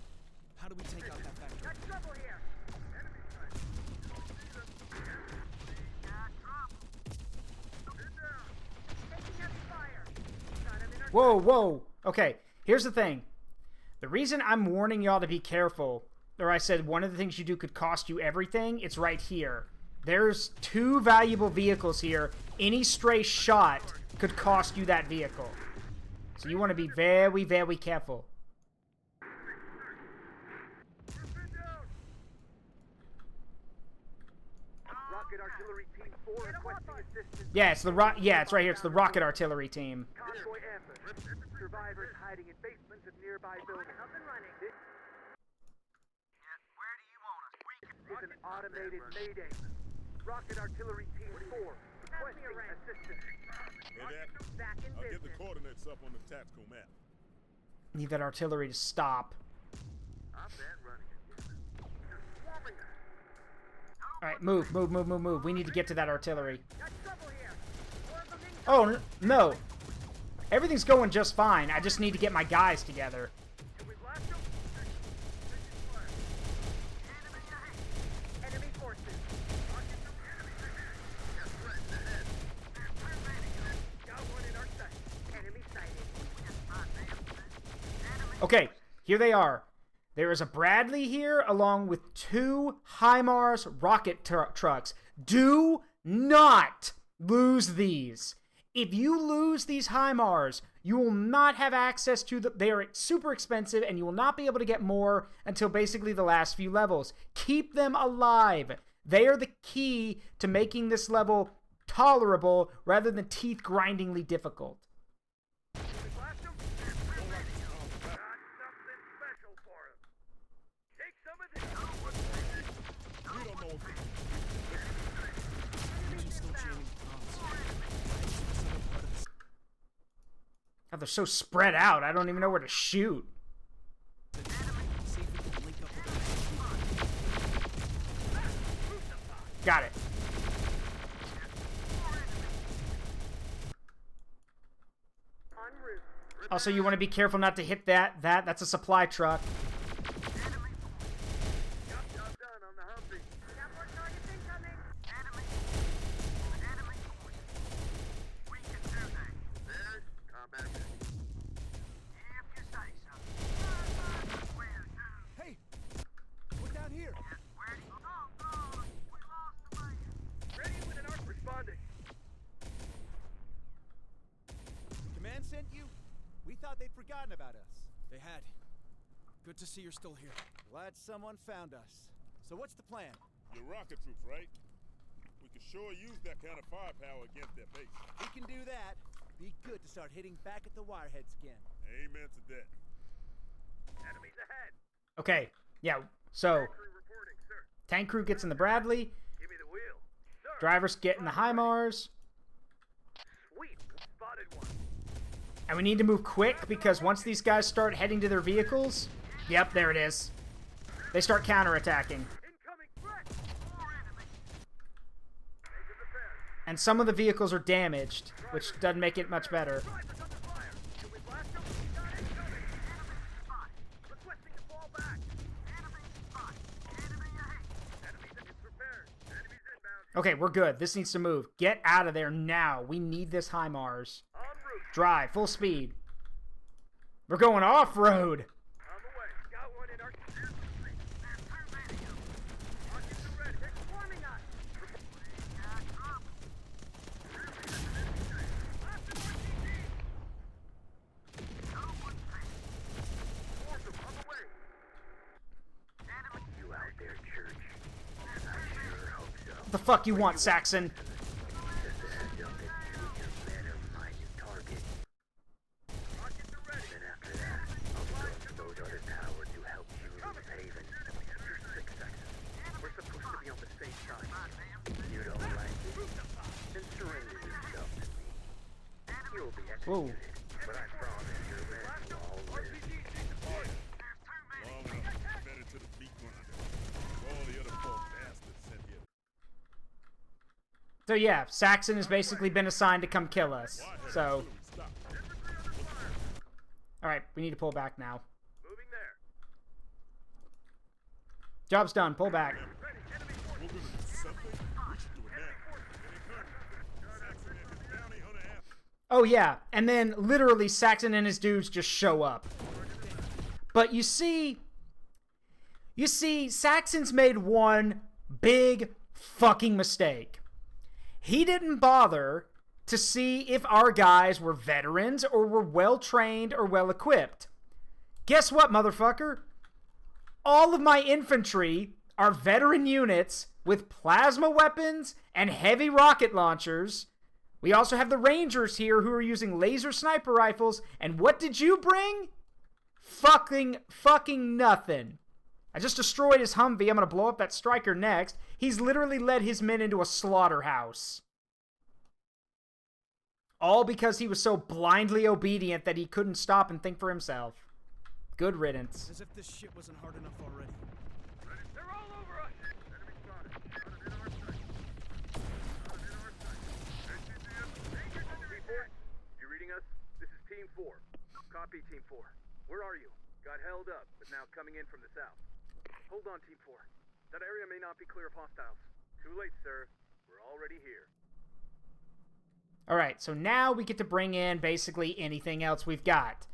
How do we take out that factory? Got trouble here. Enemy sight. Got trouble. Get down. Taking heavy fire. Got him in our Whoa, whoa. Okay, here's the thing. The reason I'm warning y'all to be careful, or I said one of the things you do could cost you everything, it's right here. There's 2 valuable vehicles here. Any stray shot could cost you that vehicle. So you want to be very, very careful. Rocket Artillery Team 4 requesting assistance. Yeah, it's it's right here. It's the rocket artillery team. Convoy ambushed. Survivors hiding in basements of nearby buildings. up and running. This Where do you want us? is an automated mayday. Rocket Artillery Team 4 requesting assistance. Hey, Dak, Back in I'll get the business. coordinates up on the tactical map. Need that artillery to stop. I'm bad running again. Swarming us. All right, move, move, move, move, move. We need to get to that artillery. Got trouble here. More of them Oh, incoming. no. Everything's going just fine. I just need to get my guys together. Can we blast them? Taking fire. Enemy ahead. Enemy forces. Rocket them. Enemy ahead. Got threats ahead. Got one in our sight. Enemy sighted. Okay, here they are. There is a Bradley here along with 2 HIMARS rocket trucks. Do not lose these. If you lose these HIMARS, you will not have access to them. They are super expensive, and you will not be able to get more until basically the last few levels. Keep them alive. They are the key to making this level tolerable rather than teeth-grindingly difficult. Can we blast them? Got something special for them. Take some of this. We don't know if She's still jamming comms. God, they're so spread out, I don't even know where to shoot. See if we can link up with them. Got it. En route. Also, you want to be careful not to hit that's a supply truck. Job done on the Humvee. Got more targets incoming. Enemy forces. We can do that. There's combat ready. If you say so. Where to? Hey! We're down here! Where do you go? Oh, we lost the man. Ready with an arc responding. Command sent you? We thought they'd forgotten about us. They had. Good to see you're still here. Glad someone found us. So what's the plan? You're rocket troops, right? We could sure use that kind of firepower against their base. We can do that. Be good to start hitting back at the wireheads again. Amen to that. Enemies ahead. Okay, yeah, so Crew reporting, sir. tank crew gets in the Bradley, Give me the wheel. Sir. drivers get in the HIMARS, Sweet. Spotted one. and we need to move quick because once these guys start heading to their vehicles, yep, there it is. They start counterattacking. Incoming threat. More enemy. Major repairs. And some of the vehicles are damaged, which doesn't make it much better. Drivers under fire. Can we blast them? We got incoming. Enemy spotted. Requesting to fall back. Enemy spotted. Enemy ahead. Enemies in repairs. Enemies inbound. Okay, we're good. This needs to move. Get out of there now. We need this HIMARS. En route. Drive, full speed. We're going off-road. On the way. Got one in our... Rockets are ready. They're swarming us. On the way. You out there, church? I sure hope so. What the fuck you want, Saxon? Rockets are ready. Then after that, I'll throw those other towers who helped you lose Haven. You're 6 seconds. We're supposed to be on the safe side. You don't like it? Then surrender yourself to me. You'll be Whoa. executed, but I promise your men will all live. Long enough, better to the meat grinder. All the other poor bastards sent here. So yeah, Saxon has basically been assigned to come kill us. So, Stop. alright, we need to pull back now. Moving there. Job's done, pull back. Ready. Enemy We're forces. gonna do something. We should do it now. Saxon and his bounty hunter have. Oh yeah, and then literally Saxon and his dudes just show up. But you see, Saxon's made one big fucking mistake. He didn't bother to see if our guys were veterans or were well trained or well equipped. Guess what, motherfucker? All of my infantry are veteran units with plasma weapons and heavy rocket launchers. We also have the Rangers here who are using laser sniper rifles. And what did you bring? Fucking nothing. I just destroyed his Humvee. I'm going to blow up that Striker next. He's literally led his men into a slaughterhouse. All because he was so blindly obedient that he couldn't stop and think for himself. Good riddance. As if this shit wasn't hard enough already. They're all over us. Enemy spotted. Out of in our sight. Out of in our sight. Team 4, you reading us? This is Team 4. Copy, Team 4. Where are you? Got held up, but now coming in from the south. Hold on, Team 4. That area may not be clear of hostiles. Too late, sir. We're already here. Alright, so now we get to bring in basically anything else we've got.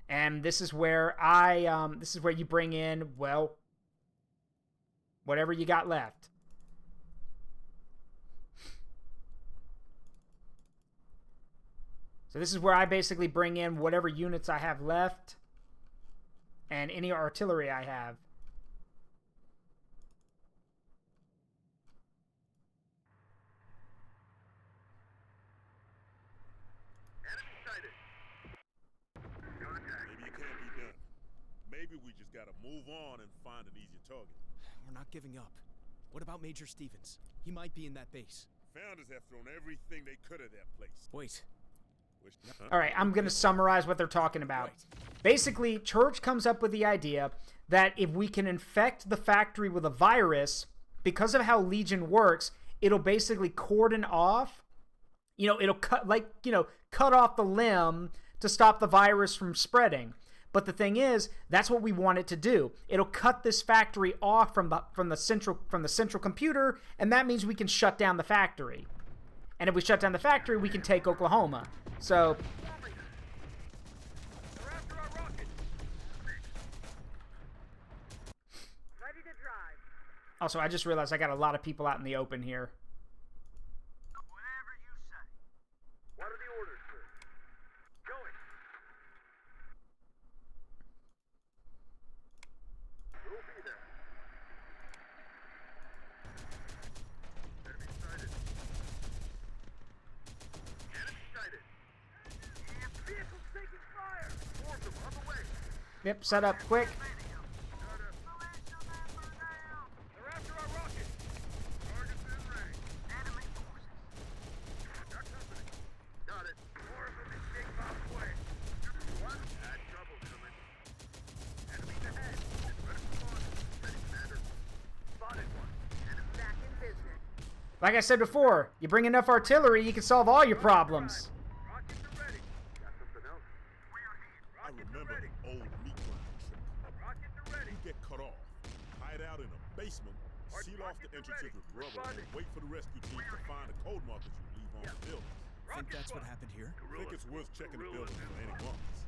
And this is where this is where you bring in, well, whatever you got left. So this is where I basically bring in whatever units I have left and any artillery I have. Enemy sighted. Contact. Maybe it can't be done. Maybe we just gotta move on and find an easier target. We're not giving up. What about Major Stevens? He might be in that base. Founders have thrown everything they could at that place. Wait. Alright, I'm going to summarize what they're talking about. Right. Basically, Church comes up with the idea that if we can infect the factory with a virus, because of how Legion works, it'll basically cordon off, it'll cut off the limb to stop the virus from spreading. But the thing is, that's what we want it to do. It'll cut this factory off from the central computer, and that means we can shut down the factory. And if we shut down the factory, we can take Oklahoma. So, They're after our rockets. Ready to drive. also, I just realized I got a lot of people out in the open here. Whatever you say. What are the orders, sir? Going. Yep, set up quick. They're after our rocket. Target's in range. Enemy forces. Got company. Got it. More of them is big Bob's way. What? Had trouble coming. Enemies ahead. Ready for launch. Ready, Commander. Spotted one. Enemy back in business. Like I said before, you bring enough artillery, you can solve all your problems. Rockets are ready. Got something else? I remember the old meat grinder trick. Rockets are ready. You get cut off, hide out in a basement, seal off the entrances with rubber, and wait for the rescue team to find the code markers you leave on the buildings. Think that's what happened here? I think it's worth checking the buildings for any markers.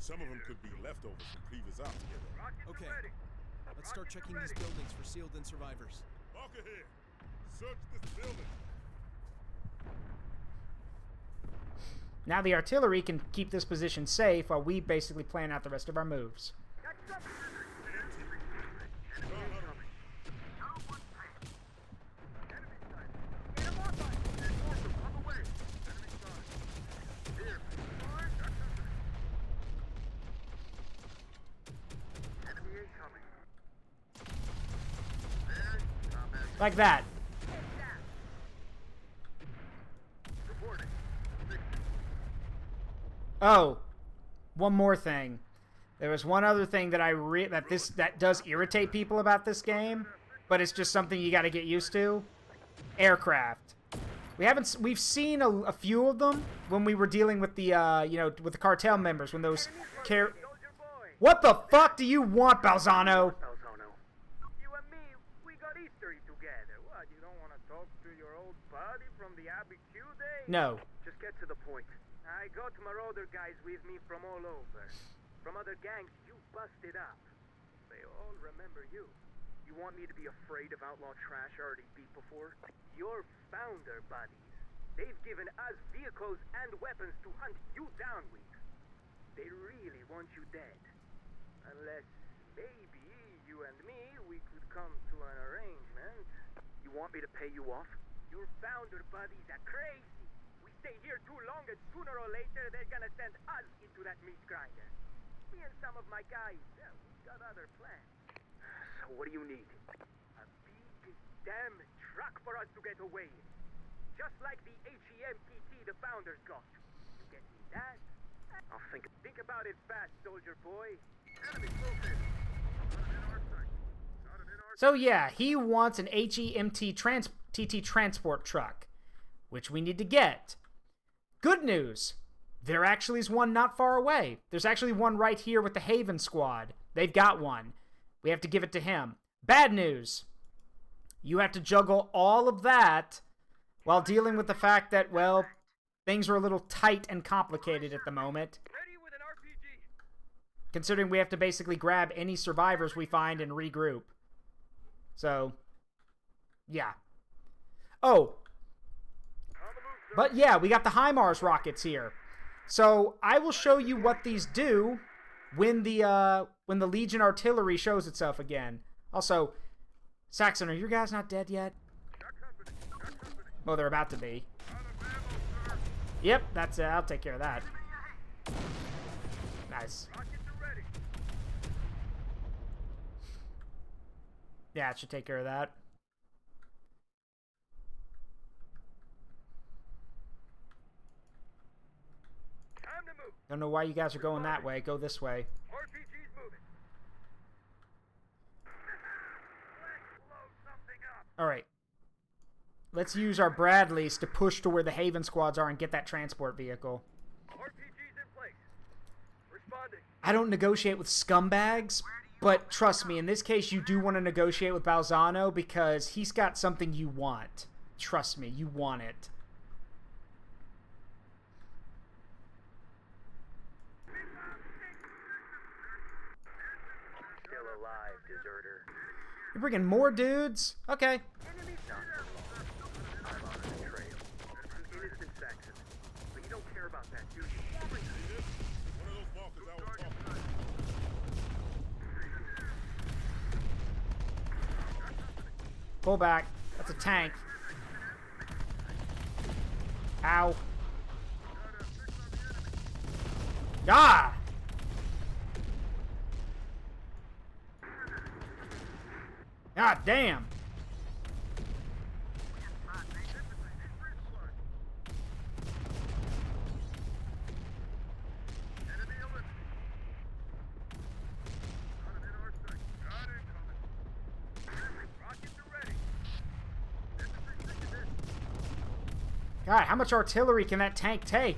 Some of them could be leftovers from previous ops together. Okay. Let's start checking these buildings for sealed-in survivors. Marker here. Search this building. Now the artillery can keep this position safe while we basically plan out the rest of our moves. Got something. Like that. Oh, one more thing. There was one other thing that that does irritate people about this game, but it's just something you got to get used to. Aircraft. We've seen a few of them when we were dealing with the with the cartel members when those What the fuck do you want, Balzano? You and me, we got history together. What, you don't want to talk to your old buddy from the ABQ days? No. Just get to the point. I got marauder guys with me from all over. From other gangs you busted up. They all remember you. You want me to be afraid of outlaw trash I already beat before? Your founder buddies. They've given us vehicles and weapons to hunt you down with. They really want you dead. Unless, maybe, you and me, we could come to an arrangement. You want me to pay you off? Your founder buddies are crazy. We stay here too long and sooner or later they're gonna send us into that meat grinder. Me and some of my guys, we got other plans. So what do you need? A big, damn truck for us to get away in. Just like the HEMTT the founders got. You get me that? I'll think about it fast, soldier boy. Enemy located. Not in our sight. Not in our So yeah, he wants an HEMTT transport truck, which we need to get. Good news. There actually is one not far away. There's actually one right here with the Haven squad. They've got one. We have to give it to him. Bad news. You have to juggle all of that while dealing with the fact that, well, things are a little tight and complicated at the moment. Ready with an RPG. Considering we have to basically grab any survivors we find and regroup. So, yeah. Oh. But yeah, we got the HIMARS rockets here. So, I will show you what these do when the Legion artillery shows itself again. Also, Saxon, are your guys not dead yet? Well, they're about to be. Yep, that's it. I'll take care of that. Nice. Yeah, it should take care of that. Don't know why you guys are going that way. Go this way. RPG's moving. Let's blow something up. Alright. Let's use our Bradleys to push to where the Haven squads are and get that transport vehicle. RPG's in place. Responding. I don't negotiate with scumbags, but trust me, in this case you do want to negotiate with Balzano because he's got something you want. Trust me, you want it. Still alive, deserter. You're bringing more dudes? Okay. Enemy down. I'm on the trail. I'm innocent Saxon. But you don't care about that, do you? One of those markers I was talking about. Pull back. That's a tank. Ow. Ah! God damn. God, how much artillery can that tank take?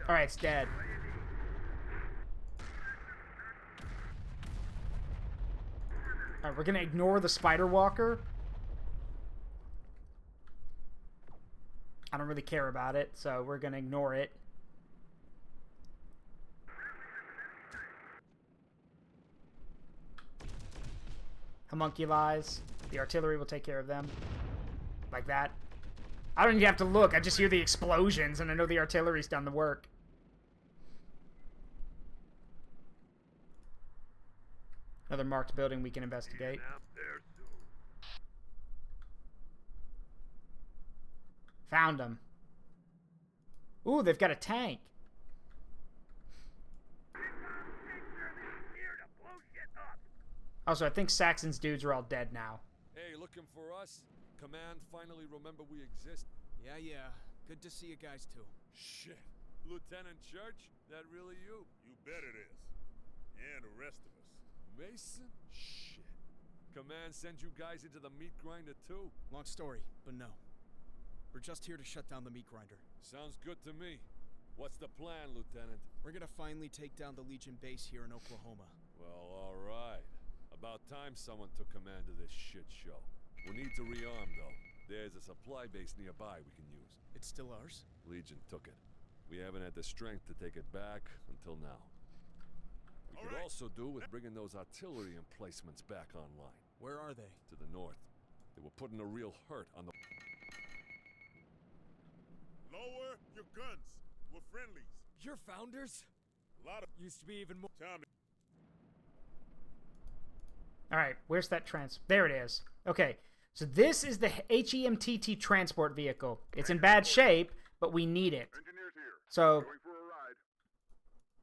Alright, it's dead. Alright, we're gonna ignore the spider walker. I don't really care about it, so we're gonna ignore it. Homunculi. The artillery will take care of them. Like that. I don't even have to look. I just hear the explosions, and I know the artillery's done the work. Another marked building we can investigate. Found them. Ooh, they've got a tank. Also, I think Saxon's dudes are all dead now. Hey, looking for us? Command finally remember we exist? Yeah. Good to see you guys too. Shit. Lieutenant Church? That really you? You bet it is. And the rest of us. Mason? Shit. Command send you guys into the meat grinder too? Long story, but no. We're just here to shut down the meat grinder. Sounds good to me. What's the plan, Lieutenant? We're gonna finally take down the Legion base here in Oklahoma. Well, alright. About time someone took command of this shit show. We need to rearm, though. There's a supply base nearby we can use. It's still ours? Legion took it. We haven't had the strength to take it back until now. We could also do with bringing those artillery emplacements back online. Where are they? To the north. They were putting a real hurt on the... Lower your guns. We're friendlies. You're founders? A lot of... Used to be even more... Tommy. Alright, where's that there it is. Okay, so this is the HEMTT transport vehicle. It's in bad shape, but we need it. So,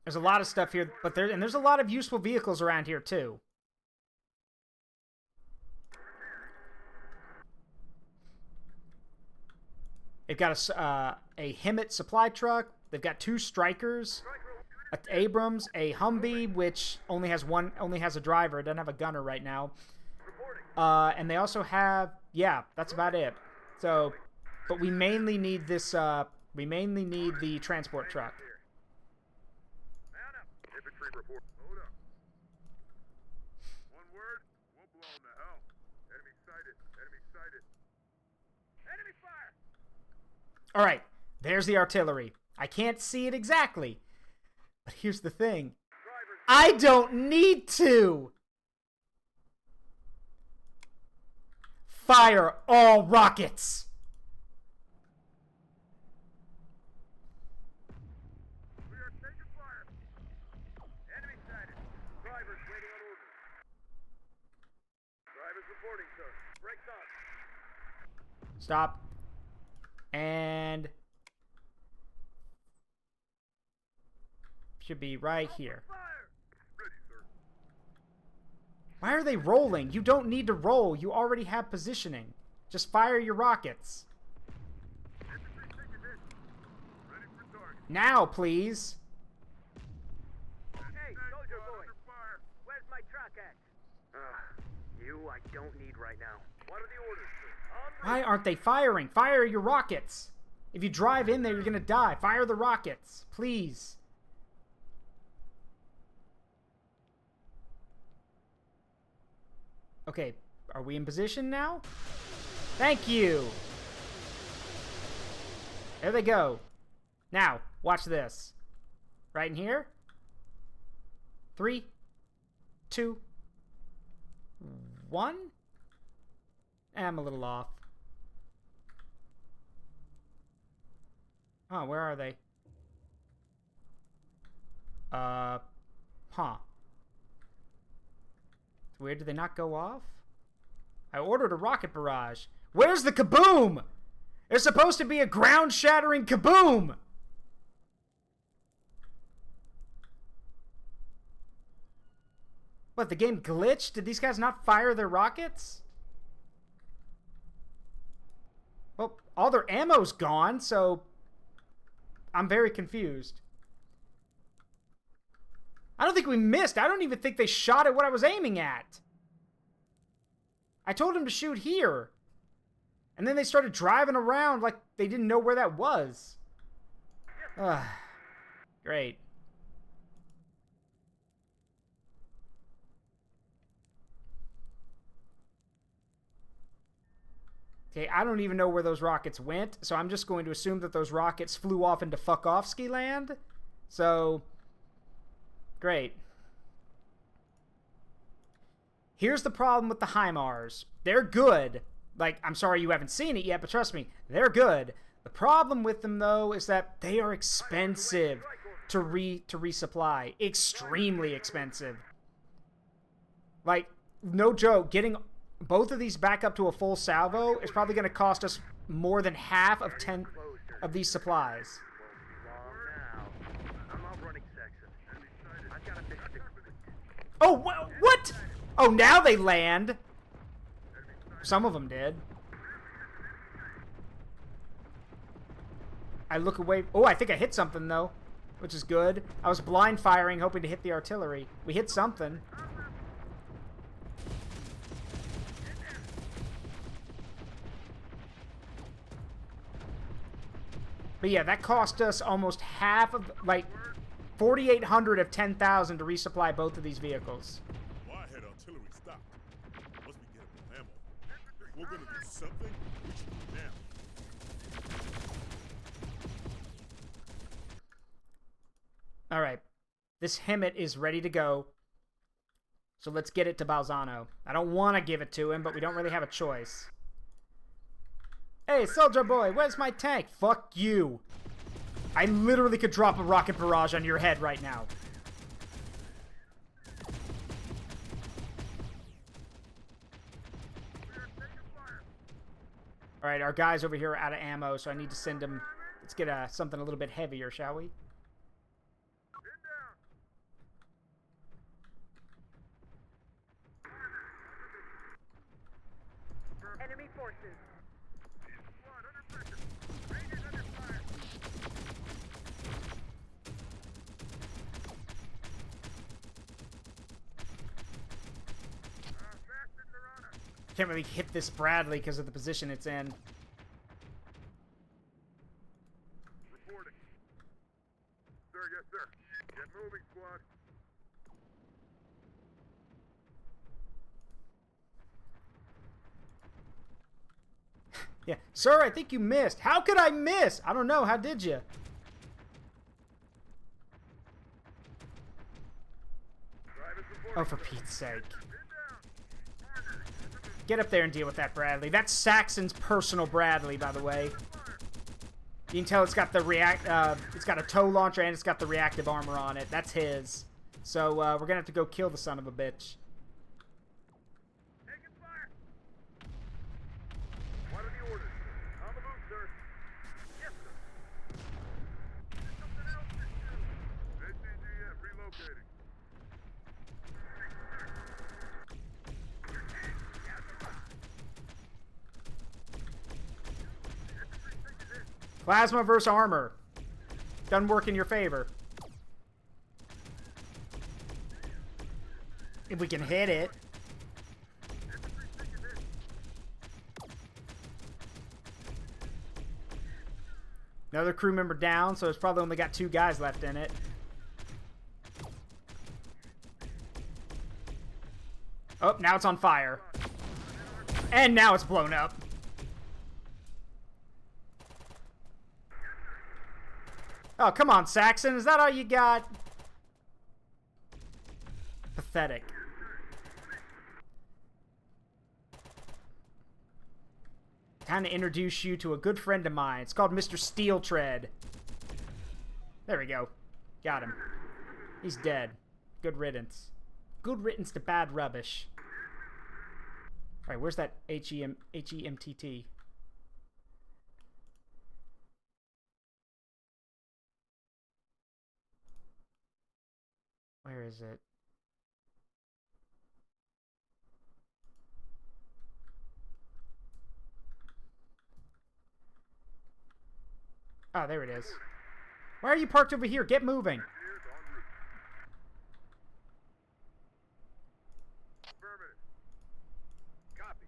there's a lot of stuff here, but there's a lot of useful vehicles around here, too. They've got a Hemet supply truck. They've got 2 Strikers. Abrams, a Humvee, which only has a driver. It doesn't have a gunner right now. And they also have, yeah, that's about it. So, but we mainly need this, we mainly need the transport truck. Infantry report. Hold up. One word, we'll blow them to hell. Enemy sighted. Enemy sighted. Enemy fire! Alright, there's the artillery. I can't see it exactly. But here's the thing. I don't need to! Fire all rockets! We are taking fire. Enemy sighted. Drivers waiting on orders. Drivers reporting, sir. Brakes on. Stop. And... should be right here. Why are they rolling? You don't need to roll. You already have positioning. Just fire your rockets. Now, please. Hey, soldier boy. Where's my truck at? You I don't need right now. What are the orders, sir? Why aren't they firing? Fire your rockets. If you drive in there, you're gonna die. Fire the rockets, please. Okay, are we in position now? Thank you! There they go. Now, watch this. Right in here. 3, 2, 1. I'm a little off. Oh, where are they? Huh. It's weird, did they not go off? I ordered a rocket barrage. Where's the kaboom? There's supposed to be a ground-shattering kaboom! What, the game glitched? Did these guys not fire their rockets? Well, all their ammo's gone, so I'm very confused. I don't think we missed. I don't even think they shot at what I was aiming at. I told them to shoot here. And then they started driving around like they didn't know where that was. Ugh. Great. Okay, I don't even know where those rockets went, so I'm just going to assume that those rockets flew off into fuck-off-ski land. So, great. Here's the problem with the HIMARS. They're good. Like, I'm sorry you haven't seen it yet, but trust me, they're good. The problem with them, though, is that they are expensive to resupply. Extremely expensive. Like, no joke, getting both of these back up to a full salvo is probably going to cost us more than half of 10 of these supplies. Oh, what? Oh, now they land. Some of them did. I look away. Oh, I think I hit something, though, which is good. I was blind firing, hoping to hit the artillery. We hit something. But yeah, that cost us almost half of, like, 4,800 of 10,000 to resupply both of these vehicles. Well, I had artillery stopped. Once we get more ammo, if we're gonna do something, we should do it now. Alright. This Hemet is ready to go. So let's get it to Balzano. I don't want to give it to him, but we don't really have a choice. Hey, soldier boy, where's my tank? Fuck you. I literally could drop a rocket barrage on your head right now. Alright, our guys over here are out of ammo, so I need to send them... Let's get something a little bit heavier, shall we? Enemy forces. Can't really hit this Bradley because of the position it's in. Reporting. Sir, yes, sir. Get moving, squad. Yeah. Sir, I think you missed. How could I miss? I don't know. How did you? Oh, for Pete's sake. Get up there and deal with that Bradley. That's Saxon's personal Bradley, by the way. You can tell it's got the it's got a tow launcher and it's got the reactive armor on it. That's his. So we're gonna have to go kill the son of a bitch. Taking fire. What are the orders? On the move, sir. Yes, sir. There's something else to do. ATGM relocating. Plasma versus armor. Doesn't work in your favor. If we can hit it. Another crew member down, so it's probably only got 2 guys left in it. Oh, now it's on fire. And now it's blown up. Oh, come on, Saxon. Is that all you got? Pathetic. Time to introduce you to a good friend of mine. It's called Mr. Steeltread. There we go. Got him. He's dead. Good riddance. Good riddance to bad rubbish. Alright, where's that HEMTT? Where is it? Oh, there it is. Why are you parked over here? Get moving. Affirmative. Copy.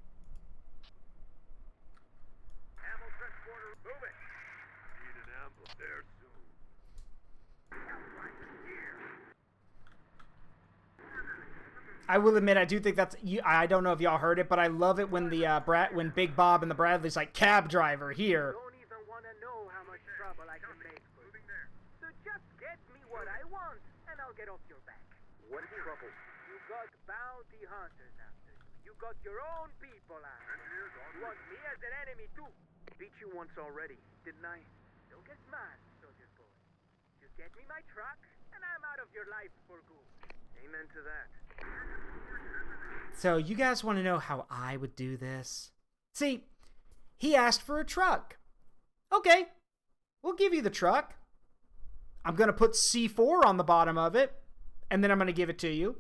Ammo transporter moving. Need an ambush there soon. I will admit, I do think that's. I don't know if y'all heard it, but I love it when the when Big Bob and the Bradleys like cab driver here. Don't even want to know how much trouble I can make for you. So just get me what I want, and I'll get off your back. What trouble? You got bounty hunters after you. You got your own people after you. You want me as an enemy too. Beat you once already, didn't I? Don't get mad, soldier boy. Just get me my truck, and I'm out of your life for good. Amen to that. So you guys want to know how I would do this? See, he asked for a truck. Okay, we'll give you the truck. I'm going to put C4 on the bottom of it, and then I'm going to give it to you.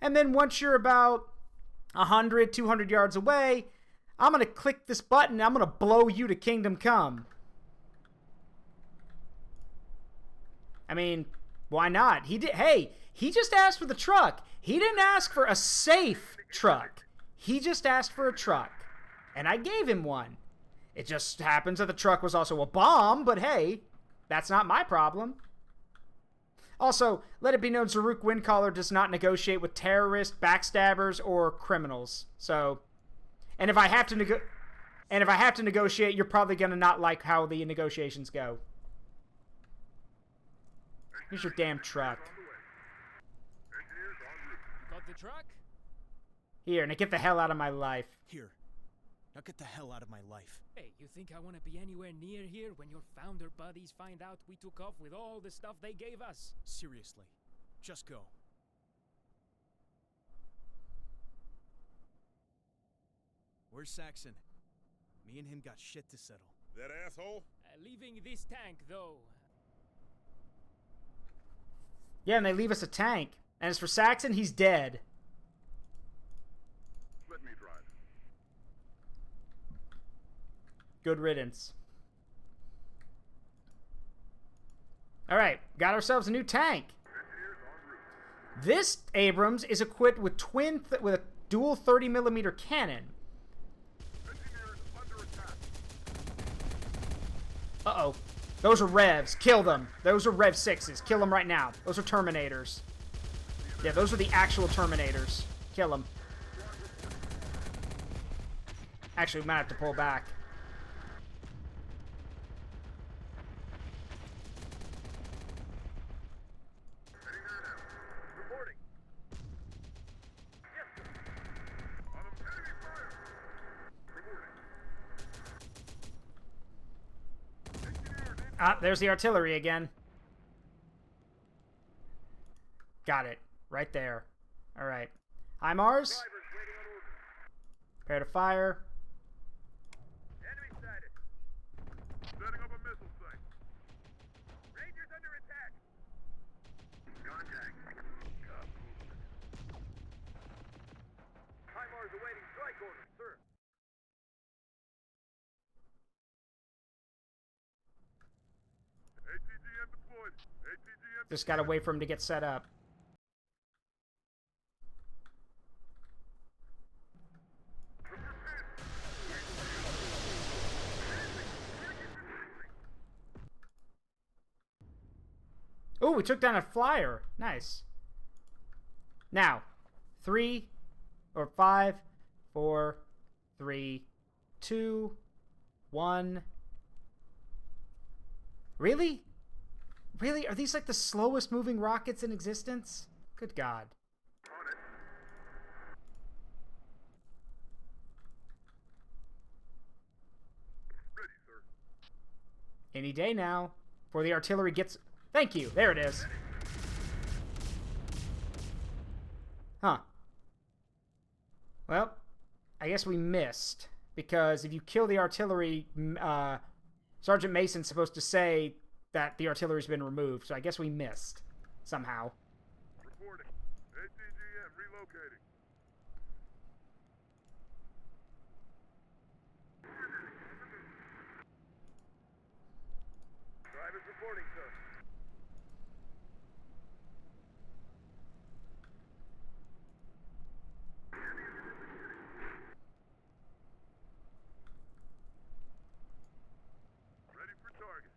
And then once you're about 100, 200 yards away, I'm going to click this button, and I'm going to blow you to Kingdom Come. I mean, why not? Hey, he just asked for the truck. He didn't ask for a safe truck. He just asked for a truck. And I gave him one. It just happens that the truck was also a bomb, but hey, that's not my problem. Also, let it be known Zaruk Windcaller does not negotiate with terrorists, backstabbers, or criminals. So, and if I have to negotiate, you're probably going to not like how the negotiations go. Here's your damn truck. Got the truck? Here, now get the hell out of my life. Here. Now get the hell out of my life. Hey, you think I want to be anywhere near here when your founder buddies find out we took off with all the stuff they gave us? Seriously. Just go. Where's Saxon? Me and him got shit to settle. That asshole? Leaving this tank, though. Yeah, and they leave us a tank. And as for Saxon, he's dead. Let me drive. Good riddance. Alright, got ourselves a new tank. This Abrams is equipped with with a dual 30mm cannon. Uh-oh. Those are Revs. Kill them. Those are Rev 6s. Kill them right now. Those are Terminators. Yeah, those are the actual Terminators. Kill them. Actually, we might have to pull back. Reporting. Yes, sir. On them. Enemy fire. Reporting. Ah, there's the artillery again. Got it. Right there. Alright. Hi, Mars. Drivers waiting on orders. Prepare to fire. Enemy sighted. Setting up a missile site. Rangers under attack. Contact. Got movement. HIMARS awaiting strike orders, sir. ATGM deployed. ATGM. Just gotta wait for him to get set up. Oh, we took down a flyer. Nice. Now, 3 or 5, 4, 3, 2, 1. Really? Really? Are these like the slowest moving rockets in existence? Good God. On it. Ready, sir. Any day now. Before the artillery gets... Thank you. There it is. Huh. Well, I guess we missed. Because if you kill the artillery, Sergeant Mason's supposed to say that the artillery's been removed. So I guess we missed. Somehow. Reporting. locating. Drivers reporting, sir. Ready for target.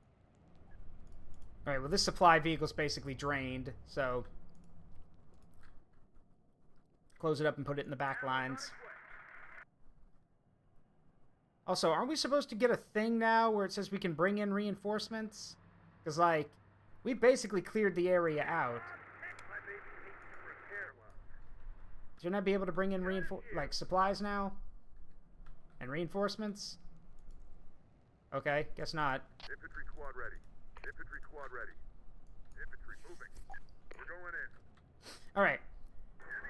Alright, well this supply vehicle's basically drained, so... Close it up and put it in the back lines. Also, aren't we supposed to get a thing now where it says we can bring in reinforcements? Because, like, we basically cleared the area out. Shouldn't I be able to bring in supplies now? And reinforcements? Okay, guess not. Infantry squad ready. Infantry squad ready. Infantry moving. We're going in. Alright.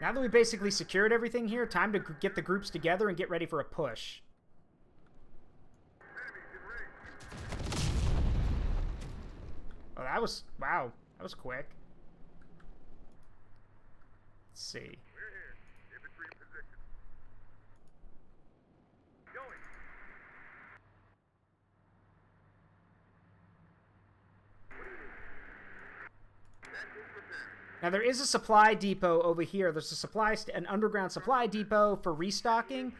Now that we basically secured everything here, time to get the groups together and get ready for a push. Oh, that was... Wow. That was quick. Let's see. We're here. Infantry in position. Going. Now, there is a supply depot over here. There's a an underground supply depot for restocking,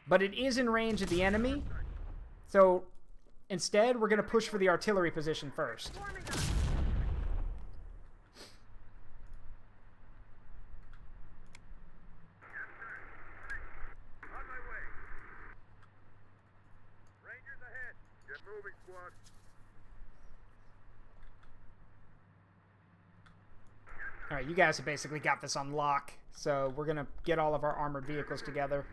but it is in range of the enemy. So, instead, we're going to push for the artillery position first. On my way. Rangers ahead. Get moving, squad. Alright, you guys have basically got this on lock, so we're going to get all of our armored vehicles together.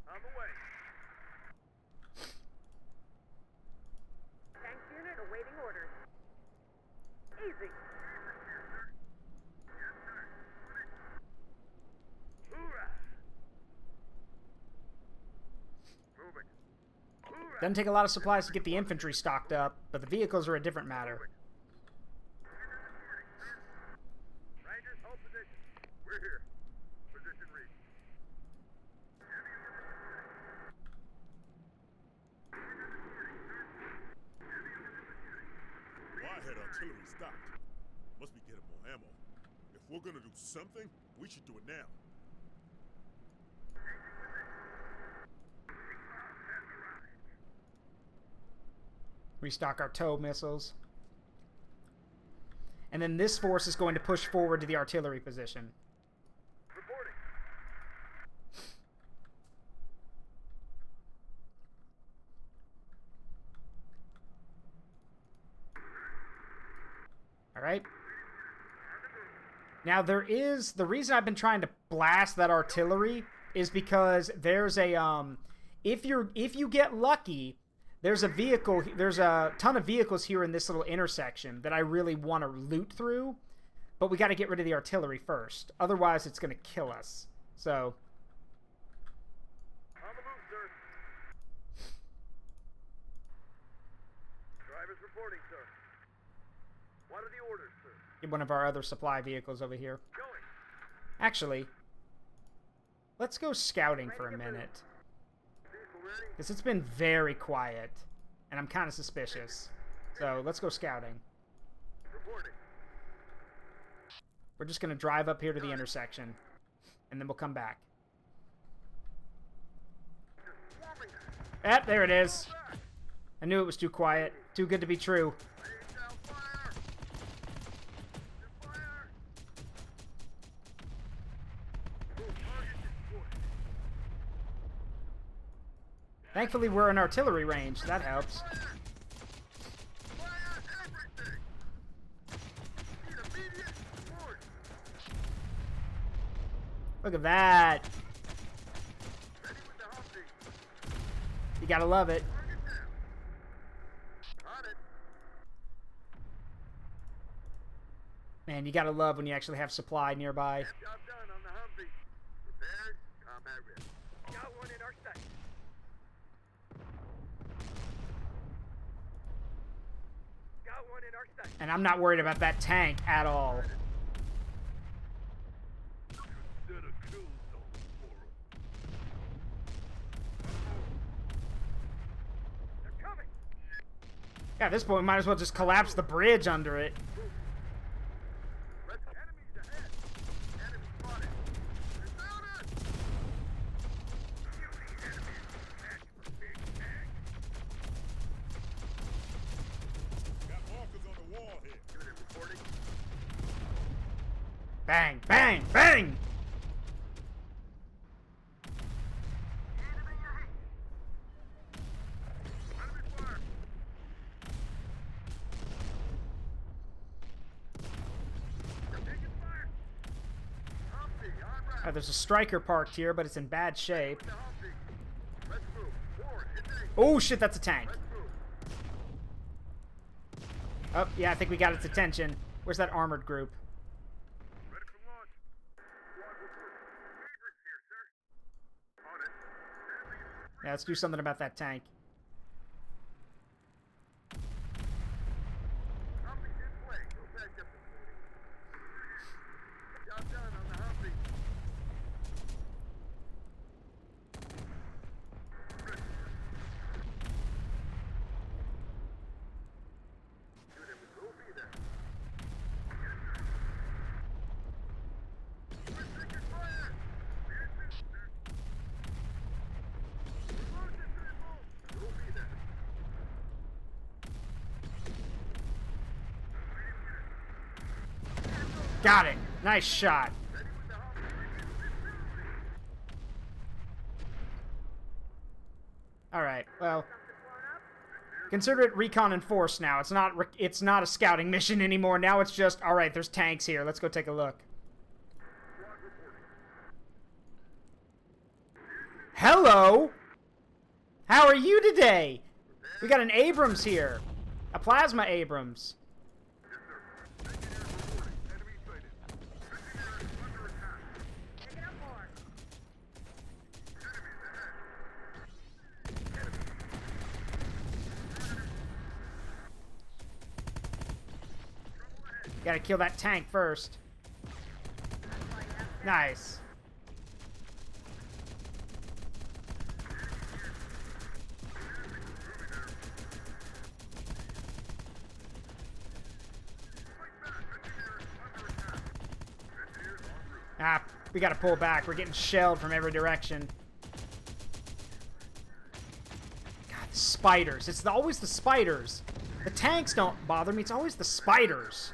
On the way. Tank unit awaiting orders. Easy. Hoorah! Moving. Hoorah! Doesn't take a lot of supplies to get the infantry stocked up, but the vehicles are a different matter. Rangers, hold position. We're here. Position reached. Why had artillery stopped? Must be getting more ammo. If we're gonna do something, we should do it now. Restock our tow missiles. And then this force is going to push forward to the artillery position. Reporting. Alright? Now there is... The reason I've been trying to blast that artillery is because there's a... If you get lucky... There's a ton of vehicles here in this little intersection that I really want to loot through, but we got to get rid of the artillery first. Otherwise, it's going to kill us. So... On the move, sir. Drivers reporting, sir. What are the orders, sir? Get one of our other supply vehicles over here. Going. Actually, let's go scouting for a minute. Vehicle ready. Because it's been very quiet, and I'm kind of suspicious. So, let's go scouting. Reporting. We're just going to drive up here to the intersection, and then we'll come back. Ah, there it is. I knew it was too quiet. Too good to be true. Laying down fire. Fire. Target destroyed. Thankfully, we're in artillery range. That helps. Fire everything. Need immediate support. Look at that. Ready with the Humvee. You gotta love it. Target down. On it. Man, you gotta love when you actually have supply nearby. Job done on the Humvee. Prepared. Combat ready. Got one in our sight. Got And I'm not worried about that tank at all. Yeah, at this point, we might as well just collapse the bridge under it. Bang, bang, bang! There's a striker parked here, but it's in bad shape. Oh shit, that's a tank. Oh, yeah, I think we got its attention. Where's that armored group? Yeah, let's do something about that tank. Got it. Nice shot. Alright, well. Consider it recon and force now. It's not a scouting mission anymore. Now it's just, alright, there's tanks here. Let's go take a look. Hello! How are you today? We got an Abrams here. A plasma Abrams. Gotta kill that tank first. Nice. Ah, we gotta pull back. We're getting shelled from every direction. God, the spiders. It's always the spiders. The tanks don't bother me. It's always the spiders.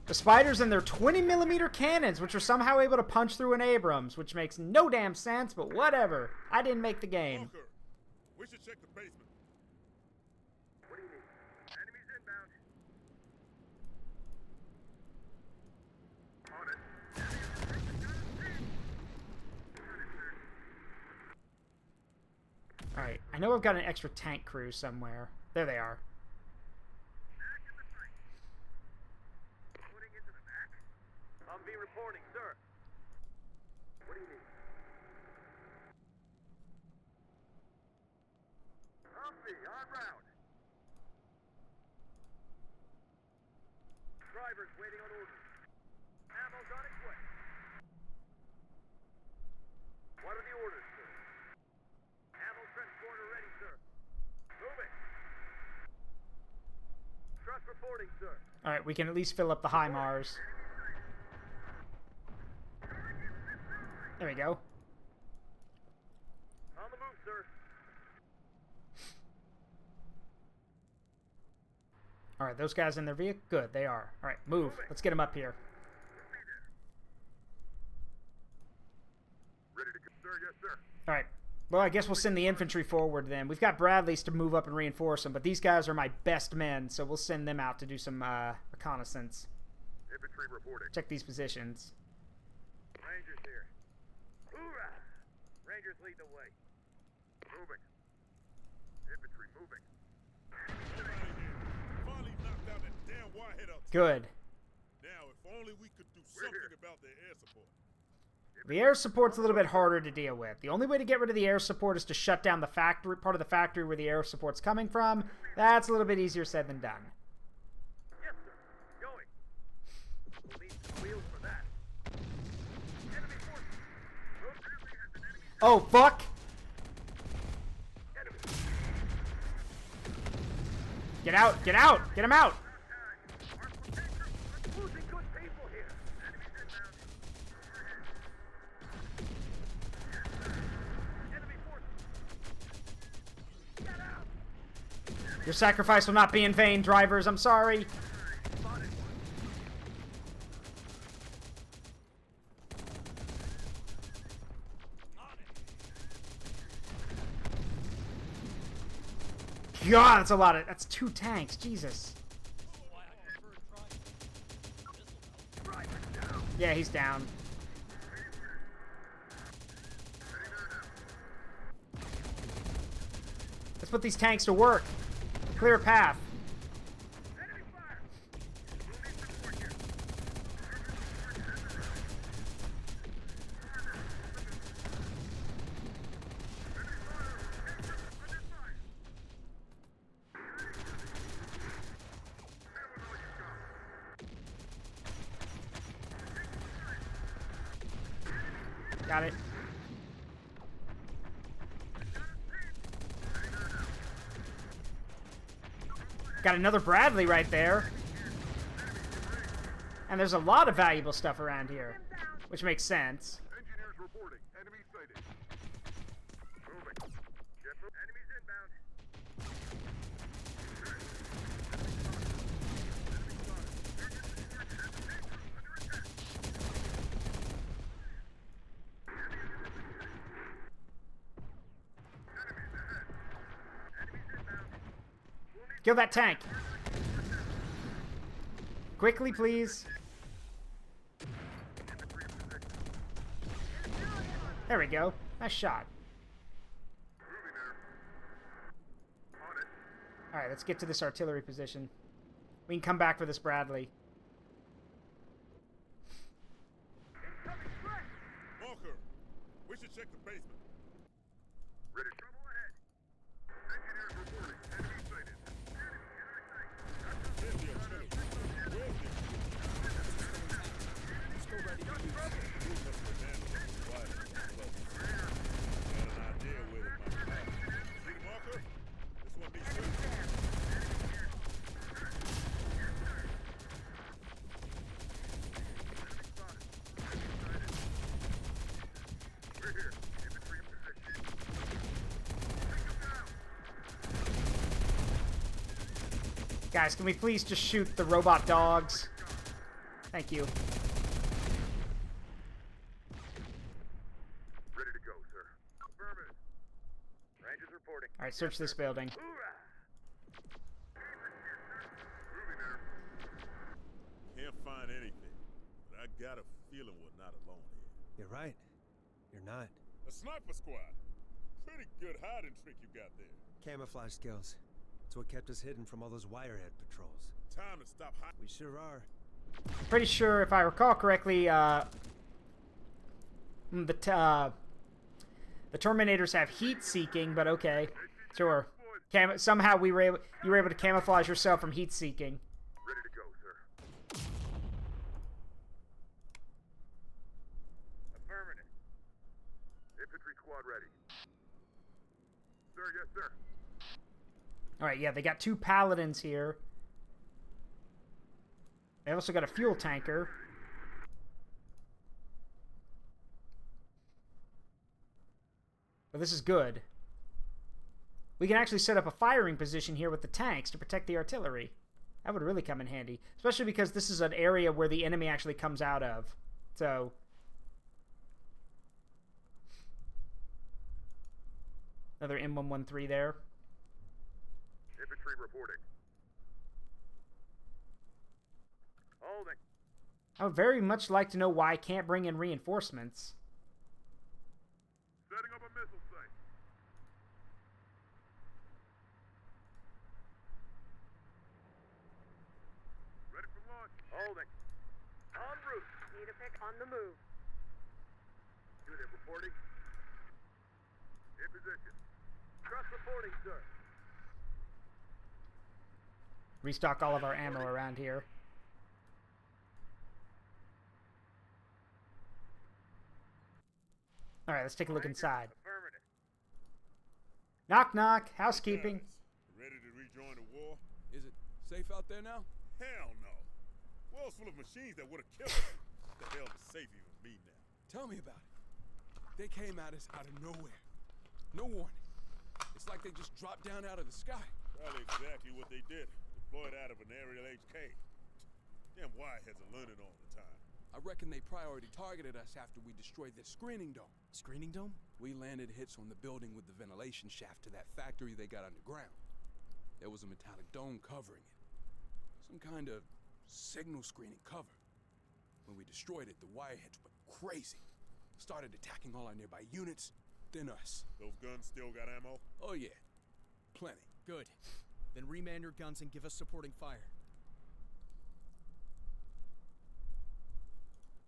The spiders and their 20mm cannons, which are somehow able to punch through an Abrams, which makes no damn sense, but whatever. I didn't make the game. Walker, we should check the basement. What do you need? Enemies inbound. On it. Alright, I know I've got an extra tank crew somewhere. There they are. Humvee reporting, sir. What do you need? Humvee, en route. Driver's waiting on orders. Ammo's on its way. What are the orders, sir? Ammo transporter ready, sir. Moving. Trust reporting, sir. Alright, we can at least fill up the HIMARS. There we go. On the move, sir. Alright, those guys in their vehicle? Good, they are. Alright, move. Let's get them up here. Ready to go, sir? Yes, sir. Alright. Well, I guess we'll send the infantry forward then. We've got Bradleys to move up and reinforce them, but these guys are my best men, so we'll send them out to do some reconnaissance. Infantry reporting. Check these positions. Rangers here. Hoorah! Rangers lead the way. Moving. Infantry moving. Finally knocked out that damn warhead up. Good. Now, if only we could do something about their air support. The air support's a little bit harder to deal with. The only way to get rid of the air support is to shut down the factory, part of the factory where the air support's coming from. That's a little bit easier said than done. Yes, sir. Going. We'll need some wheels for that. Enemy forces. Oh, fuck! Enemy. Get out! Get out! Get him out! Losing good people here. Enemies inbound. Enemy forces. Get out. Your sacrifice will not be in vain, drivers. I'm sorry. Spotted one. God, that's a lot of... That's 2 tanks. Jesus. Yeah, he's down. Let's put these tanks to work. Clear a path. Enemy fire. We'll need support here. Got it. Got another Bradley right there. And there's a lot of valuable stuff around here, which makes sense. Engineers reporting. Enemy sighted. Moving. Enemies inbound. Kill that tank. Quickly, please. There we go. Nice shot. Alright, let's get to this artillery position. We can come back for this Bradley. Walker, we should check the basement. Ready. Trouble ahead. Engineers reporting. Enemy sighted. Where's the artillery? Where's the Let's go ready to use. You must have handled it right. Got an idea with it, my guy. See the marker? This one needs shooting. We're here. Infantry in position. Guys, can we please just shoot the robot dogs? Thank you. Ready to go, sir. Affirmative. Rangers reporting. Alright, search this building. Hoorah! Moving there. Can't find anything, but I got a feeling we're not alone here. You're right. You're not. A sniper squad. Pretty good hiding trick you got there. Camouflage skills. It's what kept us hidden from all those wirehead patrols. Time to stop hiding. We sure are. Pretty sure, if I recall correctly, the Terminators have heat-seeking, but okay. Sure. Somehow you were able to camouflage yourself from heat-seeking. Ready to go, sir. Affirmative. Infantry squad ready. Sir, yes, sir. Alright, yeah, they got 2 paladins here. They also got a fuel tanker. But this is good. We can actually set up a firing position here with the tanks to protect the artillery. That would really come in handy. Especially because this is an area where the enemy actually comes out of. So... Another M113 there. Infantry reporting. Holding. I would very much like to know why I can't bring in reinforcements. Setting up a missile site. Ready for launch. Holding. En route. Need a pick on the move. Unit reporting. In position. Trust reporting, sir. Restock all of our ammo around here. Alright, let's take a look inside. Affirmative. Knock knock, housekeeping. Ready to rejoin the war? Is it safe out there now? Hell no. World's full of machines that would have killed us. What the hell is safe even me now? Tell me about it. They came at us out of nowhere. No warning. It's like they just dropped down out of the sky. Probably exactly what they did. Deployed out of an aerial HK. Damn wireheads are learning all the time. I reckon they priority targeted us after we destroyed their screening dome. Screening dome? We landed hits on the building with the ventilation shaft to that factory they got underground. There was a metallic dome covering it. Some kind of signal screening cover. When we destroyed it, the wireheads went crazy. Started attacking all our nearby units, then us. Those guns still got ammo? Oh yeah, plenty. Good. Then remand your guns and give us supporting fire.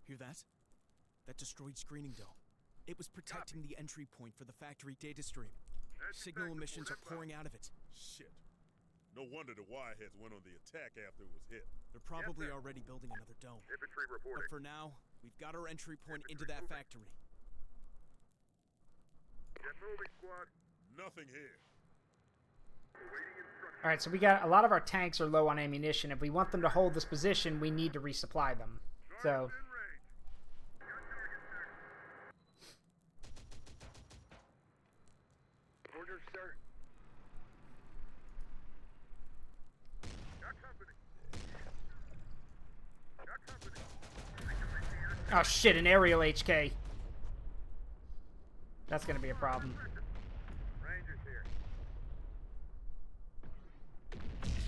Hear that? That destroyed screening dome. It was protecting the entry point for the factory data stream. Signal emissions are pouring out of it. Shit. No wonder the wireheads went on the attack after it was hit. They're probably already building another dome. Infantry reporting. But for now, we've got our entry point into that factory. Get moving, squad. Nothing here. Awaiting instructions. Alright, so we got a lot of our tanks are low on ammunition. If we want them to hold this position, we need to resupply them. So, In range. Got targets there. Orders, sir. Got company. Got company. oh shit, an aerial HK. That's gonna be a problem. Rangers here.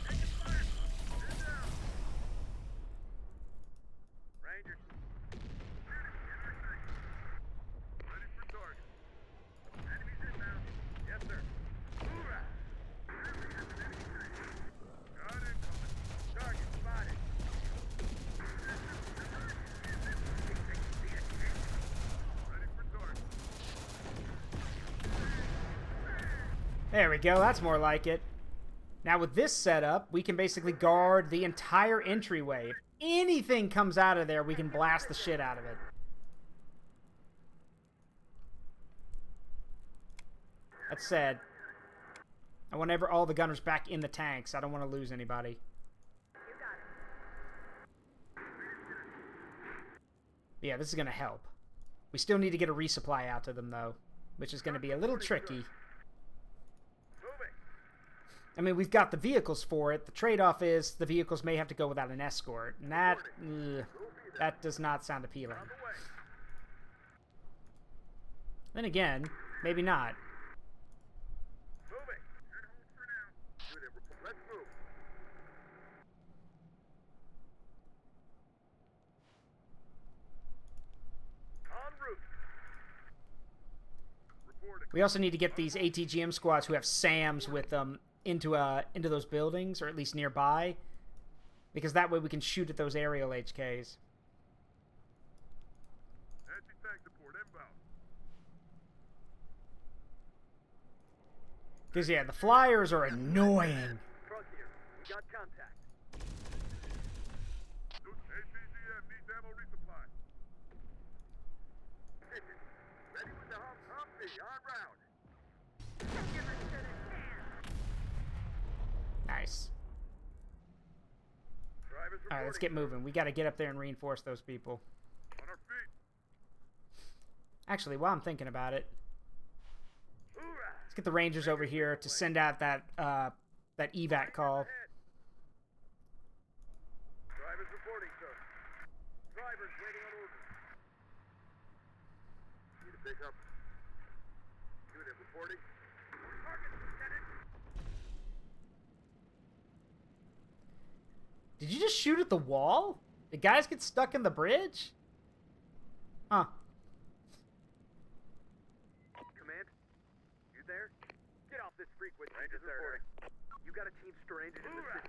Taking fire. Stand down. Rangers. Ready for target. Enemies inbound. Yes, sir. Hoorah! Got it. Target spotted. Ready for target. There we go, that's more like it. Now with this setup, we can basically guard the entire entryway. If anything comes out of there, we can blast the shit out of it. That said, I want all the gunners back in the tanks. I don't want to lose anybody. You got it. Yeah, this is going to help. We still need to get a resupply out to them, though, which is going to be a little tricky. Moving. I mean, we've got the vehicles for it. The trade-off is the vehicles may have to go without an escort, and that does not sound appealing. On the way. Then again, maybe not. Moving. Good hold for now. Unit report. Let's move. En route. Reporting. We also need to get these ATGM squads who have SAMs with them into those buildings, or at least nearby, because that way we can shoot at those aerial HKs. Anti-tank support inbound. Because, yeah, the flyers are annoying. Truck here. We got contact. ATGM needs ammo resupply. Ready with the Humvee on route. Give us to the chance. Nice. Drivers Alright, let's reporting. get moving. We got to get up there and reinforce those people. On our feet. Actually, while I'm thinking about it, Hoorah! let's get the Rangers over here to send out that evac call. Ahead. Drivers reporting, sir. Drivers waiting on orders. Need a pickup. Unit reporting. Target, Lieutenant. Did you just shoot at the wall? Did guys get stuck in the bridge? Huh. Command? You there? Get off this frequency. Rangers reporting. You got a team stranded in the city.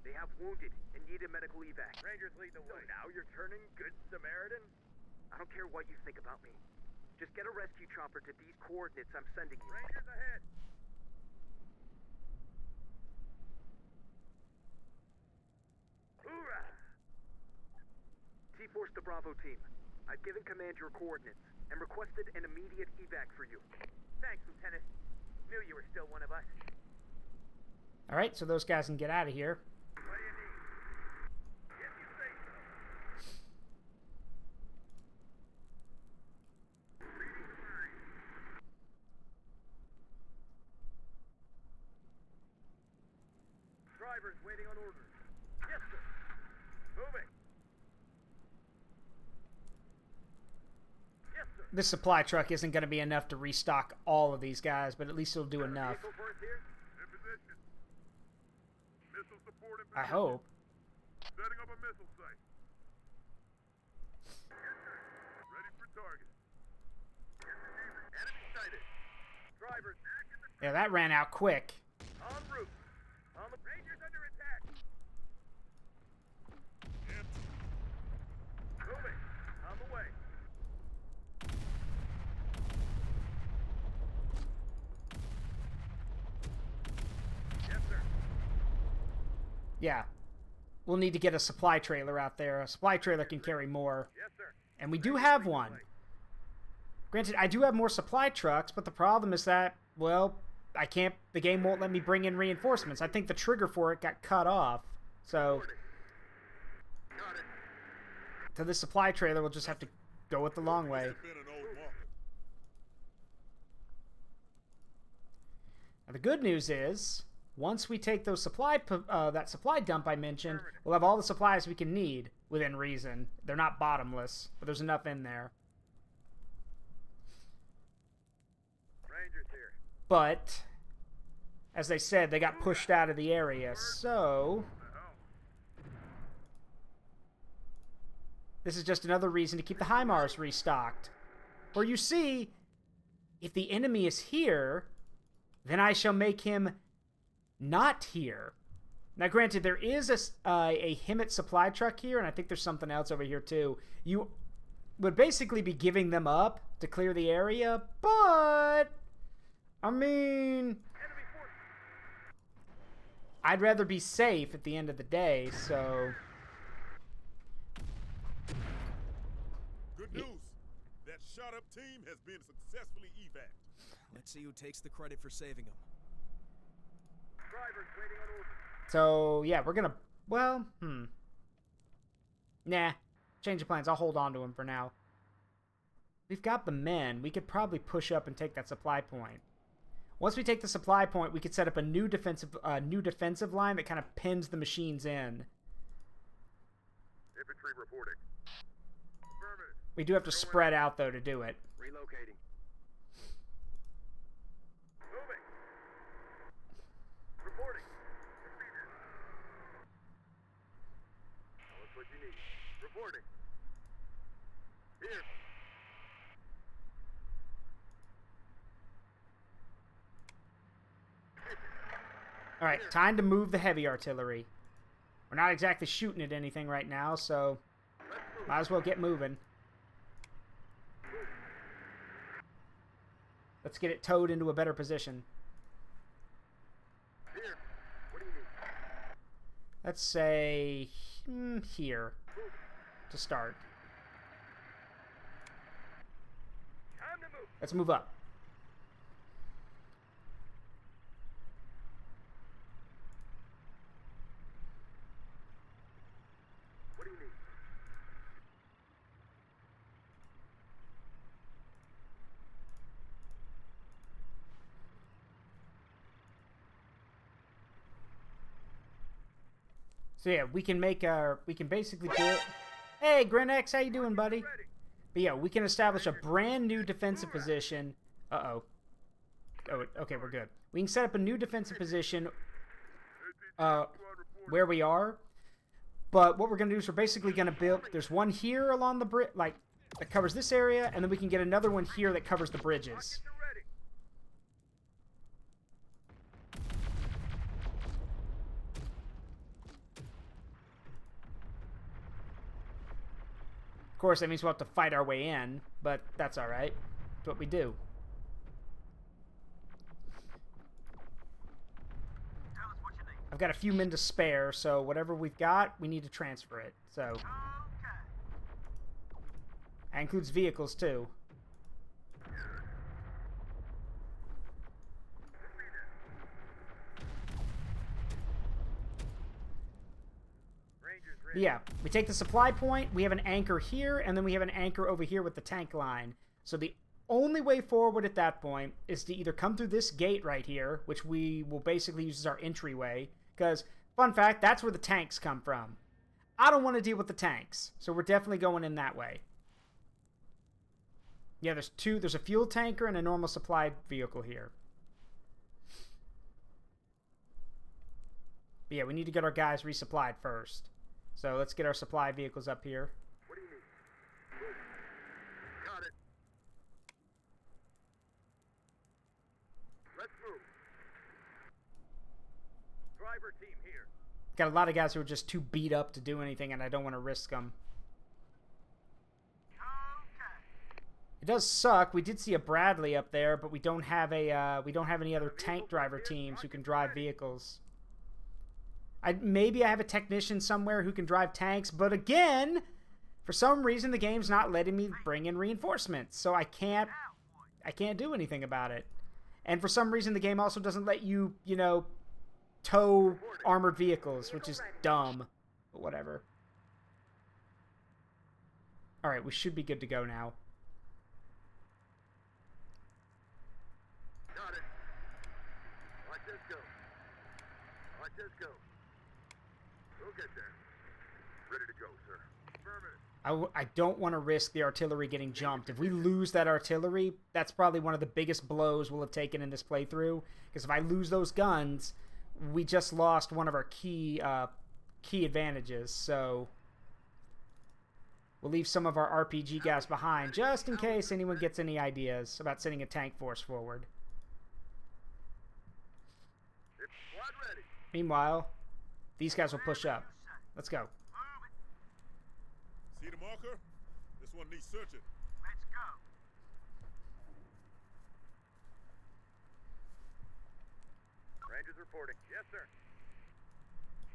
They have wounded and need a medical evac. Rangers lead the So way. now you're turning Good Samaritan? I don't care what you think about me. Just get a rescue chopper to these coordinates I'm sending you. Rangers ahead. Hoorah! T-Force to Bravo team. I've given command your coordinates and requested an immediate evac for you. Thanks, Lieutenant. Knew you were still one of us. Alright, so those guys can get out of here. What do you need? If you say so. Reading the line. Drivers waiting on orders. Yes, sir. Moving. Yes, sir. This supply truck isn't going to be enough to restock all of these guys, but at least it'll do enough. Vehicle berth here? In position. Missile support in I position. hope. Setting up a missile site. Ready for target. Enemy sighted. Drivers, Yeah, that ran out quick. en route. On the Rangers under attack. Moving. On the way. Yes, sir. Yeah. We'll need to get a supply trailer out there. A supply trailer can carry more. Yes, sir. And we do have one. Granted, I do have more supply trucks, but the problem is that, well, I can't, the game won't let me bring in reinforcements. I think the trigger for it got cut off. So, Got it. to this supply trailer, we'll just have to go it the long way. It's been an old marker. Now, the good news is, once we take those that supply dump I mentioned, we'll have all the supplies we can need within reason. They're not bottomless, but there's enough in there. Rangers here. But, as they said, they got pushed out of the area, so The hell? this is just another reason to keep the HIMARS restocked. For you see, if the enemy is here, then I shall make him not here. Now, granted, there is a HIMMET supply truck here, and I think there's something else over here, too. You would basically be giving them up to clear the area, but, I mean, Enemy force. I'd rather be safe at the end of the day, so... Good news. That shot-up team has been successfully evac. Let's see who takes the credit for saving him. Drivers waiting on orders. So, yeah, we're gonna... Well, Nah. Change of plans. I'll hold on to him for now. We've got the men. We could probably push up and take that supply point. Once we take the supply point, we could set up a new defensive line that kind of pins the machines in. Infantry reporting. Affirmative. We do have to spread out, though, to do it. Relocating. Moving. Reporting. Procedure. Tell us what you need. Reporting. Here. Alright, time to move the heavy artillery. We're not exactly shooting at anything right now, so might as well get moving. Let's get it towed into a better position. Here. What do you need? Let's say here to start. Time to move. Let's move up. What do you need? So yeah, we can basically build... Hey, Grenex, how you doing, buddy? Ready. But yeah, we can establish a brand new defensive position. Uh-oh. Oh, okay, we're good. We can set up a new defensive position where we are. But what we're going to do is we're basically going to build... There's one here along the bridge, like, that covers this area, and then we can get another one here that covers the bridges. Rockets are ready. Of course, that means we'll have to fight our way in, but that's alright. That's what we do. I've got a few men to spare, so whatever we've got, we need to transfer it. So that includes vehicles too. Yeah, we take the supply point, we have an anchor here, and then we have an anchor over here with the tank line. So the only way forward at that point is to either come through this gate right here, which we will basically use as our entryway, because, fun fact, that's where the tanks come from. I don't want to deal with the tanks, so we're definitely going in that way. Yeah, there's a fuel tanker and a normal supply vehicle here. But yeah, we need to get our guys resupplied first. So let's get our supply vehicles up here. What do you need? Got it. Let's move. Driver team here. Got a lot of guys who are just too beat up to do anything, and I don't want to risk them. It does suck. We did see a Bradley up there, but we don't have any other tank driver teams who can drive vehicles. Maybe I have a technician somewhere who can drive tanks, but again, for some reason the game's not letting me bring in reinforcements, so I can't do anything about it. And for some reason the game also doesn't let you, you know, tow armored vehicles, which is dumb, but whatever. All right, we should be good to go now. Got it. Watch this go. Watch this go. We'll get there. Ready to go, sir. Affirmative. I don't want to risk the artillery getting jumped. If we lose that artillery, that's probably one of the biggest blows we'll have taken in this playthrough. Because if I lose those guns, we just lost one of our key advantages. So we'll leave some of our RPG guys behind, just in case anyone gets any ideas about sending a tank force forward. Squad ready. Meanwhile, these guys will push up. Let's go. See the marker? This one needs searching. Let's go. Rangers reporting. Yes, sir.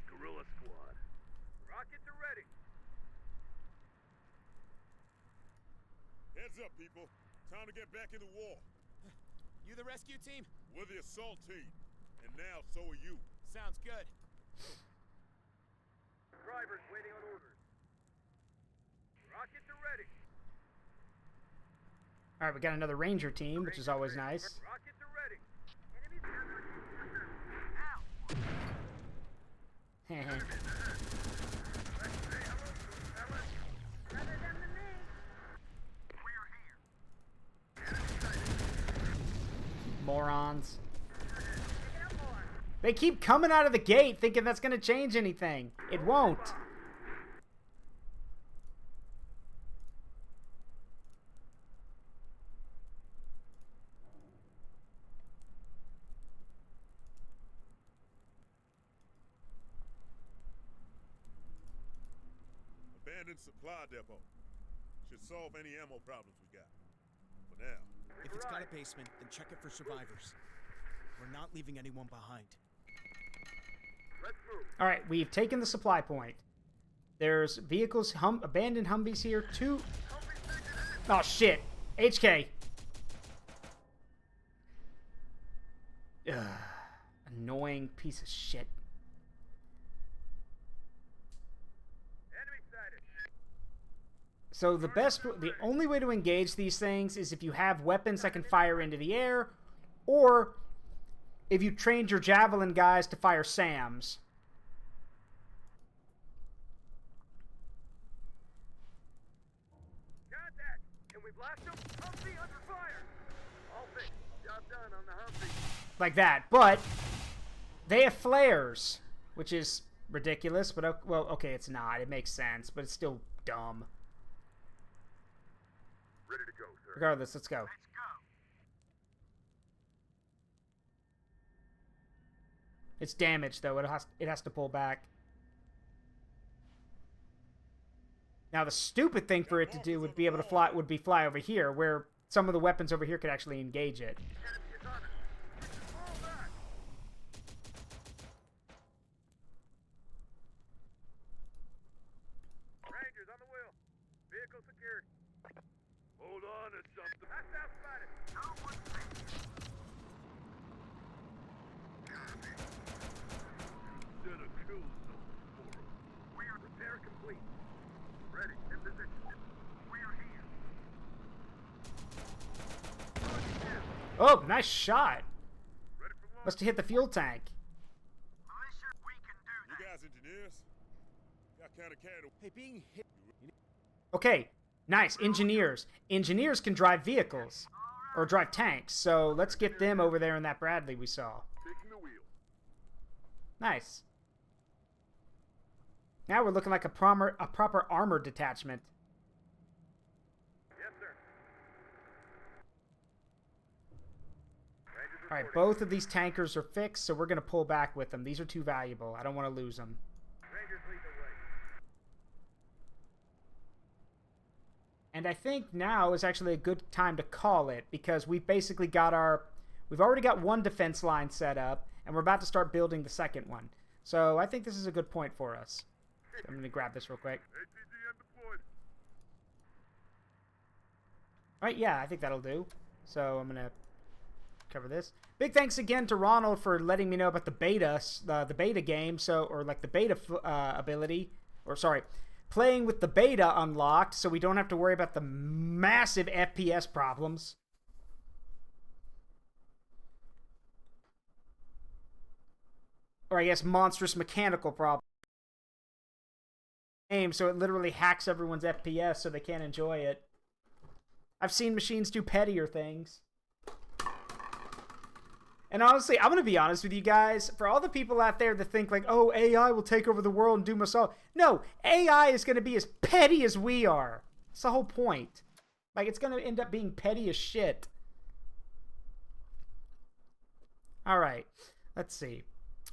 Guerrilla squad. Rockets are ready. Heads up, people. Time to get back in the war. You the rescue team? We're the assault team. And now, so are you. Sounds good. Drivers waiting on orders. Rockets are ready. All right, we got another Ranger team, which is always nice. Rockets are ready. Better than the me. Morons. Pick it up more. They keep coming out of the gate thinking that's going to change anything. It won't. Abandoned supply depot. Should solve any ammo problems we got. For now. If it's got a basement, then check it for survivors. We're not leaving anyone behind. Let's move. All right, we've taken the supply point. There's vehicles, abandoned Humvees here. Two. Oh, shit. HK. Ugh. Annoying piece of shit. Enemy sighted. So the only way to engage these things is if you have weapons that can fire into the air, or if you trained your javelin guys to fire SAMs. Contact. Can we blast them? Humvee under fire. All fixed. Job done on the Humvee. Like that, but they have flares, which is ridiculous, but well, okay, it's not. It makes sense, but it's still dumb. Ready to go, sir. Regardless, let's go. Let's go. It's damaged, though. It has to pull back. Now, the stupid thing for it to do would be able to fly over here, where some of the weapons over here could actually engage it. Enemy is on us. We should fall back. Rangers on the wheel. Vehicle secured. Hold on to something. Hostile spotted. Instead of kill zone for us. We are repair complete. Ready. In position. We are here. Oh, nice shot. Ready for launch. Must have hit the fuel tank. Militia, we can do You guys engineers? Got kind of carried away. Hey, being hit. Okay, nice. Engineers. Engineers can drive vehicles. Or drive tanks. So let's get them over there in that Bradley we saw. taking the wheel. Nice. Now we're looking like a proper armor detachment. Yes, sir. Rangers Alright, reporting. both of these tankers are fixed, so we're going to pull back with them. These are too valuable. I don't want to lose them. Rangers lead the way. And I think now is actually a good time to call it, because we've basically got we've already got one defense line set up, and we're about to start building the second one. So I think this is a good point for us. So I'm going to grab this real quick. ATGM deployed. Alright, yeah, I think that'll do. So I'm going to cover this. Big thanks again to Ronald for letting me know about the beta game, or like the beta ability, or sorry, playing with the beta unlocked, so we don't have to worry about the massive FPS problems. Or I guess monstrous mechanical problems. So it literally hacks everyone's FPS so they can't enjoy it. I've seen machines do pettier things. And honestly, I'm going to be honest with you guys. For all the people out there that think like, oh, AI will take over the world and doom us all. No, AI is going to be as petty as we are. That's the whole point. Like, it's going to end up being petty as shit. Alright, let's see.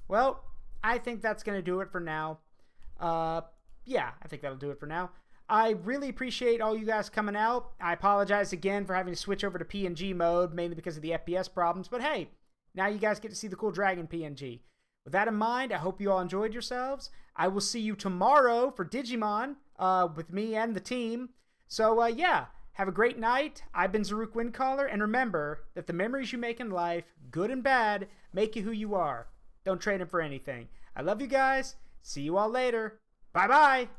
Well, I think that's going to do it for now. Yeah, I think that'll do it for now. I really appreciate all you guys coming out. I apologize again for having to switch over to PNG mode, mainly because of the FPS problems. But hey, now you guys get to see the cool dragon PNG. With that in mind, I hope you all enjoyed yourselves. I will see you tomorrow for Digimon with me and the team. So, yeah, have a great night. I've been Zaruk Windcaller, and remember that the memories you make in life, good and bad, make you who you are. Don't trade them for anything. I love you guys. See you all later. Bye-bye.